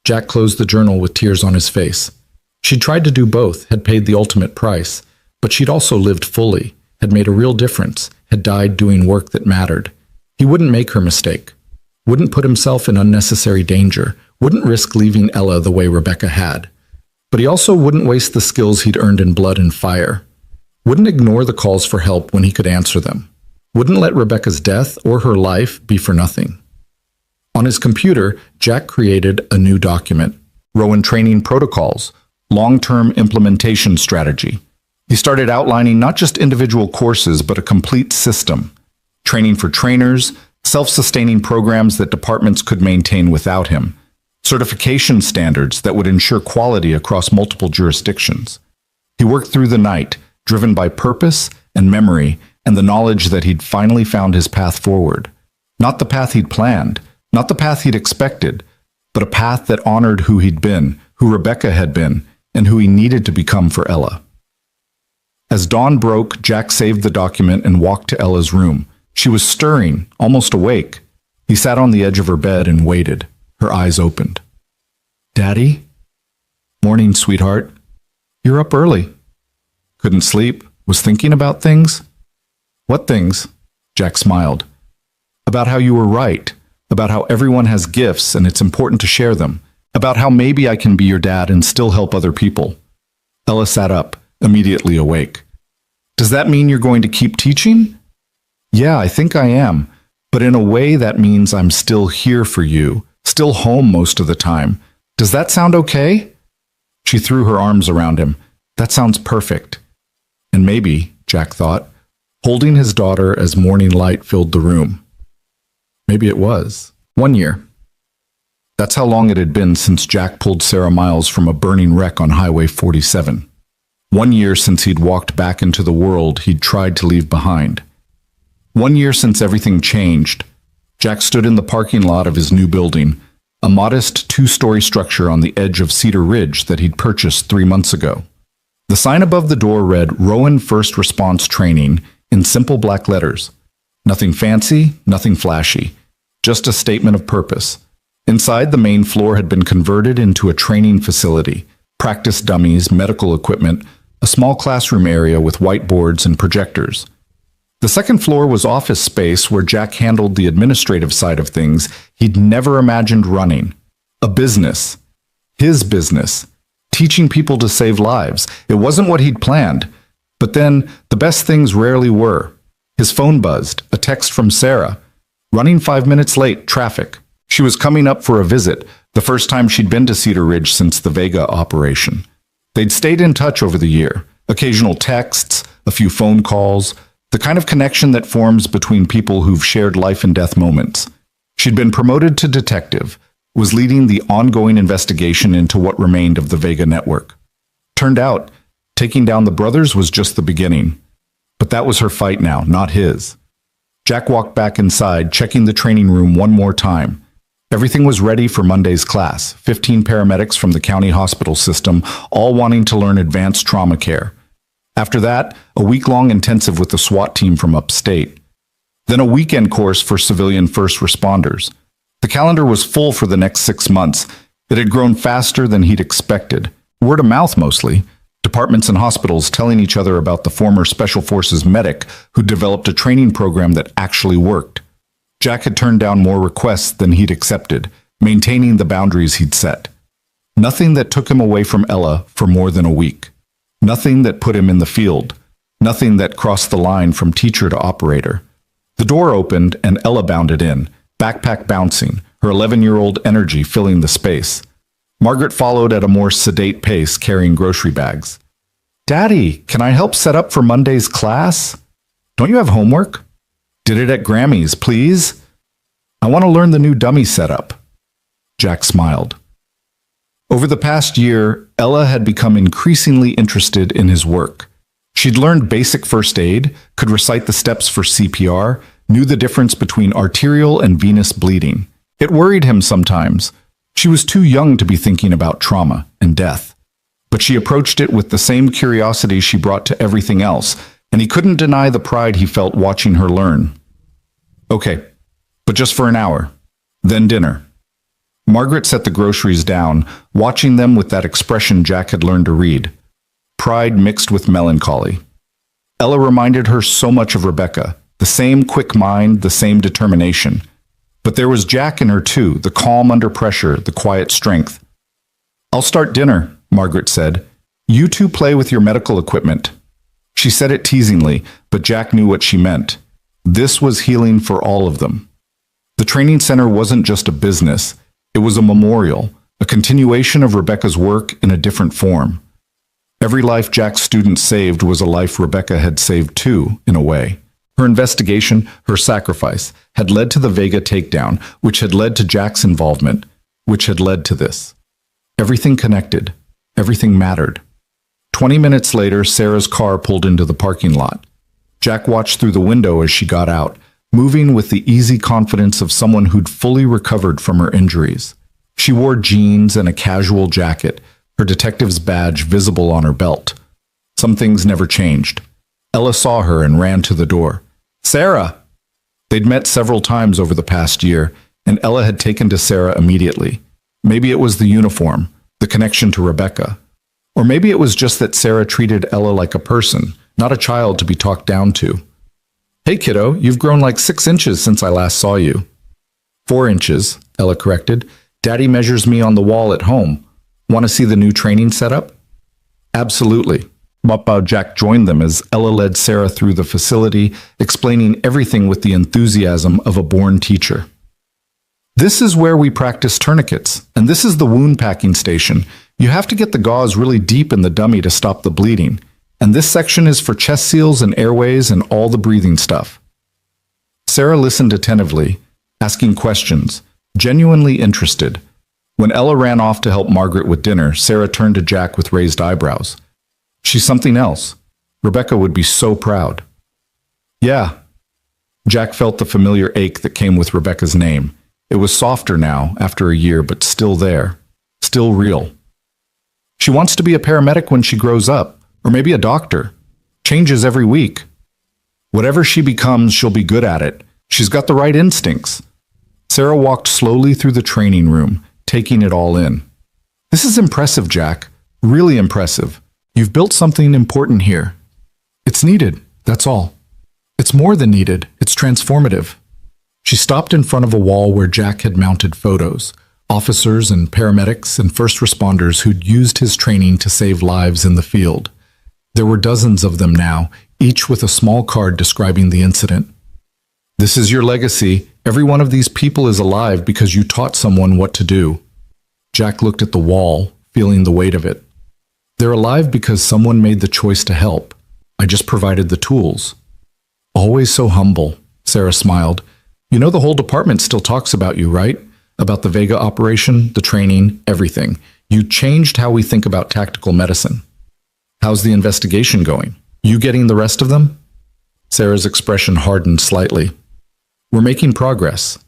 Jack closed the journal with tears on his face. She'd tried to do both, had paid the ultimate price, but she'd also lived fully, had made a real difference, had died doing work that mattered. He wouldn't make her mistake, wouldn't put himself in unnecessary danger, wouldn't risk leaving Ella the way Rebecca had. But he also wouldn't waste the skills he'd earned in blood and fire, wouldn't ignore the calls for help when he could answer them, wouldn't let Rebecca's death or her life be for nothing. On his computer, Jack created a new document, Rowan Training Protocols, Long-Term Implementation Strategy. He started outlining not just individual courses, but a complete system. Training for trainers, self-sustaining programs that departments could maintain without him, certification standards that would ensure quality across multiple jurisdictions. He worked through the night, driven by purpose and memory and the knowledge that he'd finally found his path forward. Not the path he'd planned, not the path he'd expected, but a path that honored who he'd been, who Rebecca had been, and who he needed to become for Ella. As dawn broke, Jack saved the document and walked to Ella's room. She was stirring, almost awake. He sat on the edge of her bed and waited, her eyes opened. "Daddy?" "Morning, sweetheart. You're up early." "Couldn't sleep. Was thinking about things." "What things?" Jack smiled. "About how you were right. About how everyone has gifts and it's important to share them. About how maybe I can be your dad and still help other people." Ella sat up, immediately awake. "Does that mean you're going to keep teaching?" "Yeah, I think I am. But in a way that means I'm still here for you, still home most of the time. Does that sound okay?" She threw her arms around him. "That sounds perfect." And maybe, Jack thought, holding his daughter as morning light filled the room. Maybe it was. 1 year. That's how long it had been since Jack pulled Sarah Miles from a burning wreck on Highway 47. 1 year since he'd walked back into the world he'd tried to leave behind. 1 year since everything changed. Jack stood in the parking lot of his new building, a modest 2-story structure on the edge of Cedar Ridge that he'd purchased 3 months ago. The sign above the door read Rowan First Response Training in simple black letters. Nothing fancy, nothing flashy, just a statement of purpose. Inside, the main floor had been converted into a training facility, practice dummies, medical equipment, a small classroom area with whiteboards and projectors. The second floor was office space where Jack handled the administrative side of things he'd never imagined running. A business. His business. Teaching people to save lives. It wasn't what he'd planned. But then, the best things rarely were. His phone buzzed, a text from Sarah. Running 5 minutes late, traffic. She was coming up for a visit, the first time she'd been to Cedar Ridge since the Vega operation. They'd stayed in touch over the year, occasional texts, a few phone calls, the kind of connection that forms between people who've shared life and death moments. She'd been promoted to detective, was leading the ongoing investigation into what remained of the Vega network. Turned out, taking down the brothers was just the beginning. But that was her fight now, not his. Jack walked back inside, checking the training room one more time. Everything was ready for Monday's class, 15 paramedics from the county hospital system, all wanting to learn advanced trauma care. After that, a week-long intensive with the SWAT team from upstate. Then a weekend course for civilian first responders. The calendar was full for the next 6 months. It had grown faster than he'd expected. Word of mouth mostly. Departments and hospitals telling each other about the former Special Forces medic who developed a training program that actually worked. Jack had turned down more requests than he'd accepted, maintaining the boundaries he'd set. Nothing that took him away from Ella for more than a week. Nothing that put him in the field. Nothing that crossed the line from teacher to operator. The door opened and Ella bounded in, backpack bouncing, her 11-year-old energy filling the space. Margaret followed at a more sedate pace, carrying grocery bags. "Daddy, can I help set up for Monday's class? Don't you have homework?" "Did it at Grammy's, please. I want to learn the new dummy setup." Jack smiled. Over the past year, Ella had become increasingly interested in his work. She'd learned basic first aid, could recite the steps for CPR, knew the difference between arterial and venous bleeding. It worried him sometimes. She was too young to be thinking about trauma and death. But she approached it with the same curiosity she brought to everything else, and he couldn't deny the pride he felt watching her learn. "Okay, but just for an hour. Then dinner." Margaret set the groceries down, watching them with that expression Jack had learned to read. Pride mixed with melancholy. Ella reminded her so much of Rebecca, the same quick mind, the same determination. But there was Jack in her too, the calm under pressure, the quiet strength. "I'll start dinner," Margaret said. "You two play with your medical equipment." She said it teasingly, but Jack knew what she meant. This was healing for all of them. The training center wasn't just a business. It was a memorial, a continuation of Rebecca's work in a different form. Every life Jack's students saved was a life Rebecca had saved too, in a way. Her investigation, her sacrifice, had led to the Vega takedown, which had led to Jack's involvement, which had led to this. Everything connected. Everything mattered. 20 minutes later, Sarah's car pulled into the parking lot. Jack watched through the window as she got out, moving with the easy confidence of someone who'd fully recovered from her injuries. She wore jeans and a casual jacket, her detective's badge visible on her belt. Some things never changed. Ella saw her and ran to the door. "Sarah!" They'd met several times over the past year, and Ella had taken to Sarah immediately. Maybe it was the uniform, the connection to Rebecca. Or maybe it was just that Sarah treated Ella like a person, not a child to be talked down to. "Hey kiddo, you've grown like 6 inches since I last saw you." 4 inches, Ella corrected. "Daddy measures me on the wall at home. Want to see the new training setup?" "Absolutely." Papa Jack joined them as Ella led Sarah through the facility, explaining everything with the enthusiasm of a born teacher. "This is where we practice tourniquets, and this is the wound packing station. You have to get the gauze really deep in the dummy to stop the bleeding. And this section is for chest seals and airways and all the breathing stuff." Sarah listened attentively, asking questions, genuinely interested. When Ella ran off to help Margaret with dinner, Sarah turned to Jack with raised eyebrows. "She's something else. Rebecca would be so proud." "Yeah." Jack felt the familiar ache that came with Rebecca's name. It was softer now, after a year, but still there. Still real. "She wants to be a paramedic when she grows up, or maybe a doctor. Changes every week. Whatever she becomes, she'll be good at it. She's got the right instincts." Sarah walked slowly through the training room, taking it all in. "This is impressive, Jack. Really impressive. You've built something important here. It's needed, that's all. It's more than needed, it's transformative." She stopped in front of a wall where Jack had mounted photos, officers and paramedics and first responders who'd used his training to save lives in the field. There were dozens of them now, each with a small card describing the incident. "This is your legacy. Every one of these people is alive because you taught someone what to do." Jack looked at the wall, feeling the weight of it. They're alive because someone made the choice to help. I just provided the tools. Always so humble, Sarah smiled. You know the whole department still talks about you, right? About the Vega operation, the training, everything. You changed how we think about tactical medicine. How's the investigation going? You getting the rest of them? Sarah's expression hardened slightly. We're making progress.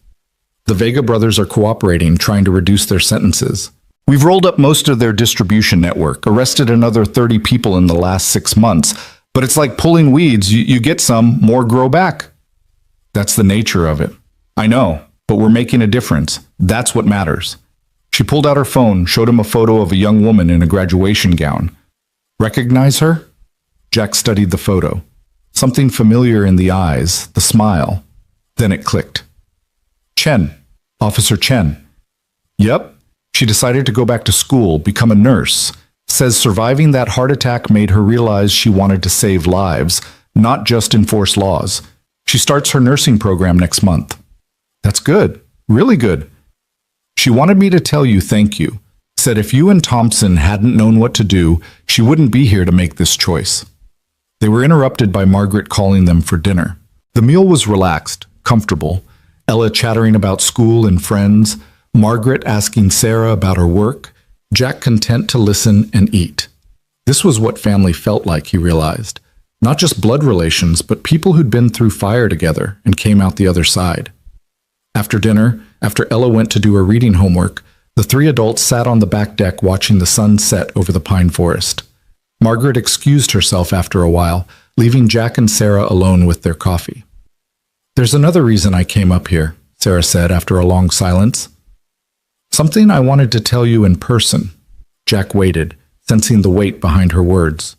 The Vega brothers are cooperating, trying to reduce their sentences. We've rolled up most of their distribution network, arrested another 30 people in the last 6 months, but it's like pulling weeds. You get some, more grow back. That's the nature of it. I know, but we're making a difference. That's what matters. She pulled out her phone, showed him a photo of a young woman in a graduation gown. Recognize her? Jack studied the photo. Something familiar in the eyes, the smile. Then it clicked. Chen. Officer Chen. Yep. She decided to go back to school, become a nurse. Says surviving that heart attack made her realize she wanted to save lives, not just enforce laws. She starts her nursing program next month. That's good. Really good. She wanted me to tell you thank you. Said if you and Thompson hadn't known what to do, she wouldn't be here to make this choice. They were interrupted by Margaret calling them for dinner. The meal was relaxed, comfortable. Ella chattering about school and friends, Margaret asking Sarah about her work, Jack content to listen and eat. This was what family felt like, he realized. Not just blood relations, but people who'd been through fire together and came out the other side. After dinner, after Ella went to do her reading homework, the 3 adults sat on the back deck watching the sun set over the pine forest. Margaret excused herself after a while, leaving Jack and Sarah alone with their coffee. There's another reason I came up here, Sarah said after a long silence. Something I wanted to tell you in person. Jack waited, sensing the weight behind her words.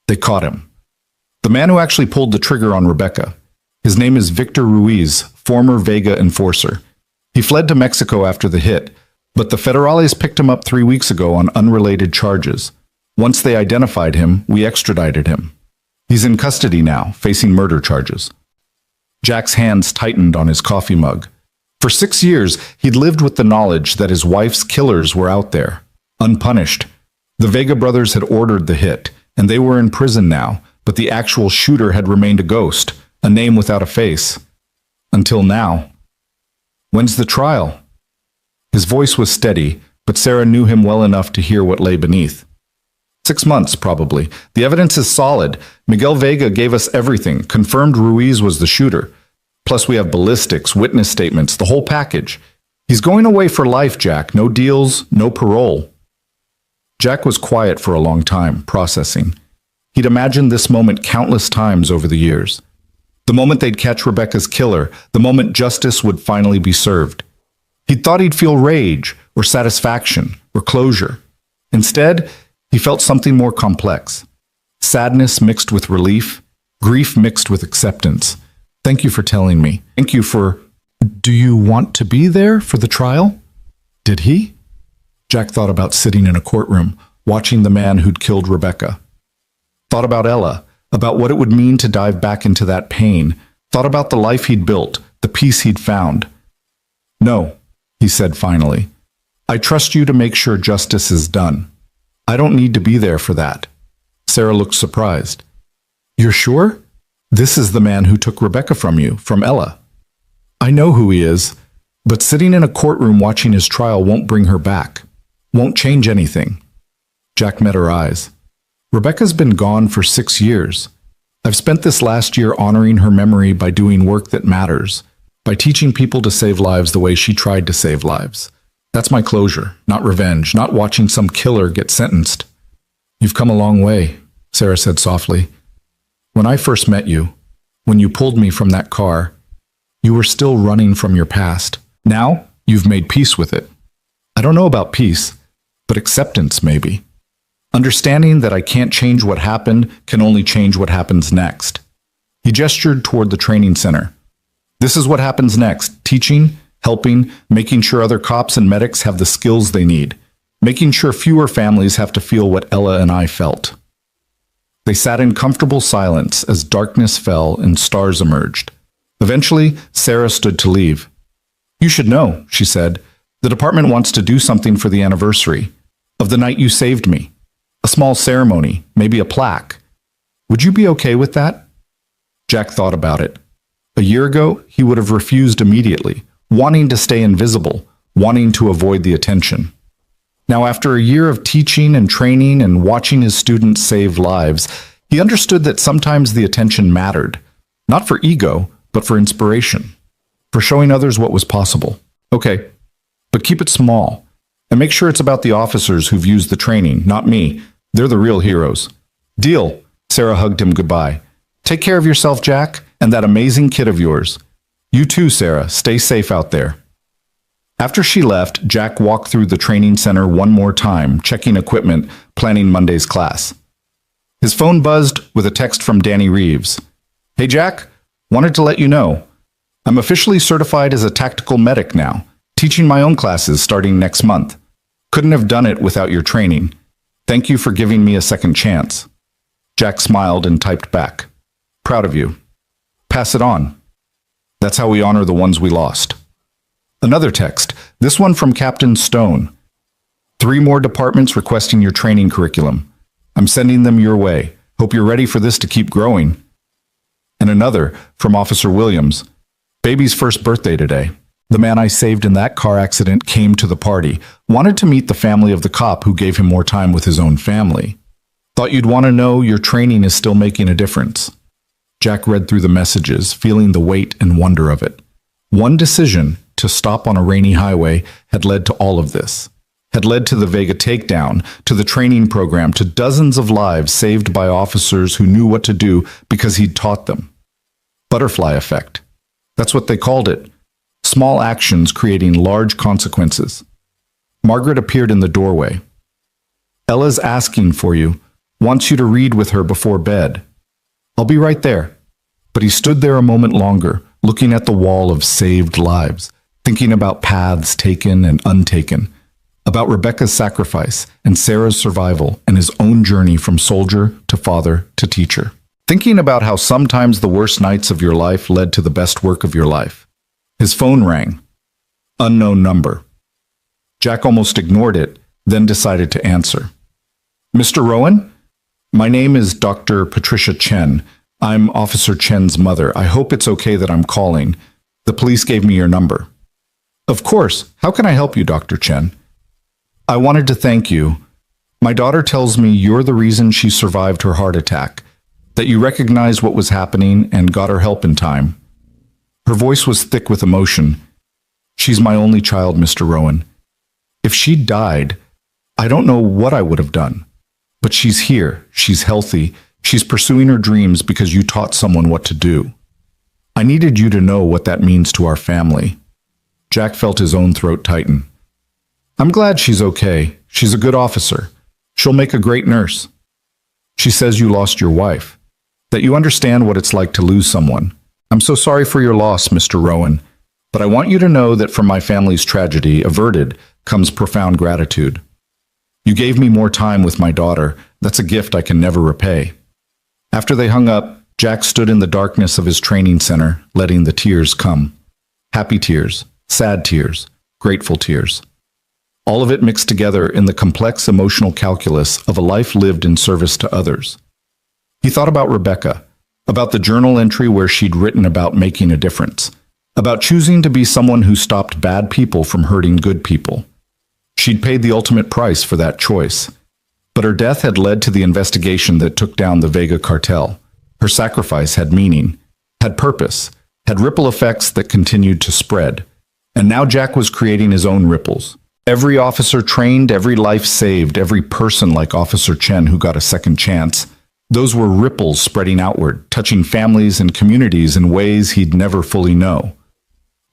They caught him. The man who actually pulled the trigger on Rebecca. His name is Victor Ruiz, former Vega enforcer. He fled to Mexico after the hit, but the Federales picked him up 3 weeks ago on unrelated charges. Once they identified him, we extradited him. He's in custody now, facing murder charges. Jack's hands tightened on his coffee mug. For 6 years, he'd lived with the knowledge that his wife's killers were out there, unpunished. The Vega brothers had ordered the hit, and they were in prison now, but the actual shooter had remained a ghost, a name without a face. Until now. When's the trial? His voice was steady, but Sarah knew him well enough to hear what lay beneath. 6 months, probably. The evidence is solid. Miguel Vega gave us everything, confirmed Ruiz was the shooter. Plus we have ballistics, witness statements, the whole package. He's going away for life, Jack. No deals, no parole. Jack was quiet for a long time, processing. He'd imagined this moment countless times over the years. The moment they'd catch Rebecca's killer, the moment justice would finally be served. He'd thought he'd feel rage, or satisfaction, or closure. Instead, he felt something more complex. Sadness mixed with relief, grief mixed with acceptance. Thank you for telling me. Thank you for... Do you want to be there for the trial? Did he? Jack thought about sitting in a courtroom, watching the man who'd killed Rebecca. Thought about Ella, about what it would mean to dive back into that pain. Thought about the life he'd built, the peace he'd found. No, he said finally. I trust you to make sure justice is done. I don't need to be there for that. Sarah looked surprised. You're sure? This is the man who took Rebecca from you, from Ella. I know who he is, but sitting in a courtroom watching his trial won't bring her back. Won't change anything. Jack met her eyes. Rebecca's been gone for 6 years. I've spent this last year honoring her memory by doing work that matters, by teaching people to save lives the way she tried to save lives. That's my closure, not revenge, not watching some killer get sentenced. You've come a long way, Sarah said softly. When I first met you, when you pulled me from that car, you were still running from your past. Now, you've made peace with it. I don't know about peace, but acceptance maybe. Understanding that I can't change what happened can only change what happens next. He gestured toward the training center. This is what happens next, teaching, helping, making sure other cops and medics have the skills they need, making sure fewer families have to feel what Ella and I felt. They sat in comfortable silence as darkness fell and stars emerged. Eventually, Sarah stood to leave. You should know, she said. The department wants to do something for the anniversary of the night you saved me. A small ceremony, maybe a plaque. Would you be okay with that? Jack thought about it. A year ago, he would have refused immediately, wanting to stay invisible, wanting to avoid the attention. Now, after a year of teaching and training and watching his students save lives, he understood that sometimes the attention mattered, not for ego, but for inspiration, for showing others what was possible. Okay, but keep it small, and make sure it's about the officers who've used the training, not me. They're the real heroes. Deal. Sarah hugged him goodbye. Take care of yourself, Jack, and that amazing kid of yours. You too, Sarah. Stay safe out there. After she left, Jack walked through the training center one more time, checking equipment, planning Monday's class. His phone buzzed with a text from Danny Reeves. Hey, Jack. Wanted to let you know. I'm officially certified as a tactical medic now, teaching my own classes starting next month. Couldn't have done it without your training. Thank you for giving me a second chance. Jack smiled and typed back. Proud of you. Pass it on. That's how we honor the ones we lost. Another text, this one from Captain Stone. 3 more departments requesting your training curriculum. I'm sending them your way. Hope you're ready for this to keep growing. And another from Officer Williams. Baby's first birthday today. The man I saved in that car accident came to the party, wanted to meet the family of the cop who gave him more time with his own family. Thought you'd want to know your training is still making a difference. Jack read through the messages, feeling the weight and wonder of it. One decision, to stop on a rainy highway, had led to all of this. Had led to the Vega takedown, to the training program, to dozens of lives saved by officers who knew what to do because he'd taught them. Butterfly effect. That's what they called it. Small actions creating large consequences. Margaret appeared in the doorway. Ella's asking for you. Wants you to read with her before bed. I'll be right there. But he stood there a moment longer, looking at the wall of saved lives, thinking about paths taken and untaken, about Rebecca's sacrifice and Sarah's survival and his own journey from soldier to father to teacher. Thinking about how sometimes the worst nights of your life led to the best work of your life. His phone rang. Unknown number. Jack almost ignored it, then decided to answer. Mr. Rowan? My name is Dr. Patricia Chen. I'm Officer Chen's mother. I hope it's okay that I'm calling. The police gave me your number. Of course. How can I help you, Dr. Chen? I wanted to thank you. My daughter tells me you're the reason she survived her heart attack, that you recognized what was happening and got her help in time. Her voice was thick with emotion. She's my only child, Mr. Rowan. If she'd died, I don't know what I would have done. But she's here, she's healthy, she's pursuing her dreams because you taught someone what to do. I needed you to know what that means to our family. Jack felt his own throat tighten. I'm glad she's okay. She's a good officer. She'll make a great nurse. She says you lost your wife, that you understand what it's like to lose someone. I'm so sorry for your loss, Mr. Rowan, but I want you to know that from my family's tragedy averted comes profound gratitude. You gave me more time with my daughter. That's a gift I can never repay. After they hung up, Jack stood in the darkness of his training center, letting the tears come. Happy tears, sad tears, grateful tears. All of it mixed together in the complex emotional calculus of a life lived in service to others. He thought about Rebecca, about the journal entry where she'd written about making a difference, about choosing to be someone who stopped bad people from hurting good people. She'd paid the ultimate price for that choice. But her death had led to the investigation that took down the Vega cartel. Her sacrifice had meaning, had purpose, had ripple effects that continued to spread. And now Jack was creating his own ripples. Every officer trained, every life saved, every person like Officer Chen who got a second chance, those were ripples spreading outward, touching families and communities in ways he'd never fully know.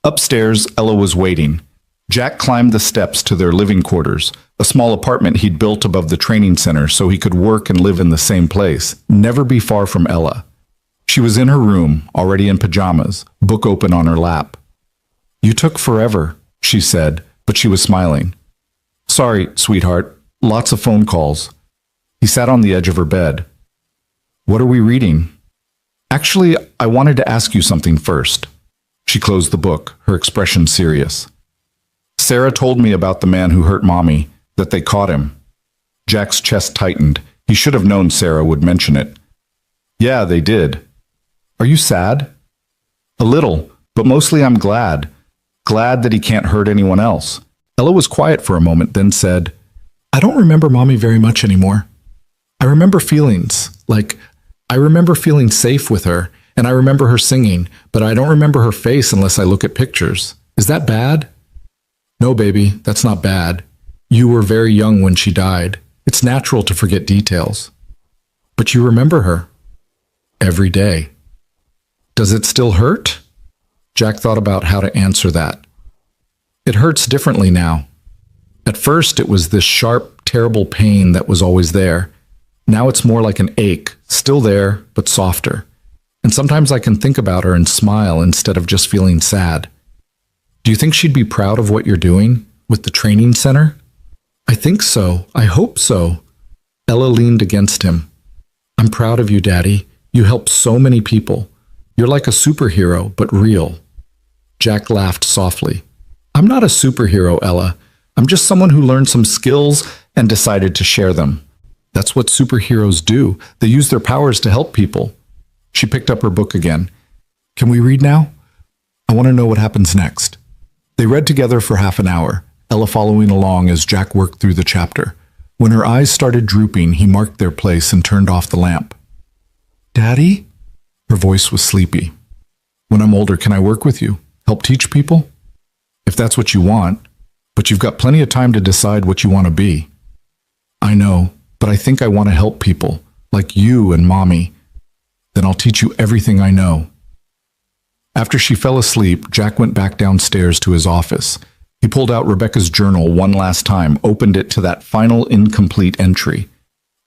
Upstairs, Ella was waiting. Jack climbed the steps to their living quarters, a small apartment he'd built above the training center so he could work and live in the same place, never be far from Ella. She was in her room, already in pajamas, book open on her lap. You took forever, she said, but she was smiling. Sorry, sweetheart, lots of phone calls. He sat on the edge of her bed. What are we reading? Actually, I wanted to ask you something first. She closed the book, her expression serious. Sarah told me about the man who hurt Mommy, that they caught him. Jack's chest tightened. He should have known Sarah would mention it. Yeah, they did. Are you sad? A little, but mostly I'm glad. Glad that he can't hurt anyone else. Ella was quiet for a moment, then said, I don't remember Mommy very much anymore. I remember feelings, I remember feeling safe with her, and I remember her singing, but I don't remember her face unless I look at pictures. Is that bad? No, baby, that's not bad. You were very young when she died. It's natural to forget details. But you remember her. Every day. Does it still hurt? Jack thought about how to answer that. It hurts differently now. At first, it was this sharp, terrible pain that was always there. Now it's more like an ache, still there, but softer. And sometimes I can think about her and smile instead of just feeling sad. Do you think she'd be proud of what you're doing with the training center? I think so. I hope so. Ella leaned against him. I'm proud of you, Daddy. You help so many people. You're like a superhero, but real. Jack laughed softly. I'm not a superhero, Ella. I'm just someone who learned some skills and decided to share them. That's what superheroes do. They use their powers to help people. She picked up her book again. Can we read now? I want to know what happens next. They read together for half an hour, Ella following along as Jack worked through the chapter. When her eyes started drooping, he marked their place and turned off the lamp. Daddy? Her voice was sleepy. When I'm older, can I work with you? Help teach people? If that's what you want, but you've got plenty of time to decide what you want to be. I know, but I think I want to help people, like you and Mommy. Then I'll teach you everything I know. After she fell asleep, Jack went back downstairs to his office. He pulled out Rebecca's journal one last time, opened it to that final incomplete entry.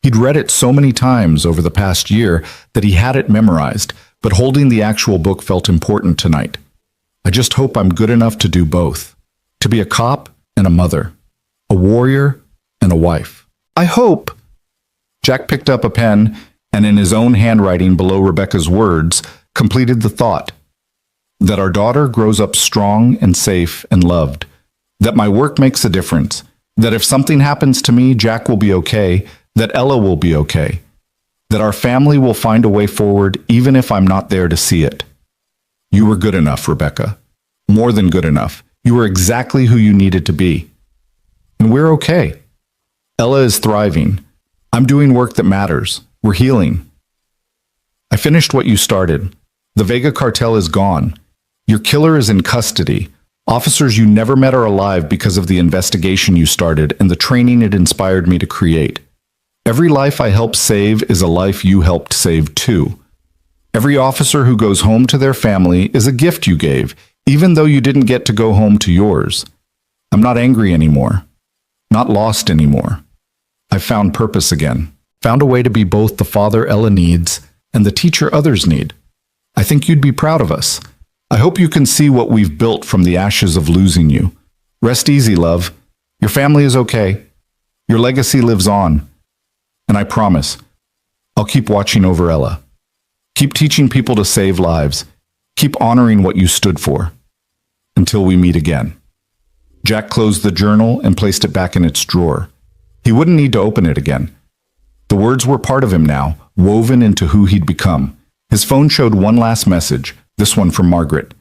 He'd read it so many times over the past year that he had it memorized, but holding the actual book felt important tonight. I just hope I'm good enough to do both. To be a cop and a mother. A warrior and a wife. I hope. Jack picked up a pen and in his own handwriting below Rebecca's words, completed the thought. That our daughter grows up strong and safe and loved. That my work makes a difference. That if something happens to me, Jack will be okay. That Ella will be okay. That our family will find a way forward even if I'm not there to see it. You were good enough, Rebecca. More than good enough. You were exactly who you needed to be. And we're okay. Ella is thriving. I'm doing work that matters. We're healing. I finished what you started. The Vega cartel is gone. Your killer is in custody. Officers you never met are alive because of the investigation you started and the training it inspired me to create. Every life I helped save is a life you helped save too. Every officer who goes home to their family is a gift you gave, even though you didn't get to go home to yours. I'm not angry anymore. Not lost anymore. I've found purpose again. Found a way to be both the father Ella needs and the teacher others need. I think you'd be proud of us. I hope you can see what we've built from the ashes of losing you. Rest easy, love. Your family is okay. Your legacy lives on. And I promise, I'll keep watching over Ella. Keep teaching people to save lives. Keep honoring what you stood for. Until we meet again. Jack closed the journal and placed it back in its drawer. He wouldn't need to open it again. The words were part of him now, woven into who he'd become. His phone showed one last message, this one from Margaret.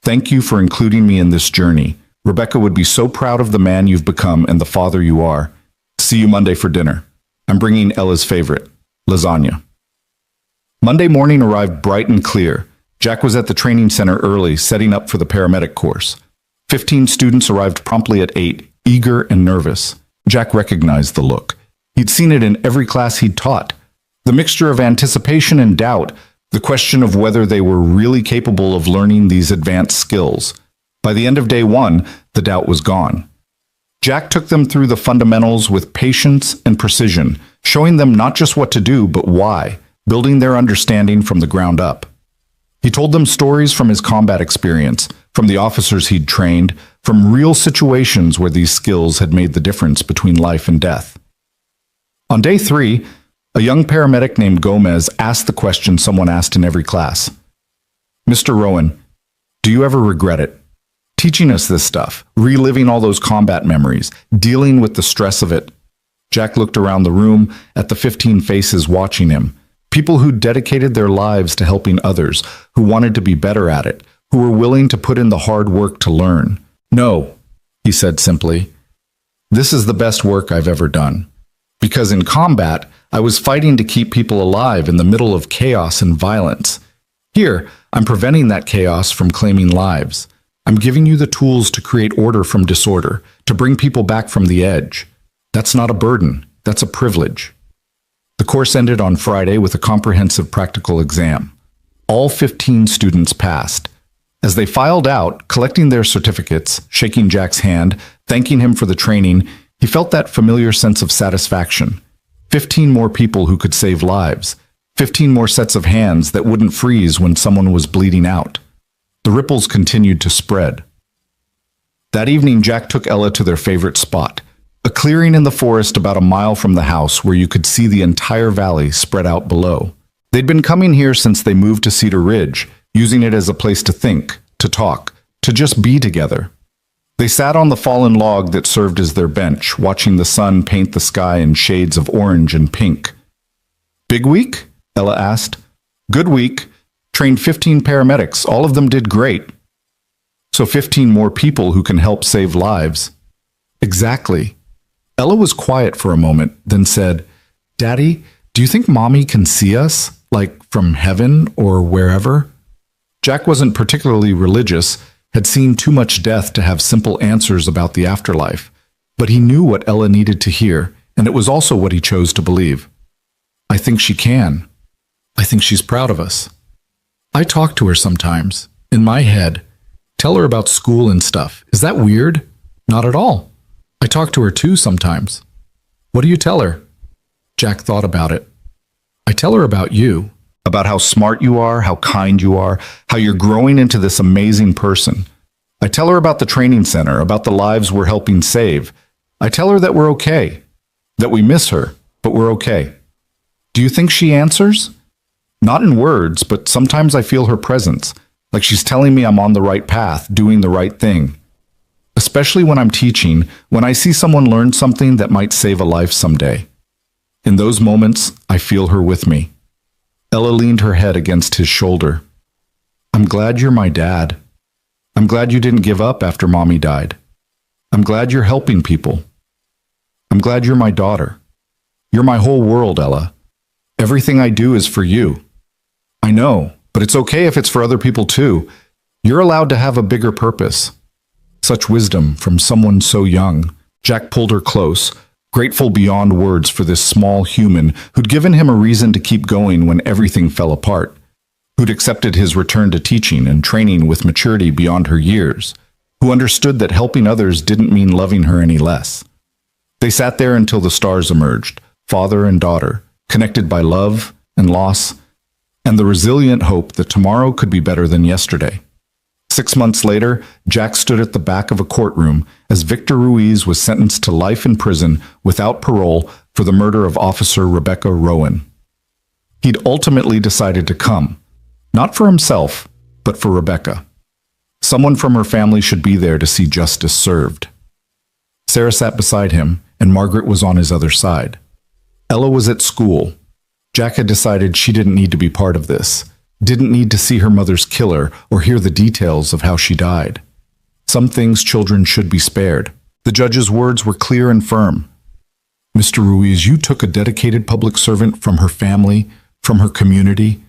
Thank you for including me in this journey. Rebecca would be so proud of the man you've become and the father you are. See you Monday for dinner. I'm bringing Ella's favorite, lasagna. Monday morning arrived bright and clear. Jack was at the training center early, setting up for the paramedic course. 15 students arrived promptly at 8, eager and nervous. Jack recognized the look. He'd seen it in every class he'd taught. The mixture of anticipation and doubt, the question of whether they were really capable of learning these advanced skills. By the end of day 1, the doubt was gone. Jack took them through the fundamentals with patience and precision, showing them not just what to do, but why, building their understanding from the ground up. He told them stories from his combat experience, from the officers he'd trained, from real situations where these skills had made the difference between life and death. On day 3, a young paramedic named Gomez asked the question someone asked in every class. Mr. Rowan, do you ever regret it? Teaching us this stuff, reliving all those combat memories, dealing with the stress of it. Jack looked around the room at the 15 faces watching him. People who dedicated their lives to helping others, who wanted to be better at it, who were willing to put in the hard work to learn. No, he said simply, this is the best work I've ever done. Because in combat, I was fighting to keep people alive in the middle of chaos and violence. Here, I'm preventing that chaos from claiming lives. I'm giving you the tools to create order from disorder, to bring people back from the edge. That's not a burden, that's a privilege. The course ended on Friday with a comprehensive practical exam. All 15 students passed. As they filed out, collecting their certificates, shaking Jack's hand, thanking him for the training, he felt that familiar sense of satisfaction. 15 more people who could save lives. 15 more sets of hands that wouldn't freeze when someone was bleeding out. The ripples continued to spread. That evening, Jack took Ella to their favorite spot, a clearing in the forest about a mile from the house where you could see the entire valley spread out below. They'd been coming here since they moved to Cedar Ridge, using it as a place to think, to talk, to just be together. They sat on the fallen log that served as their bench, watching the sun paint the sky in shades of orange and pink. Big week? Ella asked. Good week. Trained 15 paramedics. All of them did great. So 15 more people who can help save lives. Exactly. Ella was quiet for a moment, then said, Daddy, do you think Mommy can see us, like from heaven or wherever? Jack wasn't particularly religious, had seen too much death to have simple answers about the afterlife, but he knew what Ella needed to hear, and it was also what he chose to believe. I think she can. I think she's proud of us. I talk to her sometimes, in my head. Tell her about school and stuff. Is that weird? Not at all. I talk to her too sometimes. What do you tell her? Jack thought about it. I tell her about you. About how smart you are, how kind you are, how you're growing into this amazing person. I tell her about the training center, about the lives we're helping save. I tell her that we're okay, that we miss her, but we're okay. Do you think she answers? Not in words, but sometimes I feel her presence, like she's telling me I'm on the right path, doing the right thing. Especially when I'm teaching, when I see someone learn something that might save a life someday. In those moments, I feel her with me. Ella leaned her head against his shoulder. I'm glad you're my dad. I'm glad you didn't give up after Mommy died. I'm glad you're helping people. I'm glad you're my daughter. You're my whole world, Ella. Everything I do is for you. I know, but it's okay if it's for other people too. You're allowed to have a bigger purpose. Such wisdom from someone so young. Jack pulled her close, grateful beyond words for this small human who'd given him a reason to keep going when everything fell apart, who'd accepted his return to teaching and training with maturity beyond her years, who understood that helping others didn't mean loving her any less. They sat there until the stars emerged, father and daughter, connected by love and loss, and the resilient hope that tomorrow could be better than yesterday. 6 months later, Jack stood at the back of a courtroom as Victor Ruiz was sentenced to life in prison without parole for the murder of Officer Rebecca Rowan. He'd ultimately decided to come, not for himself, but for Rebecca. Someone from her family should be there to see justice served. Sarah sat beside him, and Margaret was on his other side. Ella was at school. Jack had decided she didn't need to be part of this, didn't need to see her mother's killer or hear the details of how she died. Some things children should be spared. The judge's words were clear and firm. Mr. Ruiz, you took a dedicated public servant from her family, from her community,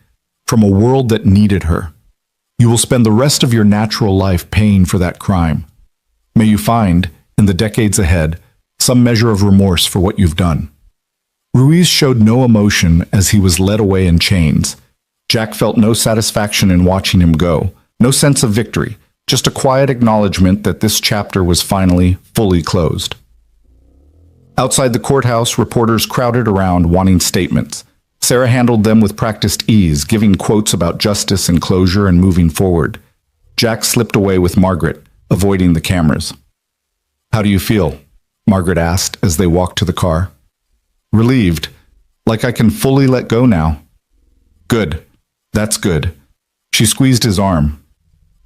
from a world that needed her. You will spend the rest of your natural life paying for that crime. May you find, in the decades ahead, some measure of remorse for what you've done. Ruiz showed no emotion as he was led away in chains. Jack felt no satisfaction in watching him go, no sense of victory, just a quiet acknowledgement that this chapter was finally fully closed. Outside the courthouse, reporters crowded around wanting statements. Sarah handled them with practiced ease, giving quotes about justice and closure and moving forward. Jack slipped away with Margaret, avoiding the cameras. How do you feel? Margaret asked as they walked to the car. Relieved, like I can fully let go now. Good. That's good. She squeezed his arm.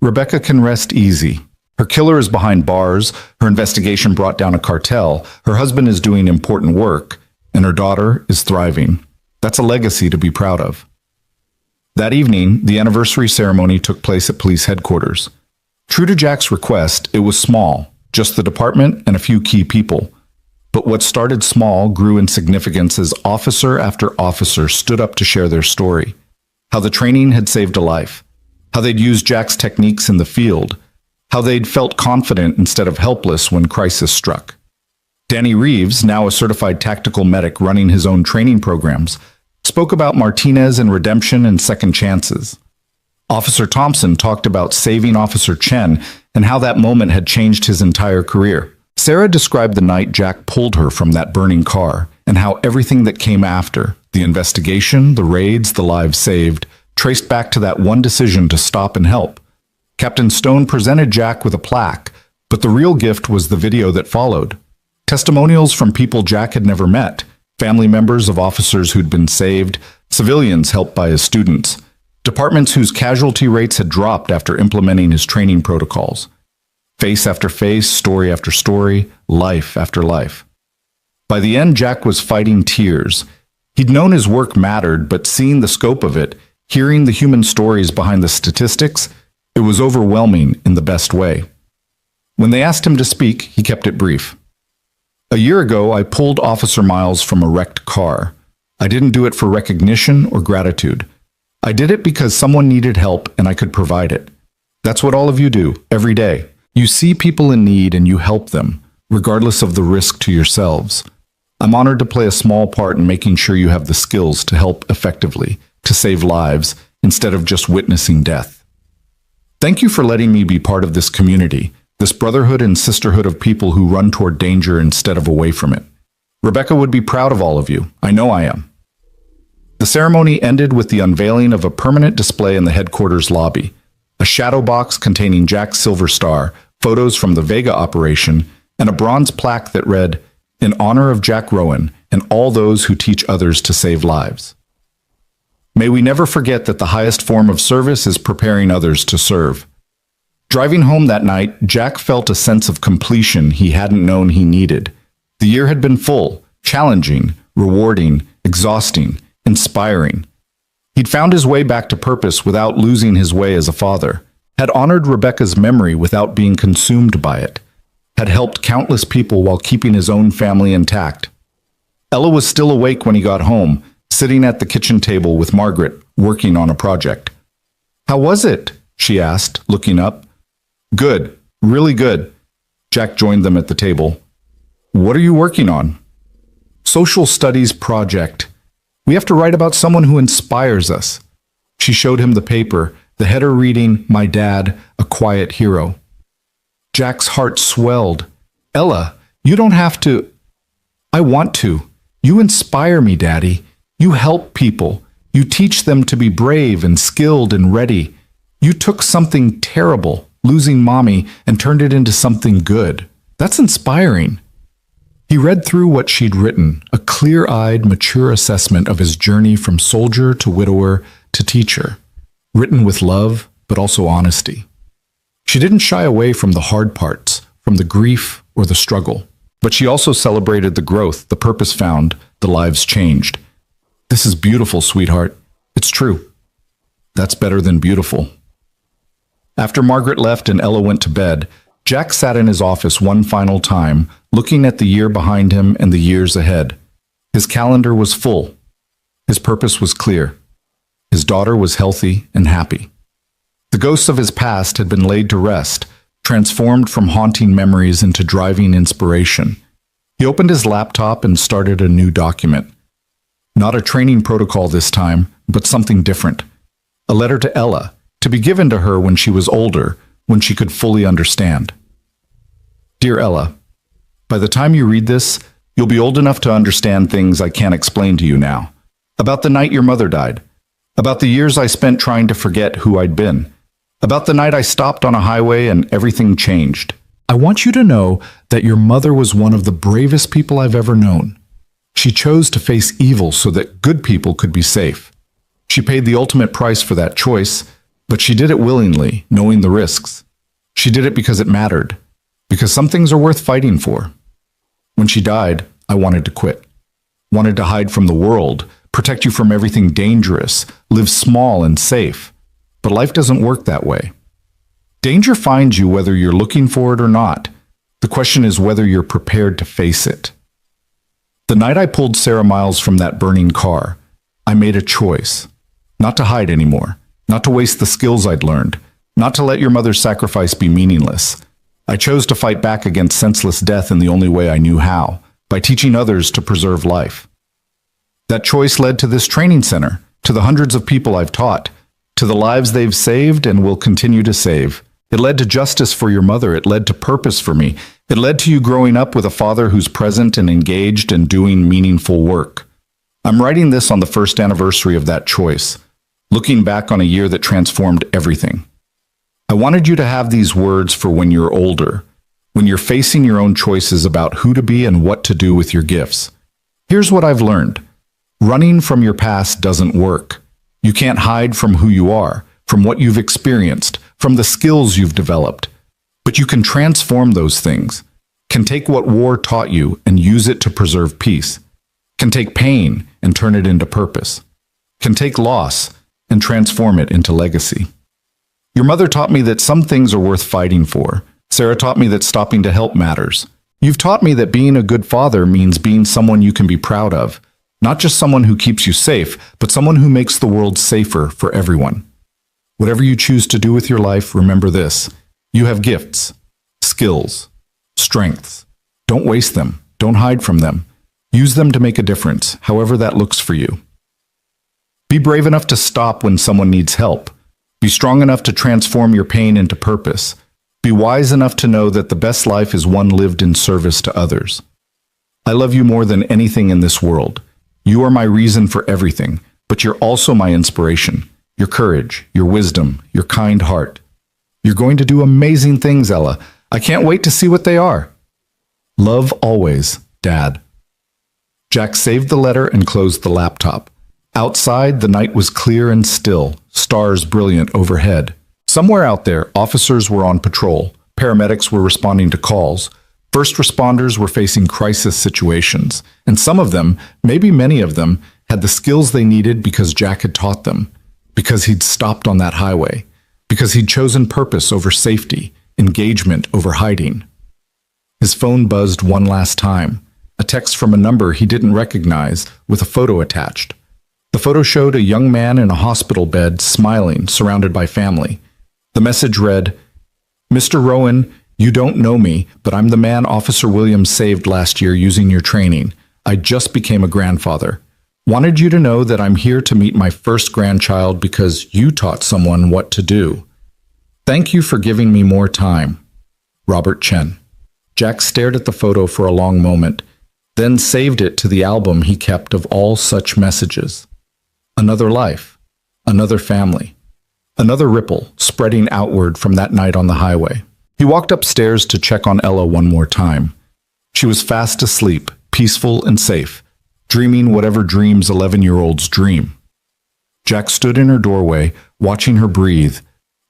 Rebecca can rest easy. Her killer is behind bars, her investigation brought down a cartel, her husband is doing important work, and her daughter is thriving. That's a legacy to be proud of. That evening, the anniversary ceremony took place at police headquarters. True to Jack's request, it was small, just the department and a few key people. But what started small grew in significance as officer after officer stood up to share their story. How the training had saved a life. How they'd used Jack's techniques in the field. How they'd felt confident instead of helpless when crisis struck. Danny Reeves, now a certified tactical medic running his own training programs, spoke about Martinez and redemption and second chances. Officer Thompson talked about saving Officer Chen and how that moment had changed his entire career. Sarah described the night Jack pulled her from that burning car and how everything that came after, the investigation, the raids, the lives saved, traced back to that one decision to stop and help. Captain Stone presented Jack with a plaque, but the real gift was the video that followed. Testimonials from people Jack had never met, family members of officers who'd been saved, civilians helped by his students, departments whose casualty rates had dropped after implementing his training protocols. Face after face, story after story, life after life. By the end, Jack was fighting tears. He'd known his work mattered, but seeing the scope of it, hearing the human stories behind the statistics, it was overwhelming in the best way. When they asked him to speak, he kept it brief. A year ago, I pulled Officer Miles from a wrecked car. I didn't do it for recognition or gratitude. I did it because someone needed help and I could provide it. That's what all of you do, every day. You see people in need and you help them, regardless of the risk to yourselves. I'm honored to play a small part in making sure you have the skills to help effectively, to save lives, instead of just witnessing death. Thank you for letting me be part of this community, this brotherhood and sisterhood of people who run toward danger instead of away from it. Rebecca would be proud of all of you. I know I am. The ceremony ended with the unveiling of a permanent display in the headquarters lobby, a shadow box containing Jack's Silver Star, photos from the Vega operation, and a bronze plaque that read, "In honor of Jack Rowan and all those who teach others to save lives." May we never forget that the highest form of service is preparing others to serve. Driving home that night, Jack felt a sense of completion he hadn't known he needed. The year had been full, challenging, rewarding, exhausting, inspiring. He'd found his way back to purpose without losing his way as a father, had honored Rebecca's memory without being consumed by it, had helped countless people while keeping his own family intact. Ella was still awake when he got home, sitting at the kitchen table with Margaret, working on a project. "How was it?" she asked, looking up. "Good, really good." Jack joined them at the table. "What are you working on?" "Social studies project. We have to write about someone who inspires us." She showed him the paper, the header reading, "My Dad, a Quiet Hero." Jack's heart swelled. "Ella, you don't have to." "I want to. You inspire me, Daddy. You help people. You teach them to be brave and skilled and ready. You took something terrible, losing Mommy, and turned it into something good. That's inspiring." He read through what she'd written, a clear-eyed, mature assessment of his journey from soldier to widower to teacher, written with love, but also honesty. She didn't shy away from the hard parts, from the grief or the struggle, but she also celebrated the growth, the purpose found, the lives changed. "This is beautiful, sweetheart. It's true." "That's better than beautiful." After Margaret left and Ella went to bed, Jack sat in his office one final time, looking at the year behind him and the years ahead. His calendar was full. His purpose was clear. His daughter was healthy and happy. The ghosts of his past had been laid to rest, transformed from haunting memories into driving inspiration. He opened his laptop and started a new document. Not a training protocol this time, but something different. A letter to Ella, to be given to her when she was older, when she could fully understand. Dear Ella, by the time you read this, you'll be old enough to understand things I can't explain to you now. About the night your mother died. About the years I spent trying to forget who I'd been. About the night I stopped on a highway and everything changed. I want you to know that your mother was one of the bravest people I've ever known. She chose to face evil so that good people could be safe. She paid the ultimate price for that choice, but she did it willingly, knowing the risks. She did it because it mattered, because some things are worth fighting for. When she died, I wanted to quit. Wanted to hide from the world, protect you from everything dangerous, live small and safe. But life doesn't work that way. Danger finds you whether you're looking for it or not. The question is whether you're prepared to face it. The night I pulled Sarah Miles from that burning car, I made a choice. Not to hide anymore, not to waste the skills I'd learned, not to let your mother's sacrifice be meaningless. I chose to fight back against senseless death in the only way I knew how, by teaching others to preserve life. That choice led to this training center, to the hundreds of people I've taught, to the lives they've saved and will continue to save. It led to justice for your mother. It led to purpose for me. It led to you growing up with a father who's present and engaged and doing meaningful work. I'm writing this on the first anniversary of that choice, looking back on a year that transformed everything. I wanted you to have these words for when you're older, when you're facing your own choices about who to be and what to do with your gifts. Here's what I've learned. Running from your past doesn't work. You can't hide from who you are, from what you've experienced, from the skills you've developed. But you can transform those things, can take what war taught you and use it to preserve peace, can take pain and turn it into purpose, can take loss and transform it into legacy. Your mother taught me that some things are worth fighting for. Sarah taught me that stopping to help matters. You've taught me that being a good father means being someone you can be proud of. Not just someone who keeps you safe, but someone who makes the world safer for everyone. Whatever you choose to do with your life, remember this. You have gifts, skills, strengths. Don't waste them. Don't hide from them. Use them to make a difference, however that looks for you. Be brave enough to stop when someone needs help. Be strong enough to transform your pain into purpose. Be wise enough to know that the best life is one lived in service to others. I love you more than anything in this world. You are my reason for everything, but you're also my inspiration, your courage, your wisdom, your kind heart. You're going to do amazing things, Ella. I can't wait to see what they are. Love always, Dad. Jack saved the letter and closed the laptop. Outside, the night was clear and still, stars brilliant overhead. Somewhere out there, officers were on patrol, paramedics were responding to calls, first responders were facing crisis situations, and some of them, maybe many of them, had the skills they needed because Jack had taught them, because he'd stopped on that highway, because he'd chosen purpose over safety, engagement over hiding. His phone buzzed one last time, a text from a number he didn't recognize with a photo attached. The photo showed a young man in a hospital bed, smiling, surrounded by family. The message read, "Mr. Rowan, you don't know me, but I'm the man Officer Williams saved last year using your training. I just became a grandfather. Wanted you to know that I'm here to meet my first grandchild because you taught someone what to do. Thank you for giving me more time. Robert Chen." Jack stared at the photo for a long moment, then saved it to the album he kept of all such messages. Another life, another family, another ripple spreading outward from that night on the highway. He walked upstairs to check on Ella one more time. She was fast asleep, peaceful and safe, dreaming whatever dreams 11-year-olds dream. Jack stood in her doorway, watching her breathe,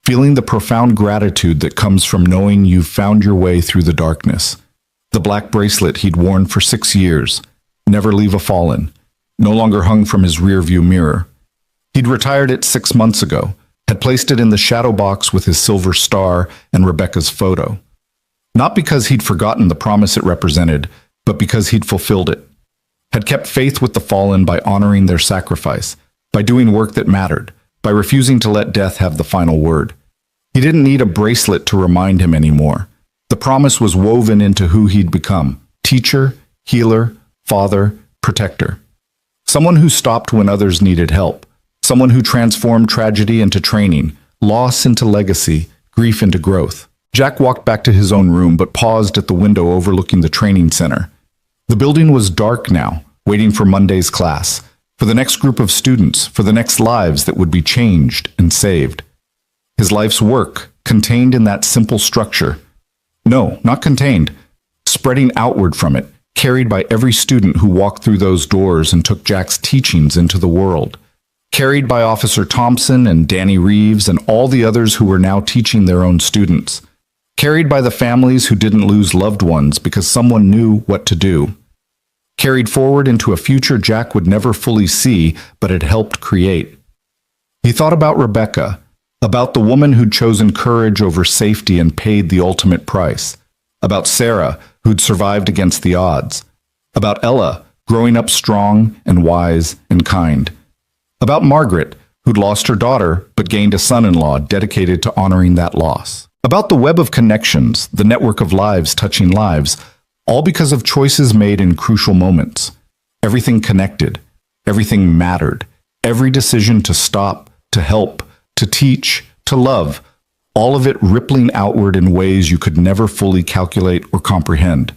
feeling the profound gratitude that comes from knowing you've found your way through the darkness. The black bracelet he'd worn for 6 years, never leave a fallen, no longer hung from his rearview mirror. He'd retired it 6 months ago, had placed it in the shadow box with his silver star and Rebecca's photo. Not because he'd forgotten the promise it represented, but because he'd fulfilled it. Had kept faith with the fallen by honoring their sacrifice, by doing work that mattered, by refusing to let death have the final word. He didn't need a bracelet to remind him anymore. The promise was woven into who he'd become: teacher, healer, father, protector. Someone who stopped when others needed help. Someone who transformed tragedy into training, loss into legacy, grief into growth. Jack walked back to his own room, but paused at the window overlooking the training center. The building was dark now, waiting for Monday's class, for the next group of students, for the next lives that would be changed and saved. His life's work, contained in that simple structure. No, not contained, spreading outward from it, carried by every student who walked through those doors and took Jack's teachings into the world. Carried by Officer Thompson and Danny Reeves and all the others who were now teaching their own students. Carried by the families who didn't lose loved ones because someone knew what to do. carried forward into a future Jack would never fully see but had helped create. He thought about Rebecca, about the woman who'd chosen courage over safety and paid the ultimate price, about Sarah, who'd survived against the odds, about Ella, growing up strong and wise and kind, about Margaret, who'd lost her daughter but gained a son-in-law dedicated to honoring that loss, about the web of connections, the network of lives touching lives, all because of choices made in crucial moments. Everything connected, everything mattered, every decision to stop, to help, to teach, to love, all of it rippling outward in ways you could never fully calculate or comprehend.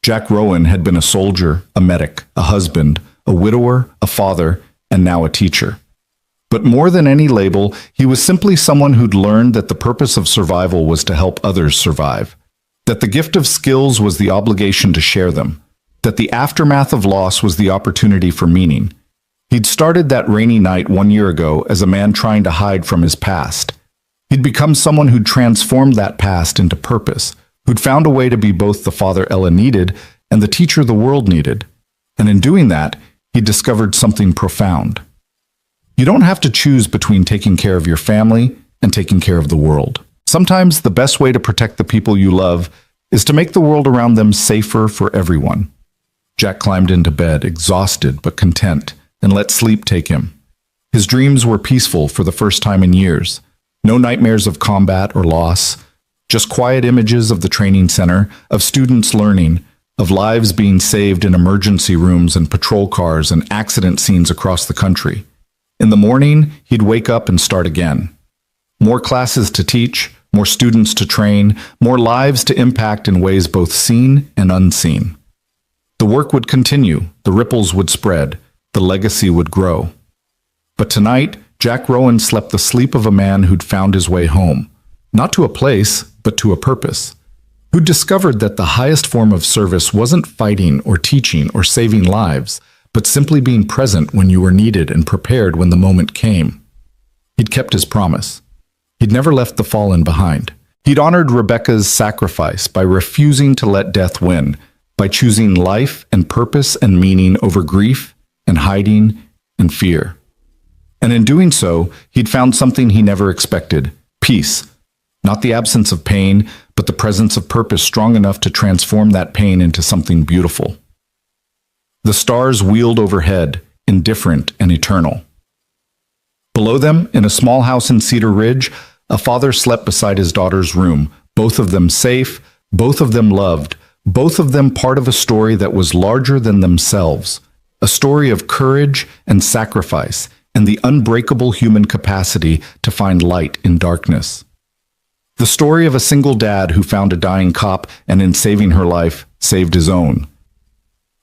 Jack Rowan had been a soldier, a medic, a husband, a widower, a father, and now a teacher. But more than any label, he was simply someone who'd learned that the purpose of survival was to help others survive, that the gift of skills was the obligation to share them, that the aftermath of loss was the opportunity for meaning. He'd started that rainy night 1 year ago as a man trying to hide from his past. He'd become someone who'd transformed that past into purpose, who'd found a way to be both the father Ella needed and the teacher the world needed. And in doing that, he discovered something profound. You don't have to choose between taking care of your family and taking care of the world. Sometimes the best way to protect the people you love is to make the world around them safer for everyone. Jack climbed into bed, exhausted but content, and let sleep take him. His dreams were peaceful for the first time in years. No nightmares of combat or loss, just quiet images of the training center, of students learning, of lives being saved in emergency rooms and patrol cars and accident scenes across the country. In the morning, he'd wake up and start again. More classes to teach, more students to train, more lives to impact in ways both seen and unseen. The work would continue, the ripples would spread, the legacy would grow. But tonight, Jack Rowan slept the sleep of a man who'd found his way home, not to a place, but to a purpose, who'd discovered that the highest form of service wasn't fighting or teaching or saving lives, but simply being present when you were needed and prepared when the moment came. He'd kept his promise. He'd never left the fallen behind. He'd honored Rebecca's sacrifice by refusing to let death win, by choosing life and purpose and meaning over grief and hiding and fear. And in doing so, he'd found something he never expected: peace. Not the absence of pain, but the presence of purpose strong enough to transform that pain into something beautiful. The stars wheeled overhead, indifferent and eternal. Below them, in a small house in Cedar Ridge, a father slept beside his daughter's room, both of them safe, both of them loved, both of them part of a story that was larger than themselves, a story of courage and sacrifice and the unbreakable human capacity to find light in darkness. The story of a single dad who found a dying cop and in saving her life, saved his own.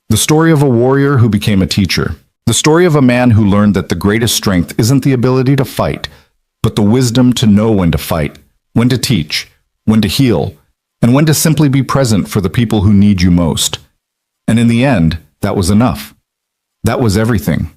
The story of a warrior who became a teacher. The story of a man who learned that the greatest strength isn't the ability to fight, but the wisdom to know when to fight, when to teach, when to heal, and when to simply be present for the people who need you most. And in the end, that was enough. That was everything.